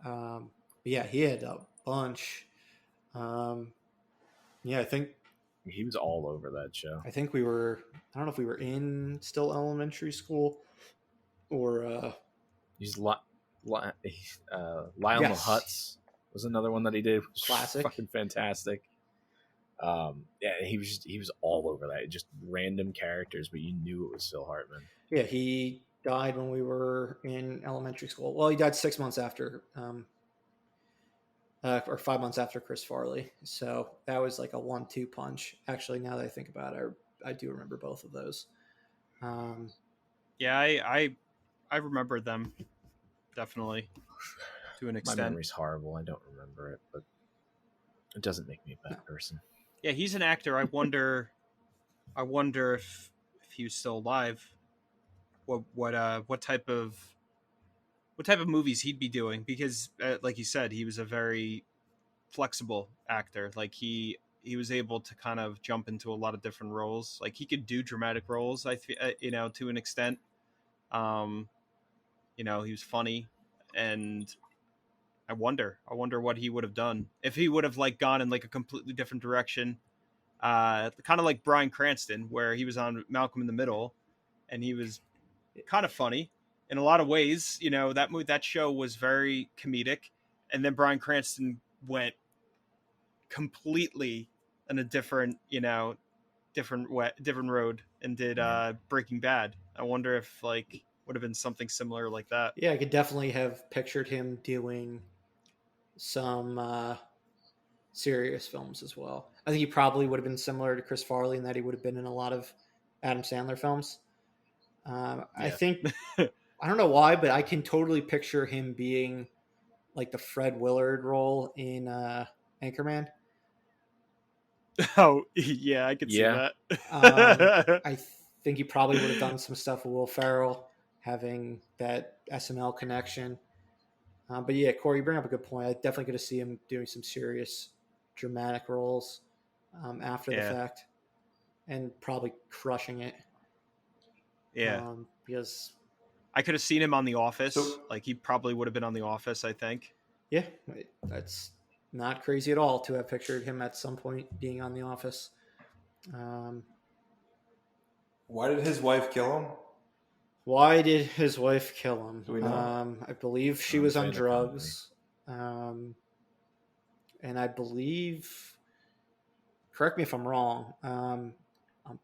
But yeah, he had a bunch. Yeah, I think he was all over that show. I think I don't know if we were in still elementary school or. He's Lionel Hutz was another one that he did. Classic. Fucking fantastic. Yeah, he was all over that. Just random characters, but you knew it was Phil Hartman. Yeah, he died when we were in elementary school. Well, he died 6 months after, or 5 months after Chris Farley. So that was like a 1-2 punch. Actually, now that I think about it, I do remember both of those. Yeah, I remember them definitely to an extent. My memory's horrible. I don't remember it, but it doesn't make me a bad person. Yeah, he's an actor. I wonder if he was still alive, what type of movies he'd be doing, because like you said, he was a very flexible actor. Like he was able to kind of jump into a lot of different roles. Like he could do dramatic roles, to an extent. He was funny, and I wonder what he would have done if he would have like gone in like a completely different direction, kind of like Bryan Cranston, where he was on Malcolm in the Middle, and he was kind of funny in a lot of ways. That show was very comedic, and then Bryan Cranston went completely in a different road and did Breaking Bad. I wonder if like would have been something similar like that. Yeah, I could definitely have pictured him doing some serious films as well. I think he probably would have been similar to Chris Farley in that he would have been in a lot of Adam Sandler films. I think, I don't know why, but I can totally picture him being like the Fred Willard role in Anchorman. Oh, yeah, I could see that. I think he probably would have done some stuff with Will Ferrell, having that SNL connection. But yeah, Corey, you bring up a good point. I definitely could have seen him doing some serious dramatic roles after the fact, and probably crushing it. Because I could have seen him on The Office. Like he probably would have been on The Office, I think. Yeah, that's not crazy at all to have pictured him at some point being on The Office. Um, Why did his wife kill him? why did his wife kill him? Do we know? I believe she Don't was say on the comedy. drugs. And I believe, correct me if I'm wrong, I'm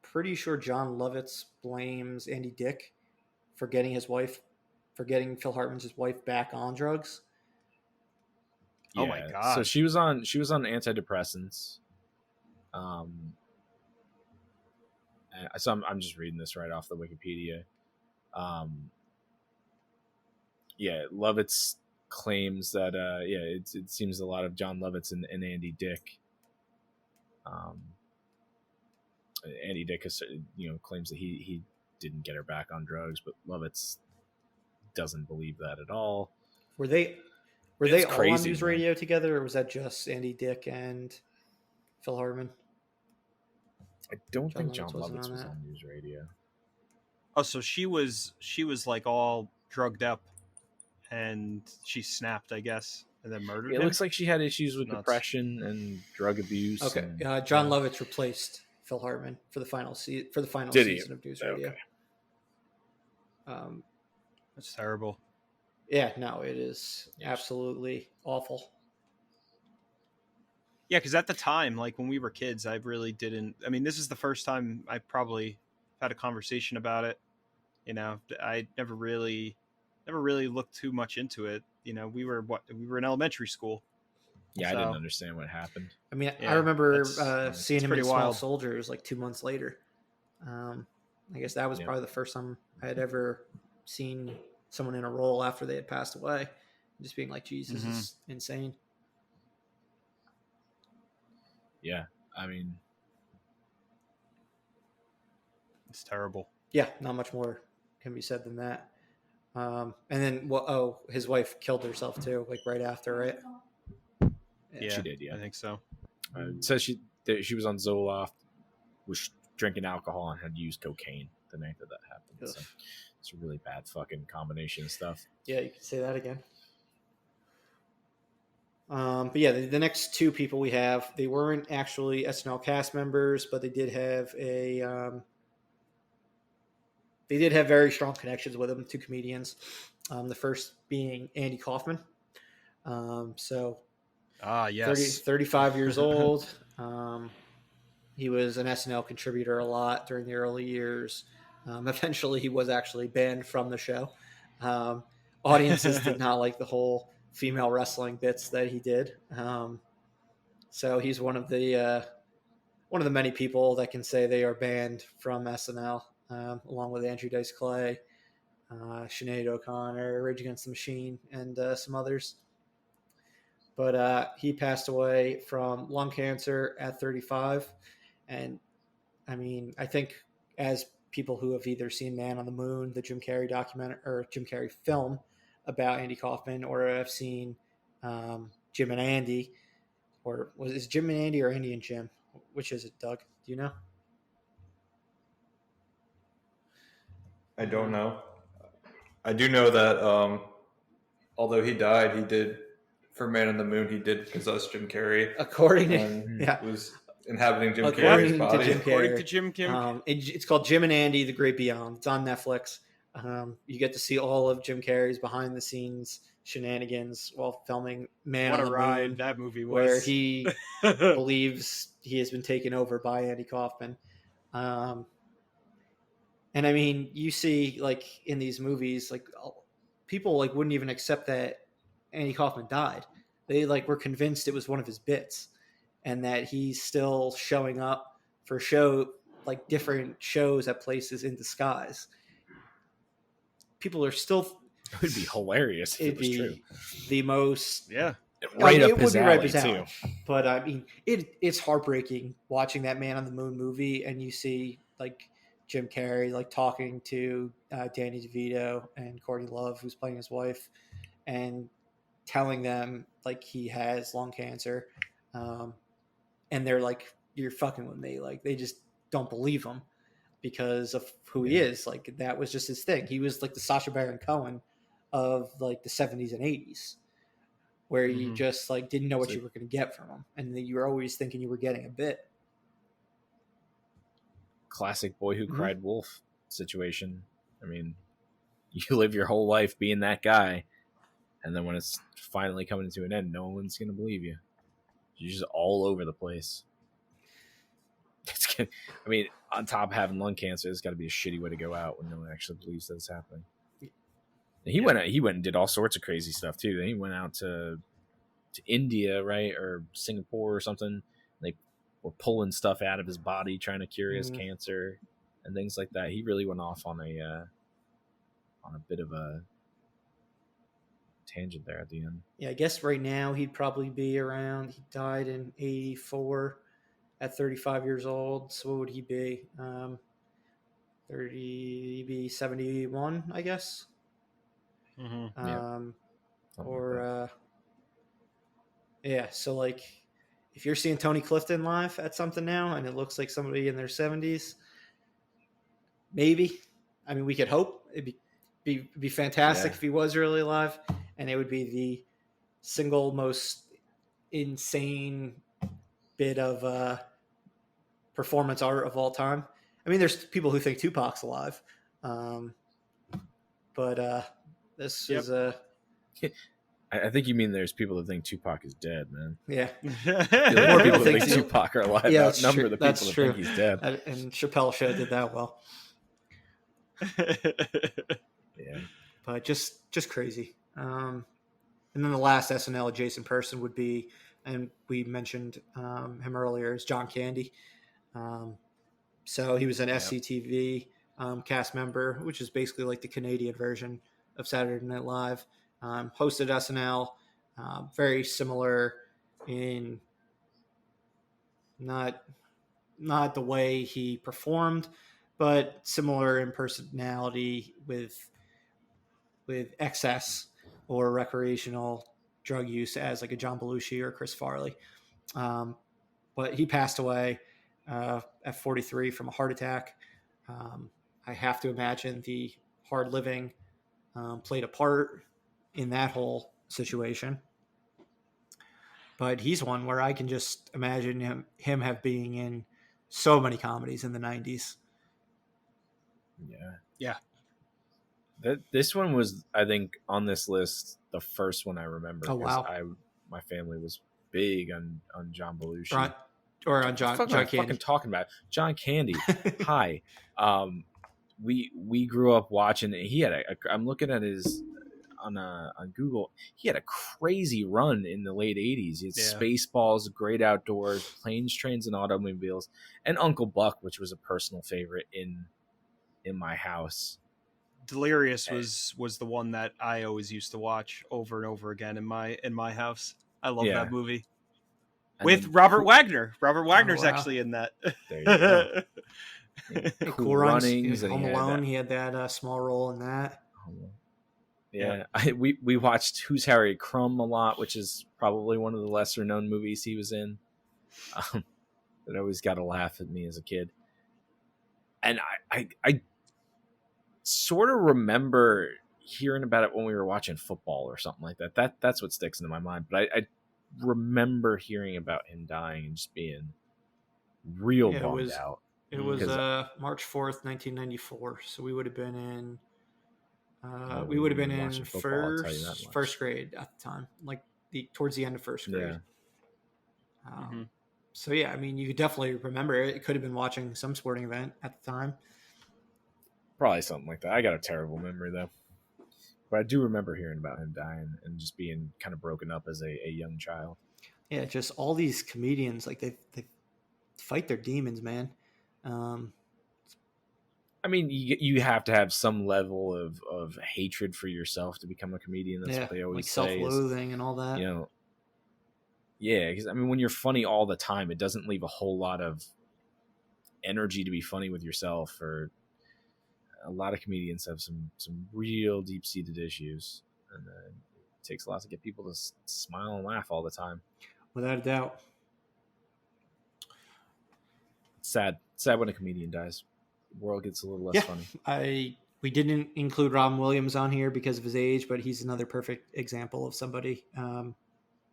pretty sure John Lovitz blames Andy Dick for getting Phil Hartman's wife back on drugs. Yeah. Oh my So God. she was on antidepressants. So I'm just reading this right off the Wikipedia. Yeah, Lovitz claims that it seems a lot of John Lovitz and Andy Dick. Andy Dick has, claims that he didn't get her back on drugs, but Lovitz doesn't believe that at all. Were they It's all on crazy, News man. Radio together, or was that just Andy Dick and Phil Hartman? I don't think Lovitz John wasn't Lovitz on was that. on News Radio. Oh, so she was like all drugged up, and she snapped, I guess, and then murdered It him. looks like she had issues with Nuts. depression and drug abuse. Okay, and, John Lovitz replaced Phil Hartman for the final Did he? season of News Radio. Okay. That's terrible. Yeah, no, it is absolutely awful. Yeah, because at the time, like when we were kids, I really didn't. I mean, this is the first time I probably had a conversation about it. I never really looked too much into it. We were in elementary school. Yeah, So, I didn't understand what happened. I mean, Yeah, I remember that's seeing him in pretty Small wild. Soldiers like 2 months later. I guess that was Yeah. probably the first time I had ever seen someone in a role after they had passed away. Just being like, Jesus, this is insane. Yeah, I mean, It's terrible. Yeah, not much more can be said than that. And then, his wife killed herself too, like right after, right? Yeah, she did. Yeah, I think so. It says she was on Zoloft, was drinking alcohol, and had used cocaine the night that happened. Ugh. So it's a really bad fucking combination of stuff. Yeah, you could say that again. But yeah, the next two people we have, they weren't actually SNL cast members, but they did have very strong connections with them. Two comedians. The first being Andy Kaufman. Yes. 35 years old. He was an SNL contributor a lot during the early years. Eventually, he was actually banned from the show. Audiences did not like the whole female wrestling bits that he did. So he's one of the many people that can say they are banned from SNL, along with Andrew Dice Clay, Sinead O'Connor, Rage Against the Machine, and some others. But he passed away from lung cancer at 35. And I mean, I think as people who have either seen Man on the Moon, the Jim Carrey documentary or Jim Carrey film about Andy Kaufman, or have seen Jim and Andy, or is Jim and Andy or Andy and Jim? Which is it, Doug? Do you know? I don't know. I do know that although he died, he did, for Man on the Moon, he did possess Jim Carrey. According to and was inhabiting Jim According Carrey's to body. Jim According Carrey. to Jim Kim. It's called Jim and Andy: The Great Beyond. It's on Netflix. You get to see all of Jim Carrey's behind the scenes shenanigans while filming Man What on a the ride Moon, that movie was. where he believes he has been taken over by Andy Kaufman. And I mean, you see, like in these movies, like people like wouldn't even accept that Andy Kaufman died. They like were convinced it was one of his bits, and that he's still showing up for different shows at places in disguise. People are still. It would be hilarious if it was true. The most right up it his would be alley, right up his alley. too. But I mean, it's heartbreaking watching that Man on the Moon movie, and you see like Jim Carrey like talking to Danny DeVito and Courtney Love, who's playing his wife, and telling them like he has lung cancer, and they're like, "You're fucking with me." Like they just don't believe him because of who he is. Like that was just his thing. He was like the Sacha Baron Cohen of like the 70s and 80s. where you just like didn't know what So- you were going to get from him, and you were always thinking you were getting a bit. Classic boy who cried wolf situation. I mean, you live your whole life being that guy, and then when it's finally coming to an end, no one's gonna believe you. You're just all over the place. I mean, on top of having lung cancer, it's got to be a shitty way to go out when no one actually believes that it's happening. He went and did all sorts of crazy stuff too. Then he went out to India, right, or Singapore or something. They were pulling stuff out of his body, trying to cure his cancer and things like that. He really went off on a bit of a tangent there at the end. Yeah, I guess right now he'd probably be around. He died in '84 at 35 years old. So what would he be? 30, he'd be 71, I guess. Yeah. So like, if you're seeing Tony Clifton live at something now, and it looks like somebody in their 70s, maybe. I mean, we could hope. It'd be fantastic if he was really alive, and it would be the single most insane bit of performance art of all time. I mean, there's people who think Tupac's alive, but this is a. I think you mean there's people that think Tupac is dead, man. Yeah. More people that think Tupac are alive outnumber the people that think he's dead. And Chappelle Show did that well. Yeah. But just crazy. And then the last SNL adjacent person would be, and we mentioned him earlier, is John Candy. So he was an SCTV cast member, which is basically like the Canadian version of Saturday Night Live. Hosted SNL, very similar in not the way he performed, but similar in personality with excess or recreational drug use as like a John Belushi or Chris Farley. But he passed away at 43 from a heart attack. I have to imagine the hard living played a part in that whole situation. But he's one where I can just imagine him have being in so many comedies in the 90s. Yeah. This one was, I think, on this list, the first one I remember. Oh, wow. My family was big on John Belushi. On John Candy. Fucking talking about John Candy. Hi. We grew up watching. He had I'm looking at his on Google. He had a crazy run in the late 80s. He had Spaceballs, Great Outdoors, Planes, Trains, and Automobiles, and Uncle Buck, which was a personal favorite in my house. Delirious was the one that I always used to watch over and over again in my house. I love that movie. And with Robert Wagner. Robert Wagner's actually in that. There you go. Cool Runnings. Home Alone. He had that small role in that. Yeah. We watched Who's Harry Crumb a lot, which is probably one of the lesser known movies he was in. That always got a laugh at me as a kid. And I sort of remember hearing about it when we were watching football or something like that. That's what sticks into my mind. But I remember hearing about him dying and just being real bummed out. It was March 4th, 1994. So we would have been in first grade at the time, like towards the end of first grade. Yeah. So yeah, I mean, you could definitely remember it. It could have been watching some sporting event at the time. Probably something like that. I got a terrible memory though, but I do remember hearing about him dying and just being kind of broken up as a young child. Yeah, just all these comedians, like they fight their demons, man. I mean, you have to have some level of hatred for yourself to become a comedian. That's what they always say. Self-loathing and all that. You know, yeah, because I mean, when you're funny all the time, it doesn't leave a whole lot of energy to be funny with yourself. Or a lot of comedians have some real deep-seated issues, and it takes a lot to get people to smile and laugh all the time. Without a doubt. Sad when a comedian dies. The world gets a little less funny. We didn't include Robin Williams on here because of his age, but he's another perfect example of somebody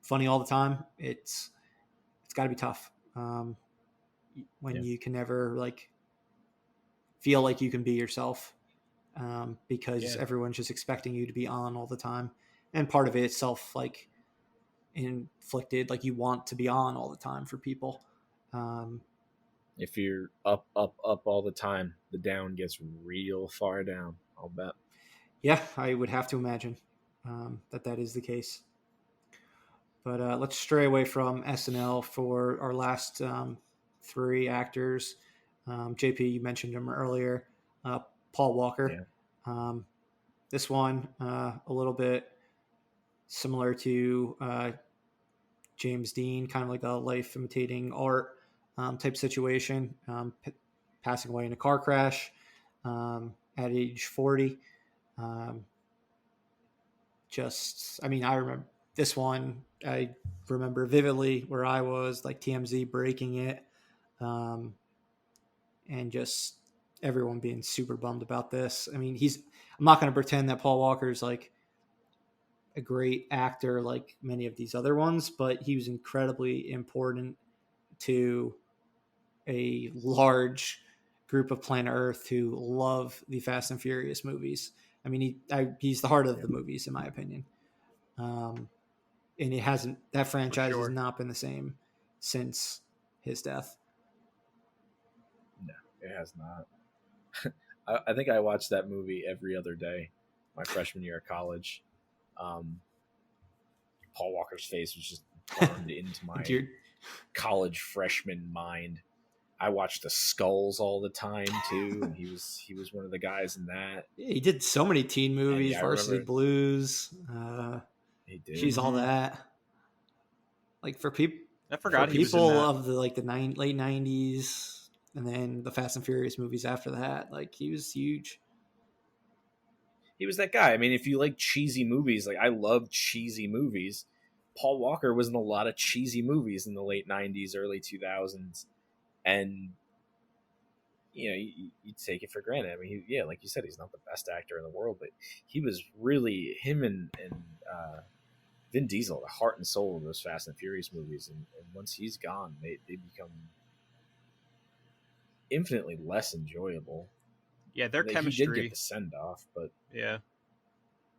funny all the time, it's got to be tough when Yeah. you can never like feel like you can be yourself because Yeah. everyone's just expecting you to be on all the time, and part of it is self like inflicted, like you want to be on all the time for people. If you're up all the time, the down gets real far down. I'll bet. Yeah, I would have to imagine that is the case. But let's stray away from SNL for our last three actors. JP, you mentioned him earlier. Paul Walker. Yeah. This one, a little bit similar to James Dean, kind of like a life imitating art type situation. Passing away in a car crash at age 40. I remember this one. I remember vividly where I was, like TMZ breaking it, and just everyone being super bummed about this. I mean, I'm not going to pretend that Paul Walker's like a great actor like many of these other ones, but he was incredibly important to a large group of planet Earth who love the Fast and Furious movies. I mean, he's the heart of the movies, in my opinion. And that franchise has sure. not been the same since his death. No, it has not. I think I watched that movie every other day my freshman year of college. Paul Walker's face was just burned into my college freshman mind. I watched the Skulls all the time too, and he was one of the guys in that. Yeah, he did so many teen movies, Varsity Blues. He did. She's All That. Like for people, I forgot for he was in people that. of the like the late '90s, and then the Fast and Furious movies after that. Like he was huge. He was that guy. I mean, if you like cheesy movies, like I love cheesy movies. Paul Walker was in a lot of cheesy movies in the late '90s, early 2000s, and you take it for granted. I mean, like you said, he's not the best actor in the world, but he was really him and Vin Diesel, the heart and soul of those Fast and Furious movies. And once he's gone, they become infinitely less enjoyable. Yeah, their chemistry. He did get the send off, but yeah,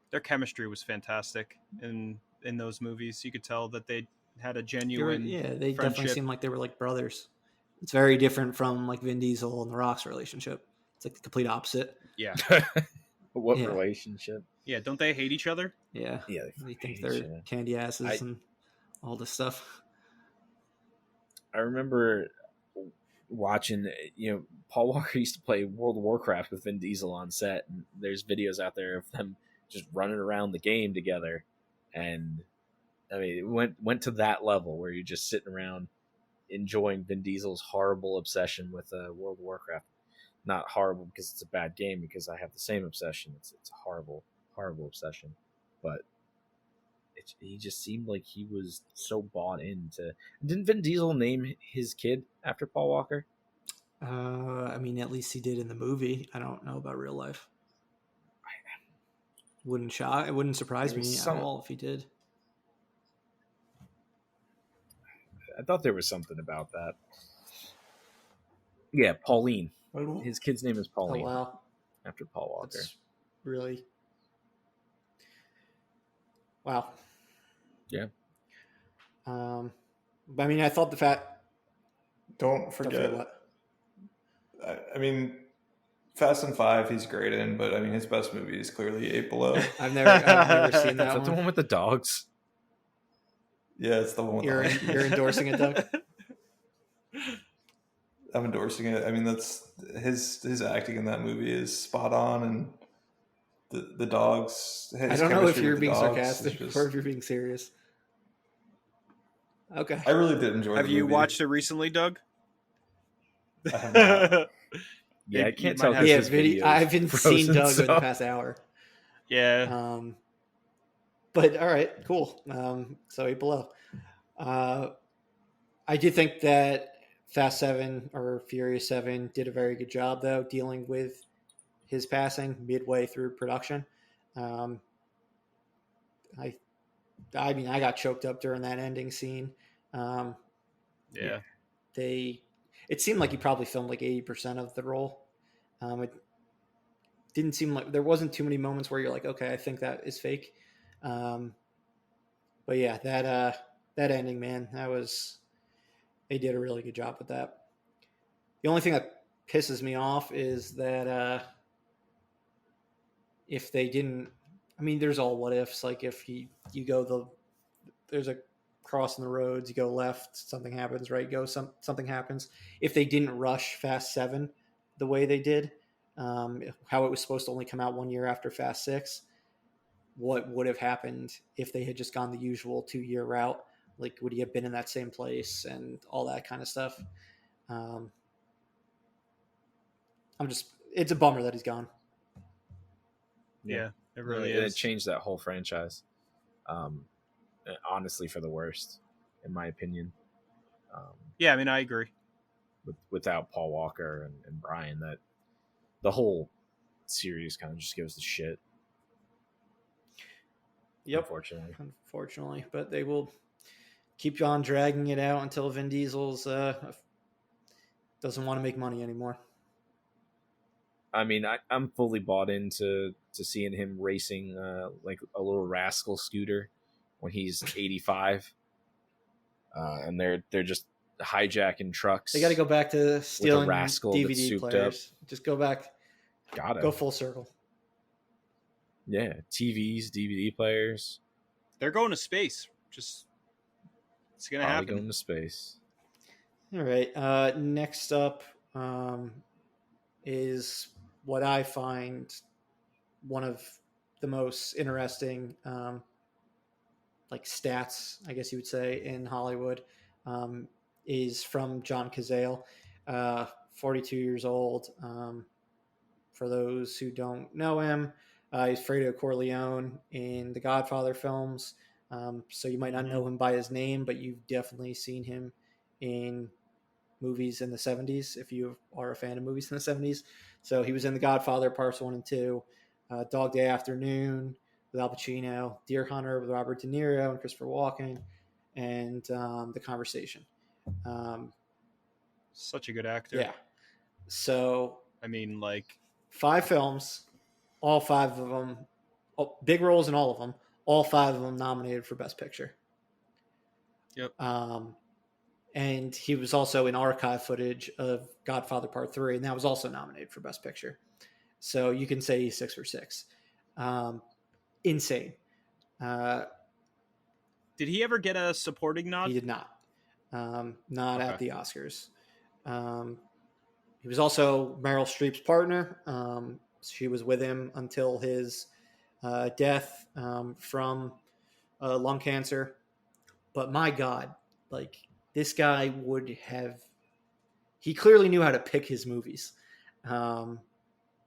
their chemistry was fantastic in those movies. You could tell that they had a genuine they friendship. definitely seemed like they were like brothers. It's very different from like Vin Diesel and The Rock's relationship. It's like the complete opposite. Yeah. What relationship? Yeah, don't they hate each other? Yeah. Yeah, they think they're candy asses and all this stuff. I remember watching, Paul Walker used to play World of Warcraft with Vin Diesel on set, and there's videos out there of them just running around the game together, and I mean, it went to that level where you're just sitting around enjoying Vin Diesel's horrible obsession with World of Warcraft. Not horrible because it's a bad game, because I have the same obsession. It's a horrible, horrible obsession, but he just seemed like he was so bought into. Didn't Vin Diesel name his kid after Paul Walker? I mean, at least he did in the movie. I don't know about real life. It wouldn't surprise me at all if he did. I thought there was something about that. Yeah, Pauline. His kid's name is Pauline. Oh, wow. After Paul Walker. That's really... Wow. Yeah. I mean, I thought the fact... Don't forget what? I mean, Fast and 5, he's great in, but I mean, his best movie is clearly 8 Below. I've never seen that. Is that the one with the dogs? Yeah, it's the one with you're endorsing it, Doug? I'm endorsing it. I mean, that's his acting in that movie is spot on, and the dogs. I don't know if you're being sarcastic or if you're being serious. Okay. I really did enjoy. Have you watched it recently, Doug? I have not. Yeah, I can't tell. Yeah, I haven't seen Doug in the past hour. Yeah. But all right, cool. So 8 Below. I do think that Fast 7 or Furious 7 did a very good job, though, dealing with his passing midway through production. I I mean, I got choked up during that ending scene. Um, Yeah. it seemed like he probably filmed like 80% of the role. It didn't seem like there wasn't too many moments where you're like, okay, I think that is fake. Um, but yeah, that ending, man, they did a really good job with that. The only thing that pisses me off is that if they didn't, I mean, there's all what ifs. Like if you go there's a cross in the roads, you go left, something happens, right? Something happens. If they didn't rush Fast 7 the way they did, how it was supposed to only come out 1 year after Fast 6, what would have happened if they had just gone the usual 2-year route? Like, would he have been in that same place and all that kind of stuff? Um, it's a bummer that he's gone. Yeah, it really It is. changed that whole franchise. Honestly, for the worst, in my opinion. Yeah, I mean, I agree. Without Paul Walker and Brian, that the whole series kind of just goes to shit. Yep. Unfortunately, but they will keep on dragging it out until Vin Diesel's doesn't want to make money anymore. I mean, I'm fully bought into seeing him racing like a little rascal scooter when he's 85, and they're just hijacking trucks. They got to go back to stealing DVD players. Up. Just go back. Go full circle. Yeah, TVs, DVD players. They're going to space. It's gonna happen. Going to space. All right. Next up is what I find one of the most interesting, like stats, I guess you would say, in Hollywood, is from John Cazale, 42 years old. For those who don't know him, he's Fredo Corleone in the Godfather films. So you might not know him by his name, but you've definitely seen him in movies in the 70s if you are a fan of movies in the 70s. So he was in The Godfather Parts 1 and 2, Dog Day Afternoon with Al Pacino, Deer Hunter with Robert De Niro and Christopher Walken, and The Conversation. Such a good actor. Yeah. So, I mean, like 5 films, all 5 of them, big roles in all of them, all 5 of them nominated for Best Picture. Yep. And he was also in archive footage of Godfather Part 3, and that was also nominated for Best Picture. So you can say he's 6 for 6. Insane. Did he ever get a supporting nod? He did not. Not at the Oscars. He was also Meryl Streep's partner. She was with him until his death from lung cancer. But my God, like, this guy he clearly knew how to pick his movies.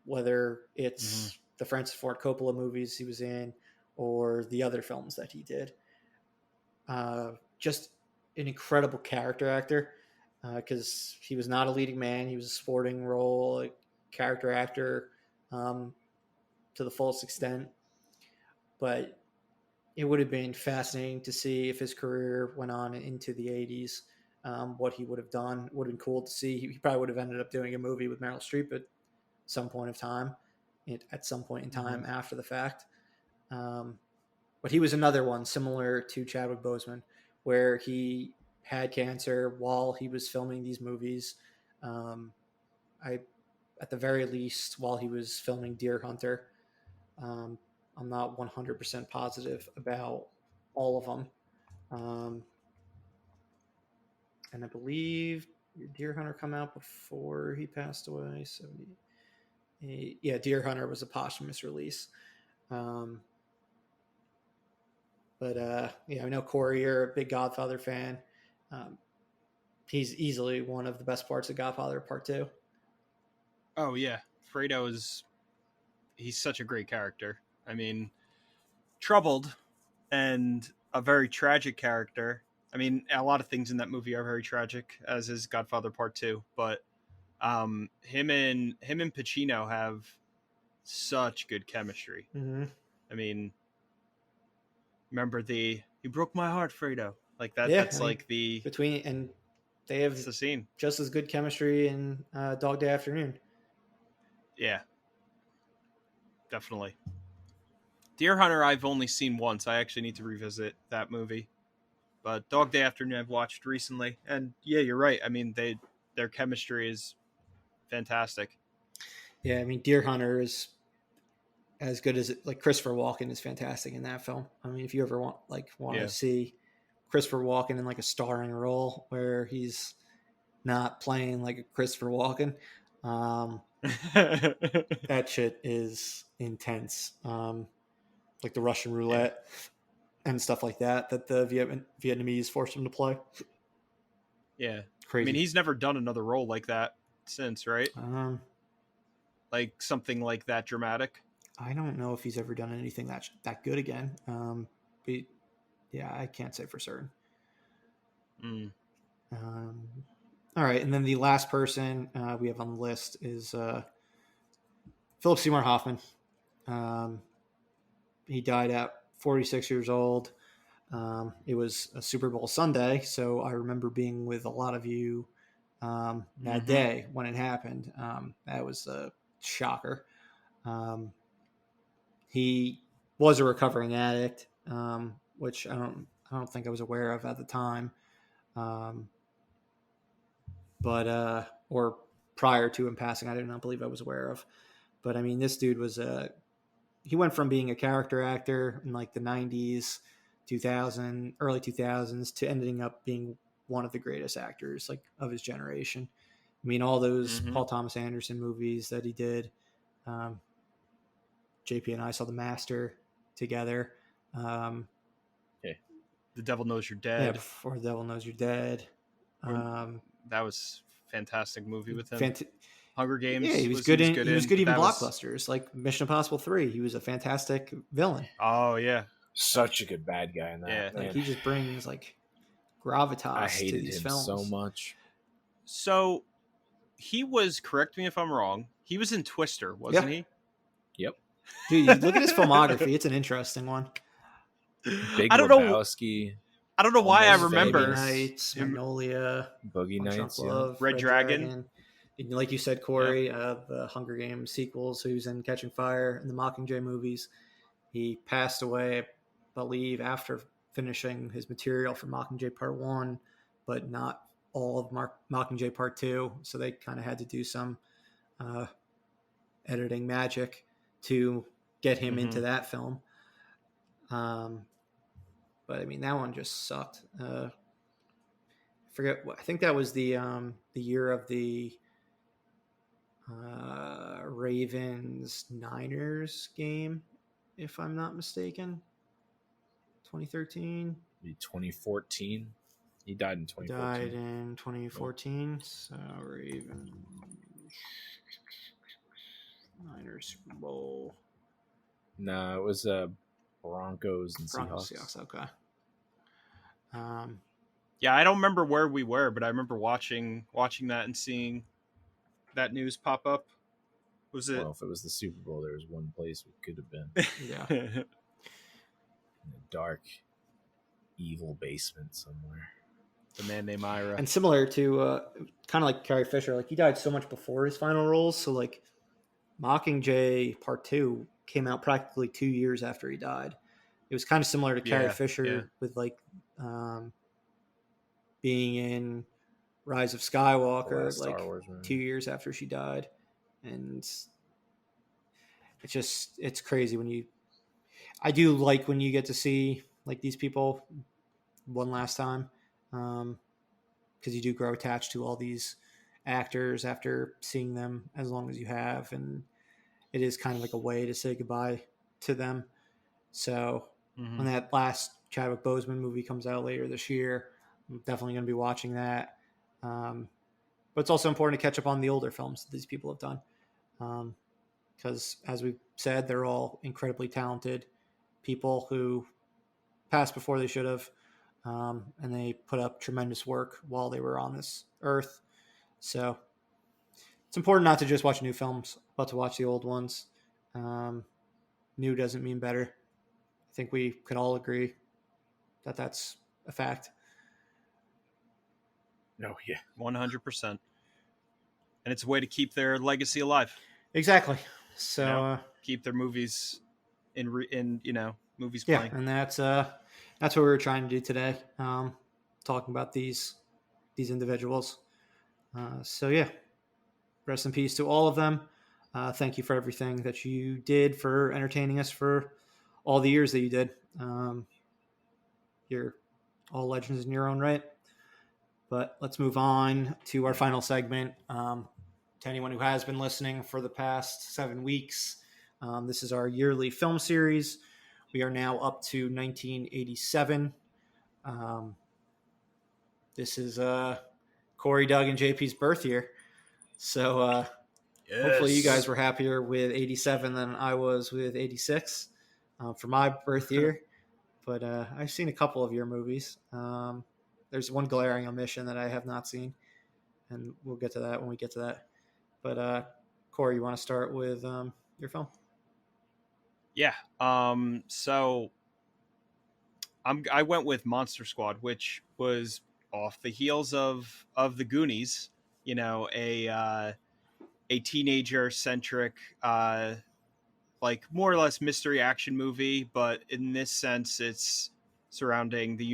Whether it's the Francis Ford Coppola movies he was in or the other films that he did. Just an incredible character actor because he was not a leading man. He was a supporting role, a character actor to the fullest extent. But it would have been fascinating to see if his career went on into the 80s, what he would have done. It would have been cool to see. He probably would have ended up doing a movie with Meryl Streep at some point of time, after the fact. But he was another one similar to Chadwick Boseman, where he had cancer while he was filming these movies. At the very least, while he was filming Deer Hunter. I'm not 100% positive about all of them. And I believe Deer Hunter come out before he passed away. Deer Hunter was a posthumous release. But I know Corey, you're a big Godfather fan. He's easily one of the best parts of Godfather Part 2. Oh yeah, Fredo he's such a great character. I mean, troubled and a very tragic character. I mean, a lot of things in that movie are very tragic, as is Godfather Part 2. But him and Pacino have such good chemistry. Mm-hmm. I mean, remember "You broke my heart, Fredo." Like that. Yeah, That's like the between, and they have that's the scene. just as good chemistry in Dog Day Afternoon. Yeah, definitely. Deer Hunter, I've only seen once. I actually need to revisit that movie. But Dog Day Afternoon, I've watched recently, and yeah, you're right. I mean, their chemistry is fantastic. Yeah, I mean, Deer Hunter is as good as it. Like Christopher Walken is fantastic in that film. I mean, if you ever want Yeah. to see Christopher Walken in like a starring role where he's not playing like a Christopher Walken, that shit is intense. Like the Russian roulette and stuff like that the Vietnamese forced him to play. Yeah. Crazy. I mean, he's never done another role like that since, right? Like something like that dramatic. I don't know if he's ever done anything that good again. But yeah, I can't say for certain. All right, and then the last person we have on the list is Philip Seymour Hoffman. He died at 46 years old. It was a Super Bowl Sunday, so I remember being with a lot of you that day when it happened. That was a shocker. He was a recovering addict, which I don't think I was aware of at the time. But or prior to him passing, I did not believe I was aware of. But I mean, this dude was he went from being a character actor in like the 90s, early 2000s to ending up being one of the greatest actors like of his generation. I mean, all those Paul Thomas Anderson movies that he did. JP and I saw The Master together. The Devil Knows You're Dead. Yeah, before The Devil Knows You're Dead. That was a fantastic movie with him. Hunger Games. Yeah, he was good in even blockbusters like Mission Impossible 3. He was a fantastic villain. Oh yeah, such a good bad guy in that. Yeah, like he just brings like gravitas. I hated to these him films so much. So he was. Correct me if I'm wrong. He was in Twister, wasn't he? Yep. Dude, look at his filmography. It's an interesting one. Big I don't Lebowski. I don't know why I remember Nights, Magnolia, Boogie Nights, Love, Red Dragon. Like you said, Corey, the Hunger Games sequels. He was in Catching Fire and the Mockingjay movies. He passed away, I believe, after finishing his material for Mockingjay Part 1, but not all of Mockingjay Part 2. So they kind of had to do some editing magic to get him into that film. But I mean, that one just sucked. I forget. I think that was the year of the Ravens Niners game, if I'm not mistaken. 2013. 2014. He died in 2014. Died in 2014. So Ravens Niners Super Bowl. No, it was Broncos and Seahawks. Okay. Yeah, I don't remember where we were, but I remember watching that and seeing that news pop up. Was it? Well, if it was the Super Bowl, there was one place we could have been. Yeah. In a dark, evil basement somewhere. The Man Named Ira. And similar to kind of like Carrie Fisher, like he died so much before his final roles. So like Mockingjay Part 2 came out practically 2 years after he died. It was kind of similar to Carrie Fisher with like being in Rise of Skywalker like 2 years after she died. And it's crazy when I do like when you get to see like these people one last time, because you do grow attached to all these actors after seeing them as long as you have, and it is kind of like a way to say goodbye to them. So when that last Chadwick Boseman movie comes out later this year, I'm definitely going to be watching that. But it's also important to catch up on the older films that these people have done. Because as we said, they're all incredibly talented people who passed before they should have. And they put up tremendous work while they were on this earth. So it's important not to just watch new films, but to watch the old ones. New doesn't mean better. I think we could all agree that's a fact. No, yeah. 100%. And it's a way to keep their legacy alive. Exactly. So You know? Keep their movies in movies yeah, playing. and that's what we were trying to do today. Talking about these individuals. So yeah, rest in peace to all of them. Thank you for everything that you did, for entertaining us for all the years that you did. You're all legends in your own right. But let's move on to our final segment. To anyone who has been listening for the past 7 weeks, this is our yearly film series. We are now up to 1987. This is Corey, Doug, and JP's birth year. So hopefully you guys were happier with 87 than I was with 86 for my birth year. But I've seen a couple of your movies. There's one glaring omission that I have not seen, and we'll get to that when we get to that. But Corey, you want to start with your film? Yeah. So I went with Monster Squad, which was off the heels of the Goonies. You know, a teenager centric, like more or less mystery action movie, but in this sense, it's surrounding the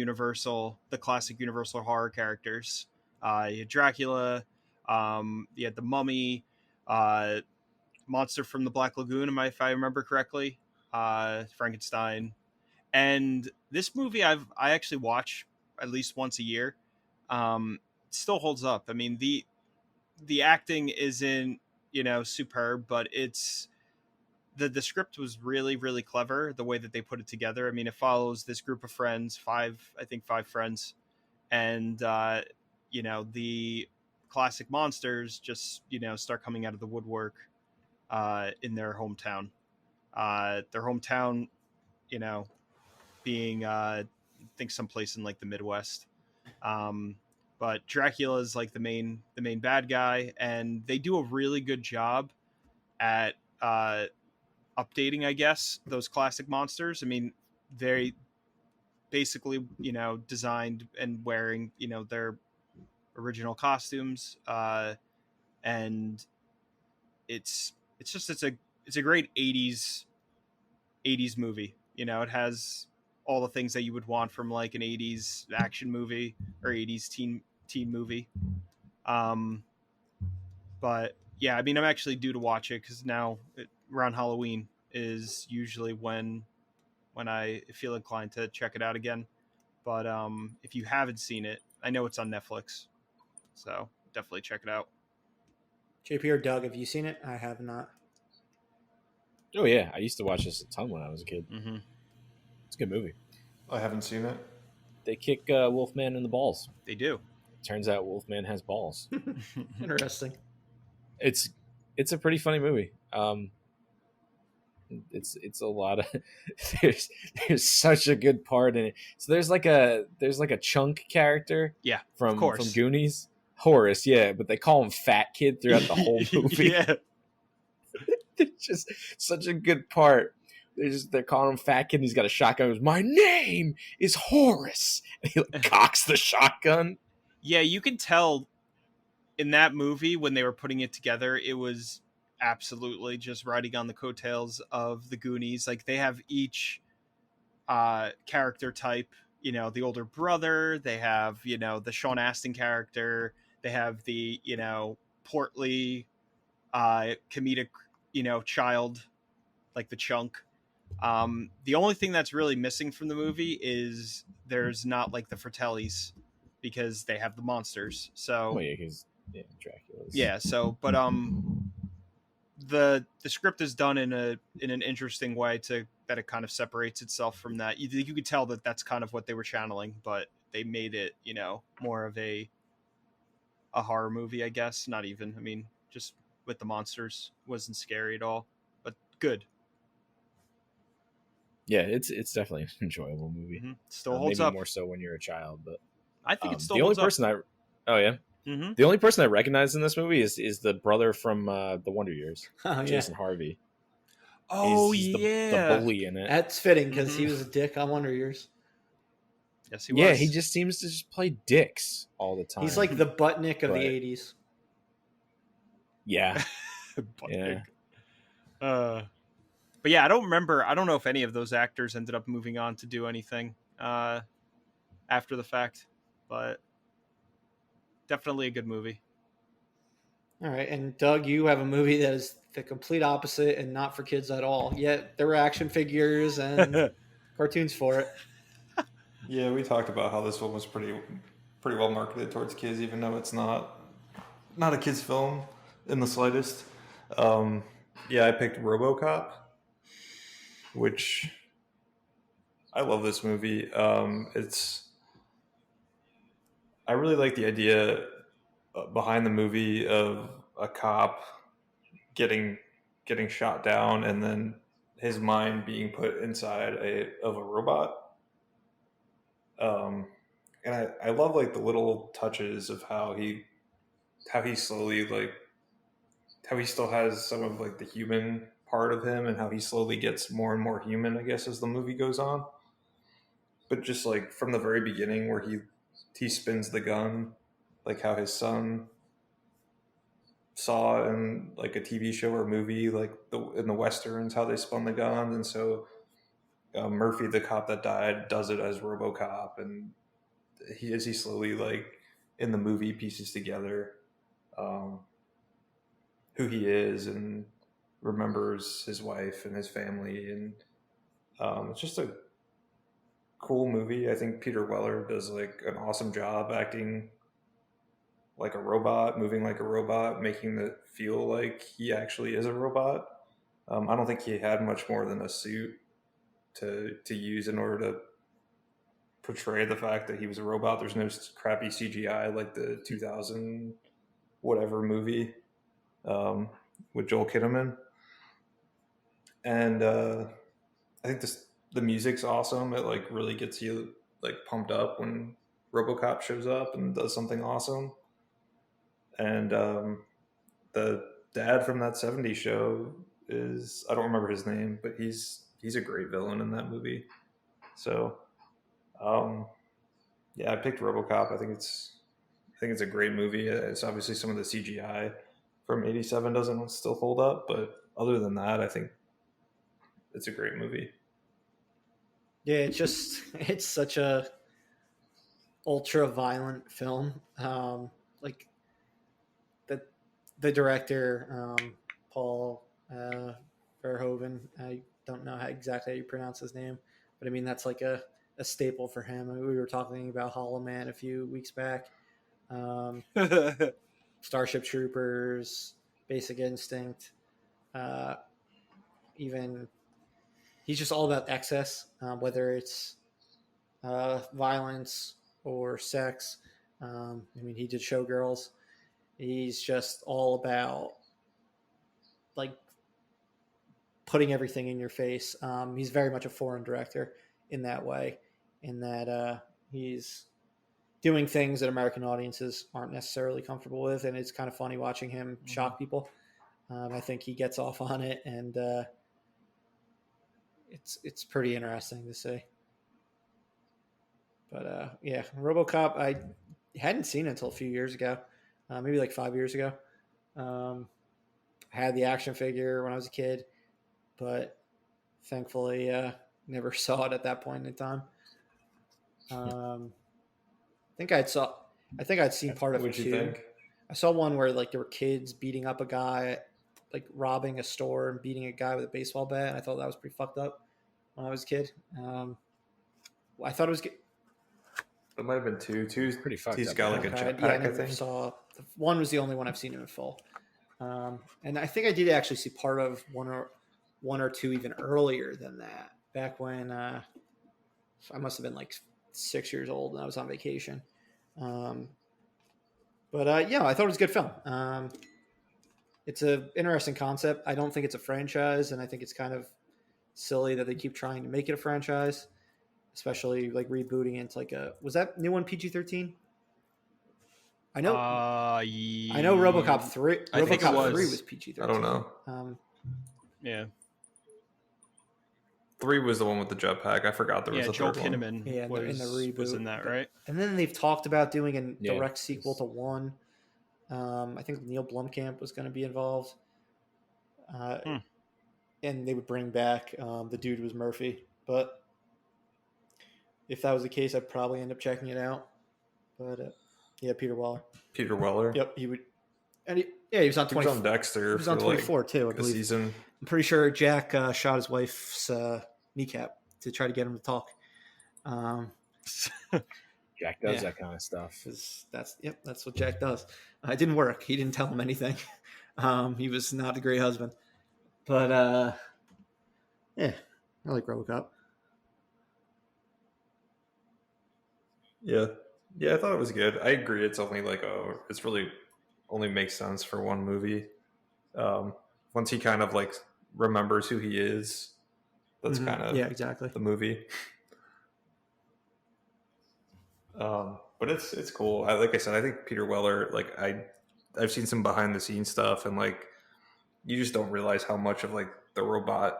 classic Universal horror characters. You had Dracula, you had the Mummy, Monster from the Black Lagoon, if I remember correctly, Frankenstein, and this movie I actually watch at least once a year. It still holds up. I mean, the acting isn't superb, but it's the script was really, really clever, the way that they put it together. I mean, it follows this group of friends, five friends, and the classic monsters just start coming out of the woodwork in their hometown. Their hometown, being I think someplace in like the Midwest. But Dracula is like the main bad guy, and they do a really good job at updating, I guess, those classic monsters. I mean, they basically designed and wearing their original costumes, and it's a great 80s movie. It has all the things that you would want from like an 80s action movie or 80s teen movie. But yeah, I mean, I'm actually due to watch it because now around Halloween is usually when I feel inclined to check it out again. But if you haven't seen it, I know it's on Netflix, so definitely check it out. JP or Doug, have you seen it? I have not. Oh yeah, I used to watch this a ton when I was a kid. Mm-hmm. It's a good movie. I haven't seen it. They kick Wolfman in the balls. They do. Turns out Wolfman has balls. Interesting. It's a pretty funny movie. It's a lot of there's such a good part in it. So there's like a chunk character, yeah, from course. Goonies, Horace, yeah, but they call him Fat Kid throughout the whole movie. Yeah, it's just such a good part. They're calling him Fat Kid, and he's got a shotgun. He goes, "My name is Horace," and he like cocks the shotgun. Yeah, you can tell in that movie when they were putting it together, it was absolutely just riding on the coattails of the Goonies. Like they have each character type, the older brother, they have, the Sean Astin character, they have the, portly comedic, child, like the Chunk. The only thing that's really missing from the movie is there's not like the Fratellis because they have the monsters. So yeah, because Dracula's. Yeah, so but the script is done in an interesting way that it kind of separates itself from that. You could tell that that's kind of what they were channeling, but they made it, more of a horror movie, I guess. Not even. I mean, just with the monsters, wasn't scary at all, but good. Yeah, it's definitely an enjoyable movie. Mm-hmm. Still holds maybe up. more so when you're a child, but I think it's still the only holds up. person Oh yeah. Mm-hmm. The only person I recognize in this movie is the brother from the Wonder Years, Oh, Jason Harvey. Oh, he's yeah, the bully in it. That's fitting because he was a dick on Wonder Years. Yes, he Yeah, was. he just seems to just play dicks all the time. He's like the Buttnick of But- the 80s. yeah, Butt yeah. big. But yeah, I don't remember. I don't know if any of those actors ended up moving on to do anything after the fact, but definitely a good movie. All right, and Doug, you have a movie that is the complete opposite and not for kids at all. Yet there were action figures and cartoons for it. Yeah, we talked about how this one was pretty well marketed towards kids, even though it's not a kids film in the slightest. Yeah, I picked RoboCop, which I love this movie. I really like the idea behind the movie of a cop getting shot down and then his mind being put inside of a robot. And I love like the little touches of how he slowly like how he still has some of like the human part of him and how he slowly gets more and more human, I guess, as the movie goes on. But just like from the very beginning where he spins the gun, like how his son saw in like a TV show or movie, like in the westerns, how they spun the gun, and so Murphy, the cop that died, does it as RoboCop, and he slowly like in the movie pieces together who he is and remembers his wife and his family, and it's just a cool movie. I think Peter Weller does like an awesome job acting like a robot, moving like a robot, making it feel like he actually is a robot. I don't think he had much more than a suit to use in order to portray the fact that he was a robot. There's no crappy CGI like the 2000 whatever movie with Joel Kinnaman. And I think the music's awesome. It like really gets you like pumped up when RoboCop shows up and does something awesome. And the dad from that 70s show is, I don't remember his name, but he's a great villain in that movie. So yeah, I picked RoboCop. I think it's a great movie. It's obviously some of the CGI from '87 doesn't still hold up, but other than that, I think it's a great movie. Yeah, it's such a ultra violent film. Like the director, Paul Verhoeven. I don't know exactly how you pronounce his name, but I mean that's like a staple for him. I mean, we were talking about Hollow Man a few weeks back. Starship Troopers, Basic Instinct. Even he's just all about excess, whether it's violence or sex. I mean, he did Showgirls. He's just all about like putting everything in your face. He's very much a foreign director in that way, in that he's doing things that American audiences aren't necessarily comfortable with, and it's kind of funny watching him shock people. I think he gets off on it, and it's pretty interesting to see. But yeah, RoboCop, I hadn't seen it until a few years ago, maybe like 5 years ago. I had the action figure when I was a kid, but thankfully never saw it at that point in time. I think I'd seen part of it What'd you too. think? I saw one where like there were kids beating up a guy, like robbing a store and beating a guy with a baseball bat. And I thought that was pretty fucked up when I was a kid. I thought it was. It might have been two. Two's Pretty fucked He's up, got man. like a jetpack, Yeah, I I never think. saw. One was the only one I've seen in full. And I think I did actually see part of one or two even earlier than that. Back when I must have been like 6 years old and I was on vacation. But yeah, I thought it was a good film. It's an interesting concept. I don't think it's a franchise, and I think it's kind of silly that they keep trying to make it a franchise, especially like rebooting it into like a. Was that new one PG-13? I know. I know RoboCop 3. I think it RoboCop was. 3 was PG-13. I don't know. Yeah. 3 was the one with the jetpack. I forgot there was a Joel third one. Kinnaman Yeah, in the reboot was in that, right? And then they've talked about doing a Yeah. direct sequel to 1. I think Neil Blomkamp was going to be involved. And they would bring back the dude who was Murphy. But if that was the case, I'd probably end up checking it out. But yeah, Peter Weller. Peter Weller. Yep, he would. And he was on 20. He was on Dexter. He was on 24 like too, I a believe. season. I'm pretty sure Jack shot his wife's kneecap to try to get him to talk. Jack does that kind of stuff. That's what Jack does. It didn't work. He didn't tell him anything. He was not a great husband. But yeah, I like Robocop. Yeah, I thought it was good. I agree. It's only like it's really only makes sense for one movie. Once he kind of like remembers who he is, that's kind of exactly the movie. But it's cool. Like I said, I think Peter Weller. Like I've seen some behind the scenes stuff, and like you just don't realize how much of like the robot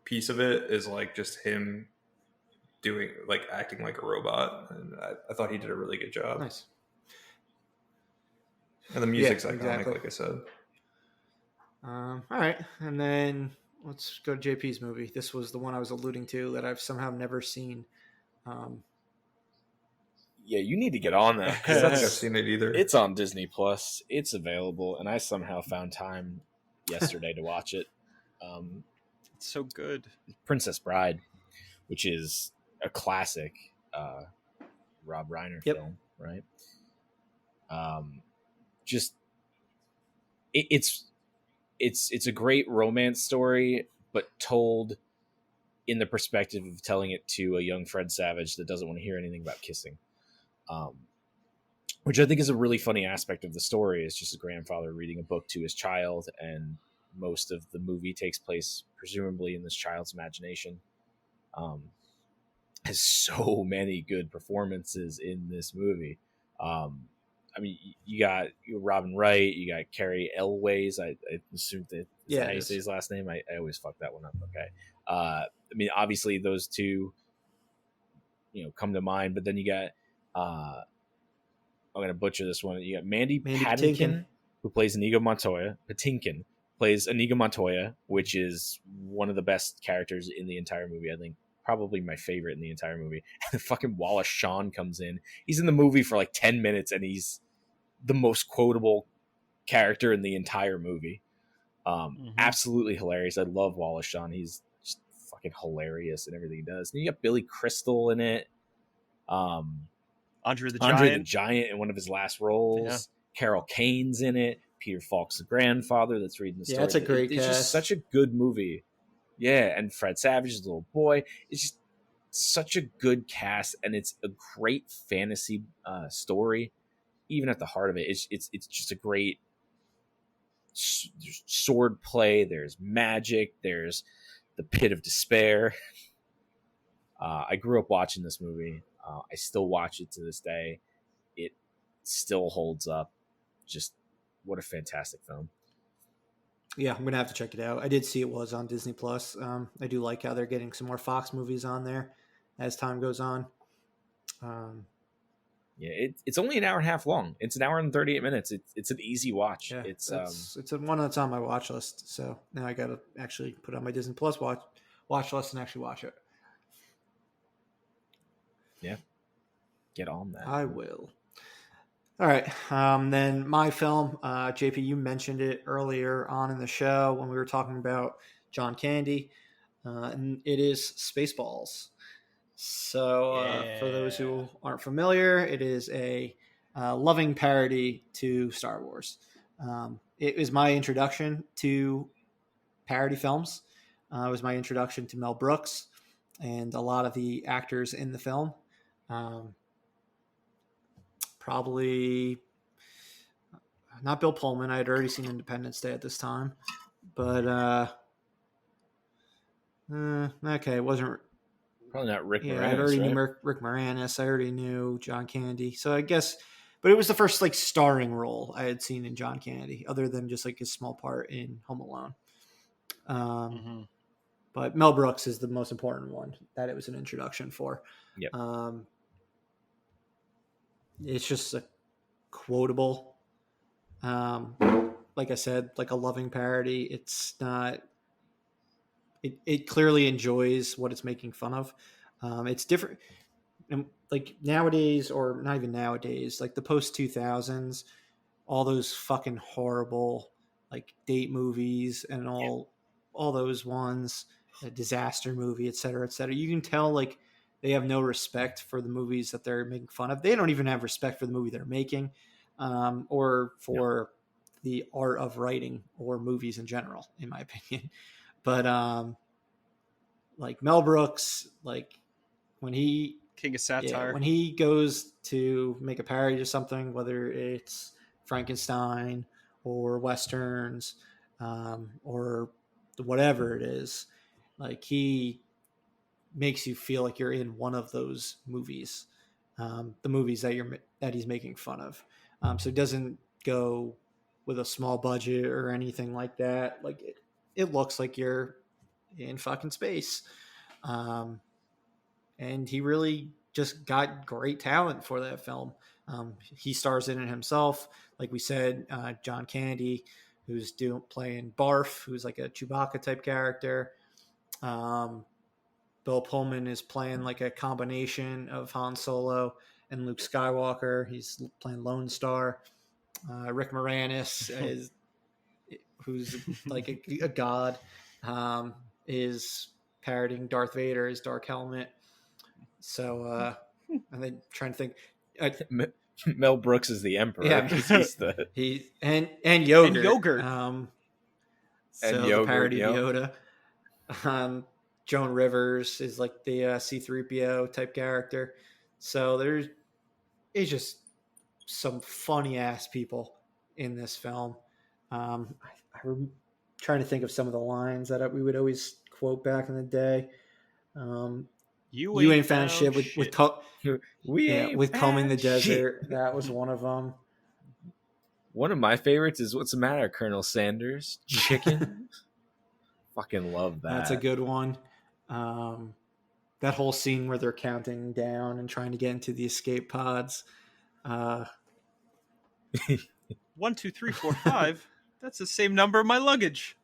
piece of it is like just him doing like acting like a robot, and I thought he did a really good job. Nice. And the music's iconic, like I said. All right, and then let's go to JP's movie. This was the one I was alluding to that I've somehow never seen. Yeah, you need to get on that. I don't think I've seen it either. It's on Disney Plus. It's available, and I somehow found time yesterday to watch it. It's so good. Princess Bride, which is a classic Rob Reiner film, right? It's a great romance story, but told in the perspective of telling it to a young Fred Savage that doesn't want to hear anything about kissing. Which I think is a really funny aspect of the story. It's just a grandfather reading a book to his child, and most of the movie takes place presumably in this child's imagination. Has so many good performances in this movie. I mean, you got Robin Wright, you got Carrie Elways. I assume that how you say his last name. I always fuck that one up. Okay. I mean, obviously those two, come to mind, but then you got, I'm going to butcher this one. You got Mandy Patinkin, who plays Inigo Montoya. Patinkin plays Inigo Montoya, which is one of the best characters in the entire movie. I think probably my favorite in the entire movie. And fucking Wallace Shawn comes in. He's in the movie for like 10 minutes, and he's the most quotable character in the entire movie. Absolutely hilarious. I love Wallace Shawn. He's just fucking hilarious in everything he does. And you got Billy Crystal in it. Andre the Giant in one of his last roles. Yeah. Carol Kane's in it. Peter Falk's the grandfather that's reading the story. Yeah, that's a great cast. It's just such a good movie. Yeah, and Fred Savage's little boy. It's just such a good cast, and it's a great fantasy story. Even at the heart of it, it's just a great sword play. There's magic. There's the pit of despair. I grew up watching this movie. I still watch it to this day. It still holds up. Just what a fantastic film. Yeah, I'm gonna have to check it out. I did see it was on Disney Plus. I do like how they're getting some more Fox movies on there as time goes on. Yeah, it's only an hour and a half long. It's an hour and 38 minutes. It's an easy watch. Yeah, it's one that's on my watch list. So now I got to actually put on my Disney Plus watch list and actually watch it. Yeah, get on that. I will. All right. Then my film, JP, you mentioned it earlier on in the show when we were talking about John Candy, and it is Spaceballs. So for those who aren't familiar, it is a loving parody to Star Wars. It was my introduction to parody films. It was my introduction to Mel Brooks and a lot of the actors in the film. Probably not Bill Pullman. I had already seen Independence Day at this time, but okay, it wasn't probably not Rick. Yeah, Moranis, I already right? knew Rick Moranis. I already knew John Candy. So I guess, but it was the first like starring role I had seen in John Candy, other than just like his small part in Home Alone. but Mel Brooks is the most important one that it was an introduction for. Yep. It's just a quotable, like I said, like a loving parody. It's not. It clearly enjoys what it's making fun of. It's different, and like nowadays, or not even nowadays, like the post 2000s, all those fucking horrible like date movies and all those ones, a disaster movie, et cetera, et cetera. You can tell like they have no respect for the movies that they're making fun of. They don't even have respect for the movie they're making, or for the art of writing or movies in general, in my opinion. But like Mel Brooks, like when he King of satire. when he goes to make a parody of something, whether it's Frankenstein or westerns, or whatever it is, like he makes you feel like you're in one of those movies, the movies that he's making fun of. So it doesn't go with a small budget or anything like that. Like it looks like you're in fucking space. And he really just got great talent for that film. He stars in it himself. Like we said, John Candy, who's playing Barf, who's like a Chewbacca type character. Bill Pullman is playing like a combination of Han Solo and Luke Skywalker. He's playing Lone Star. Rick Moranis is, who's like a god, is parodying Darth Vader as Dark Helmet. So, and then trying to think, Mel Brooks is the emperor. Yeah, he's the and yogurt, And yogurt. So and the yogurt, parody yep. of Yoda. Joan Rivers is like the C-3PO type character. So it's just some funny ass people in this film. I'm trying to think of some of the lines that we would always quote back in the day. You ain't found shit with with combing the desert. That was one of them. One of my favorites is "What's the matter, Colonel Sanders? Chicken." Fucking love that. That's a good one. That whole scene where they're counting down and trying to get into the escape pods. 1, 2, 3, 4, 5. That's the same number of my luggage.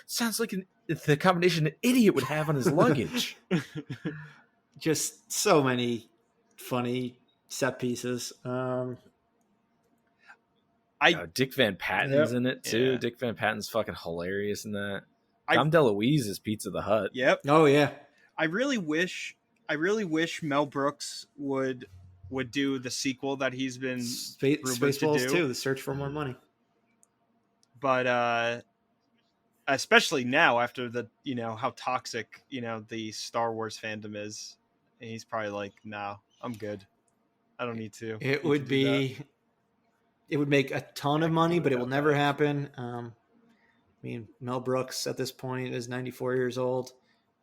Sounds like the combination an idiot would have on his luggage. Just so many funny set pieces. Dick Van Patten's in it too. Yeah. Dick Van Patten's fucking hilarious in that. Dom DeLuise is Pizza the Hut. Yep. Oh yeah. I really wish Mel Brooks would do the sequel that he's been rumored Spaceballs to do. too. The Search for More Money. But especially now after the how toxic the Star Wars fandom is, and he's probably like, "No, I'm good. I don't need to." It would make a ton of money, but it will never happen. I mean, Mel Brooks at this point is 94 years old.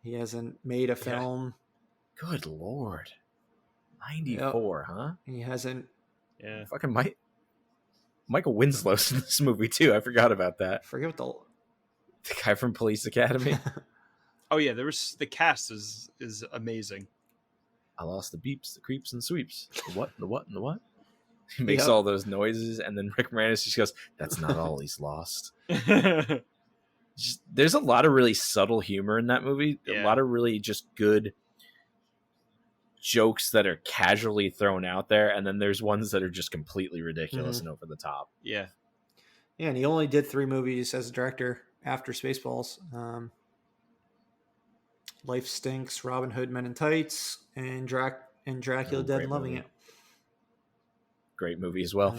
He hasn't made a film. Good Lord. 94, huh? He hasn't. Yeah. Fucking Michael Winslow's in this movie too. I forgot about that. I forget what The guy from Police Academy. Oh yeah, the cast is amazing. I lost the beeps, the creeps, and sweeps. The what, and the what, and the what? He makes all those noises, and then Rick Moranis just goes, "That's not all he's lost." There's a lot of really subtle humor in that movie. Yeah. A lot of really just good jokes that are casually thrown out there, and then there's ones that are just completely ridiculous and over the top. Yeah. Yeah, and he only did 3 movies as a director after Spaceballs. Life Stinks, Robin Hood Men in Tights, and Dracula Dead and Loving movie. It. Great movie as well.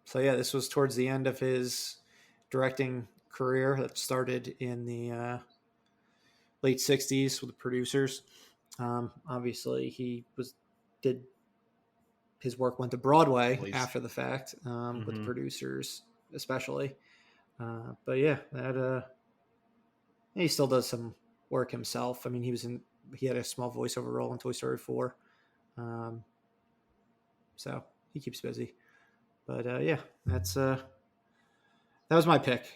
So yeah, this was towards the end of his directing career that started in the late 60s with the producers. Obviously, his work went to Broadway after the fact, with the producers especially. But yeah, he still does some work himself. I mean, he had a small voiceover role in Toy Story 4. So he keeps busy. But yeah, that was my pick.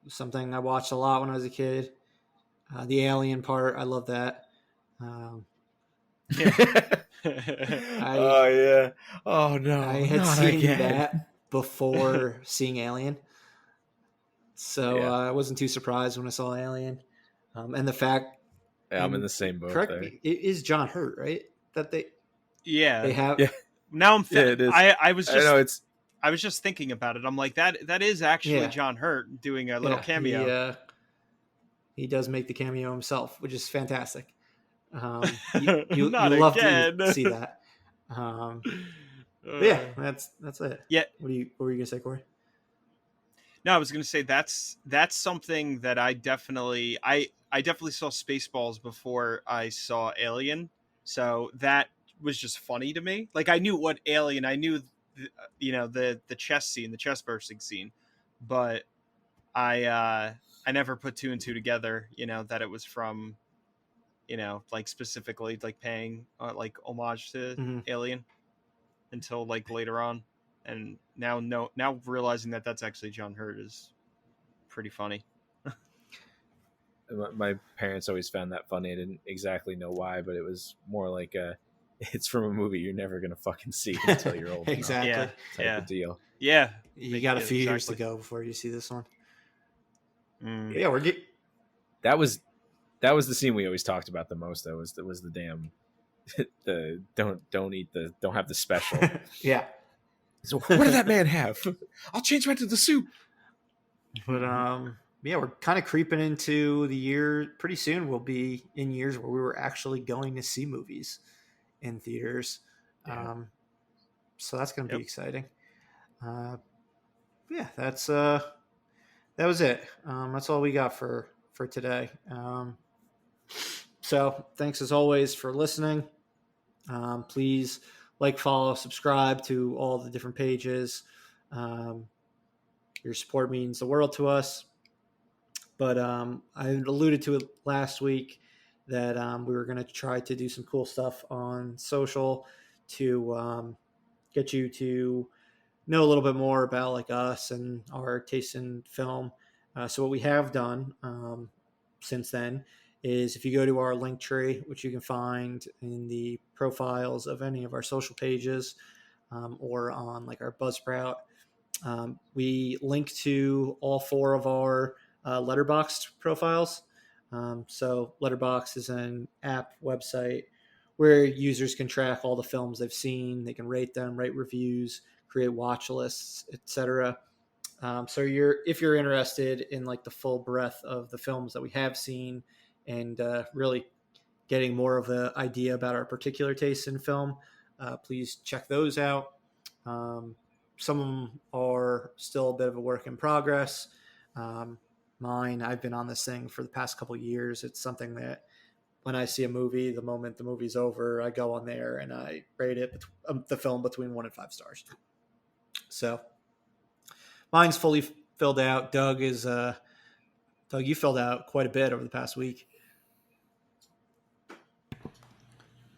something I watched a lot when I was a kid. The Alien part, I love that. Oh yeah. Oh no. I had not seen again. that before seeing Alien, so Yeah. I wasn't too surprised when I saw Alien, and the fact. Yeah, I'm in and the same boat correct there. me, it is John Hurt, right? That they Yeah. have. Yeah. Now I'm. Yeah, it is. I was I just. know it's. I was just thinking about it. I'm like that is actually Yeah. John Hurt doing a little cameo. He does make the cameo himself, which is fantastic. You Not love again. to see that. But yeah, that's it. Yeah. What were you gonna say, Corey? No, I was gonna say that's something that I definitely saw Spaceballs before I saw Alien, so that was just funny to me. Like I knew what Alien, I knew the chess scene, the chess bursting scene, but I never put two and two together. That it was from like specifically like paying like homage to Alien until like later on, and now realizing that that's actually John Hurt is pretty funny. My parents always found that funny. I didn't exactly know why, but it was more like it's from a movie you're never gonna fucking see until you're old. Exactly. Enough type of deal. Yeah. You got a few years to go before you see this one. Yeah, that was the scene we always talked about the most. Though was the damn the don't have the special. Yeah. So what did that man have? I'll change back to the soup. But yeah, we're kind of creeping into the year. Pretty soon we'll be in years where we were actually going to see movies in theaters. Yeah. So that's going to be exciting. Yeah, that was it. That's all we got for today. So thanks as always for listening. Please follow, subscribe to all the different pages. Your support means the world to us. But I alluded to it last week that we were going to try to do some cool stuff on social to get you to know a little bit more about like us and our taste in film. So what we have done since then is if you go to our link tree, which you can find in the profiles of any of our social pages or on like our Buzzsprout, we link to all 4 of our Letterboxd profiles. So Letterboxd is an app website where users can track all the films they've seen. They can rate them, write reviews, create watch lists, etc. So if you're interested in like the full breadth of the films that we have seen and really getting more of an idea about our particular taste in film, please check those out. Some of them are still a bit of a work in progress. Mine, I've been on this thing for the past couple of years. It's something that when I see a movie, the moment the movie's over, I go on there and I rate it, the film between 1 and 5 stars. So mine's fully filled out. Doug, you filled out quite a bit over the past week.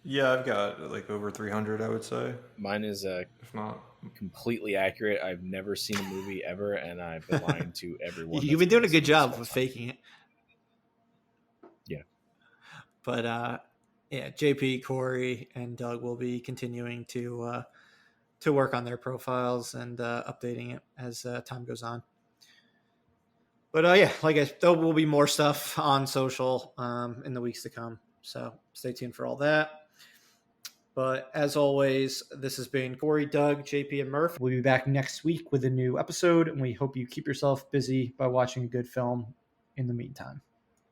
Yeah, I've got like over 300, I would say. Mine is if not completely accurate. I've never seen a movie ever, and I've been lying to everyone. You've been doing a good job of faking it. Yeah. But yeah, JP, Corey, and Doug will be continuing to work on their profiles and updating it as time goes on. But yeah, there will be more stuff on social in the weeks to come. So stay tuned for all that. But as always, this has been Corey, Doug, JP, and Murph. We'll be back next week with a new episode, and we hope you keep yourself busy by watching a good film in the meantime.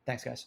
Thanks, guys.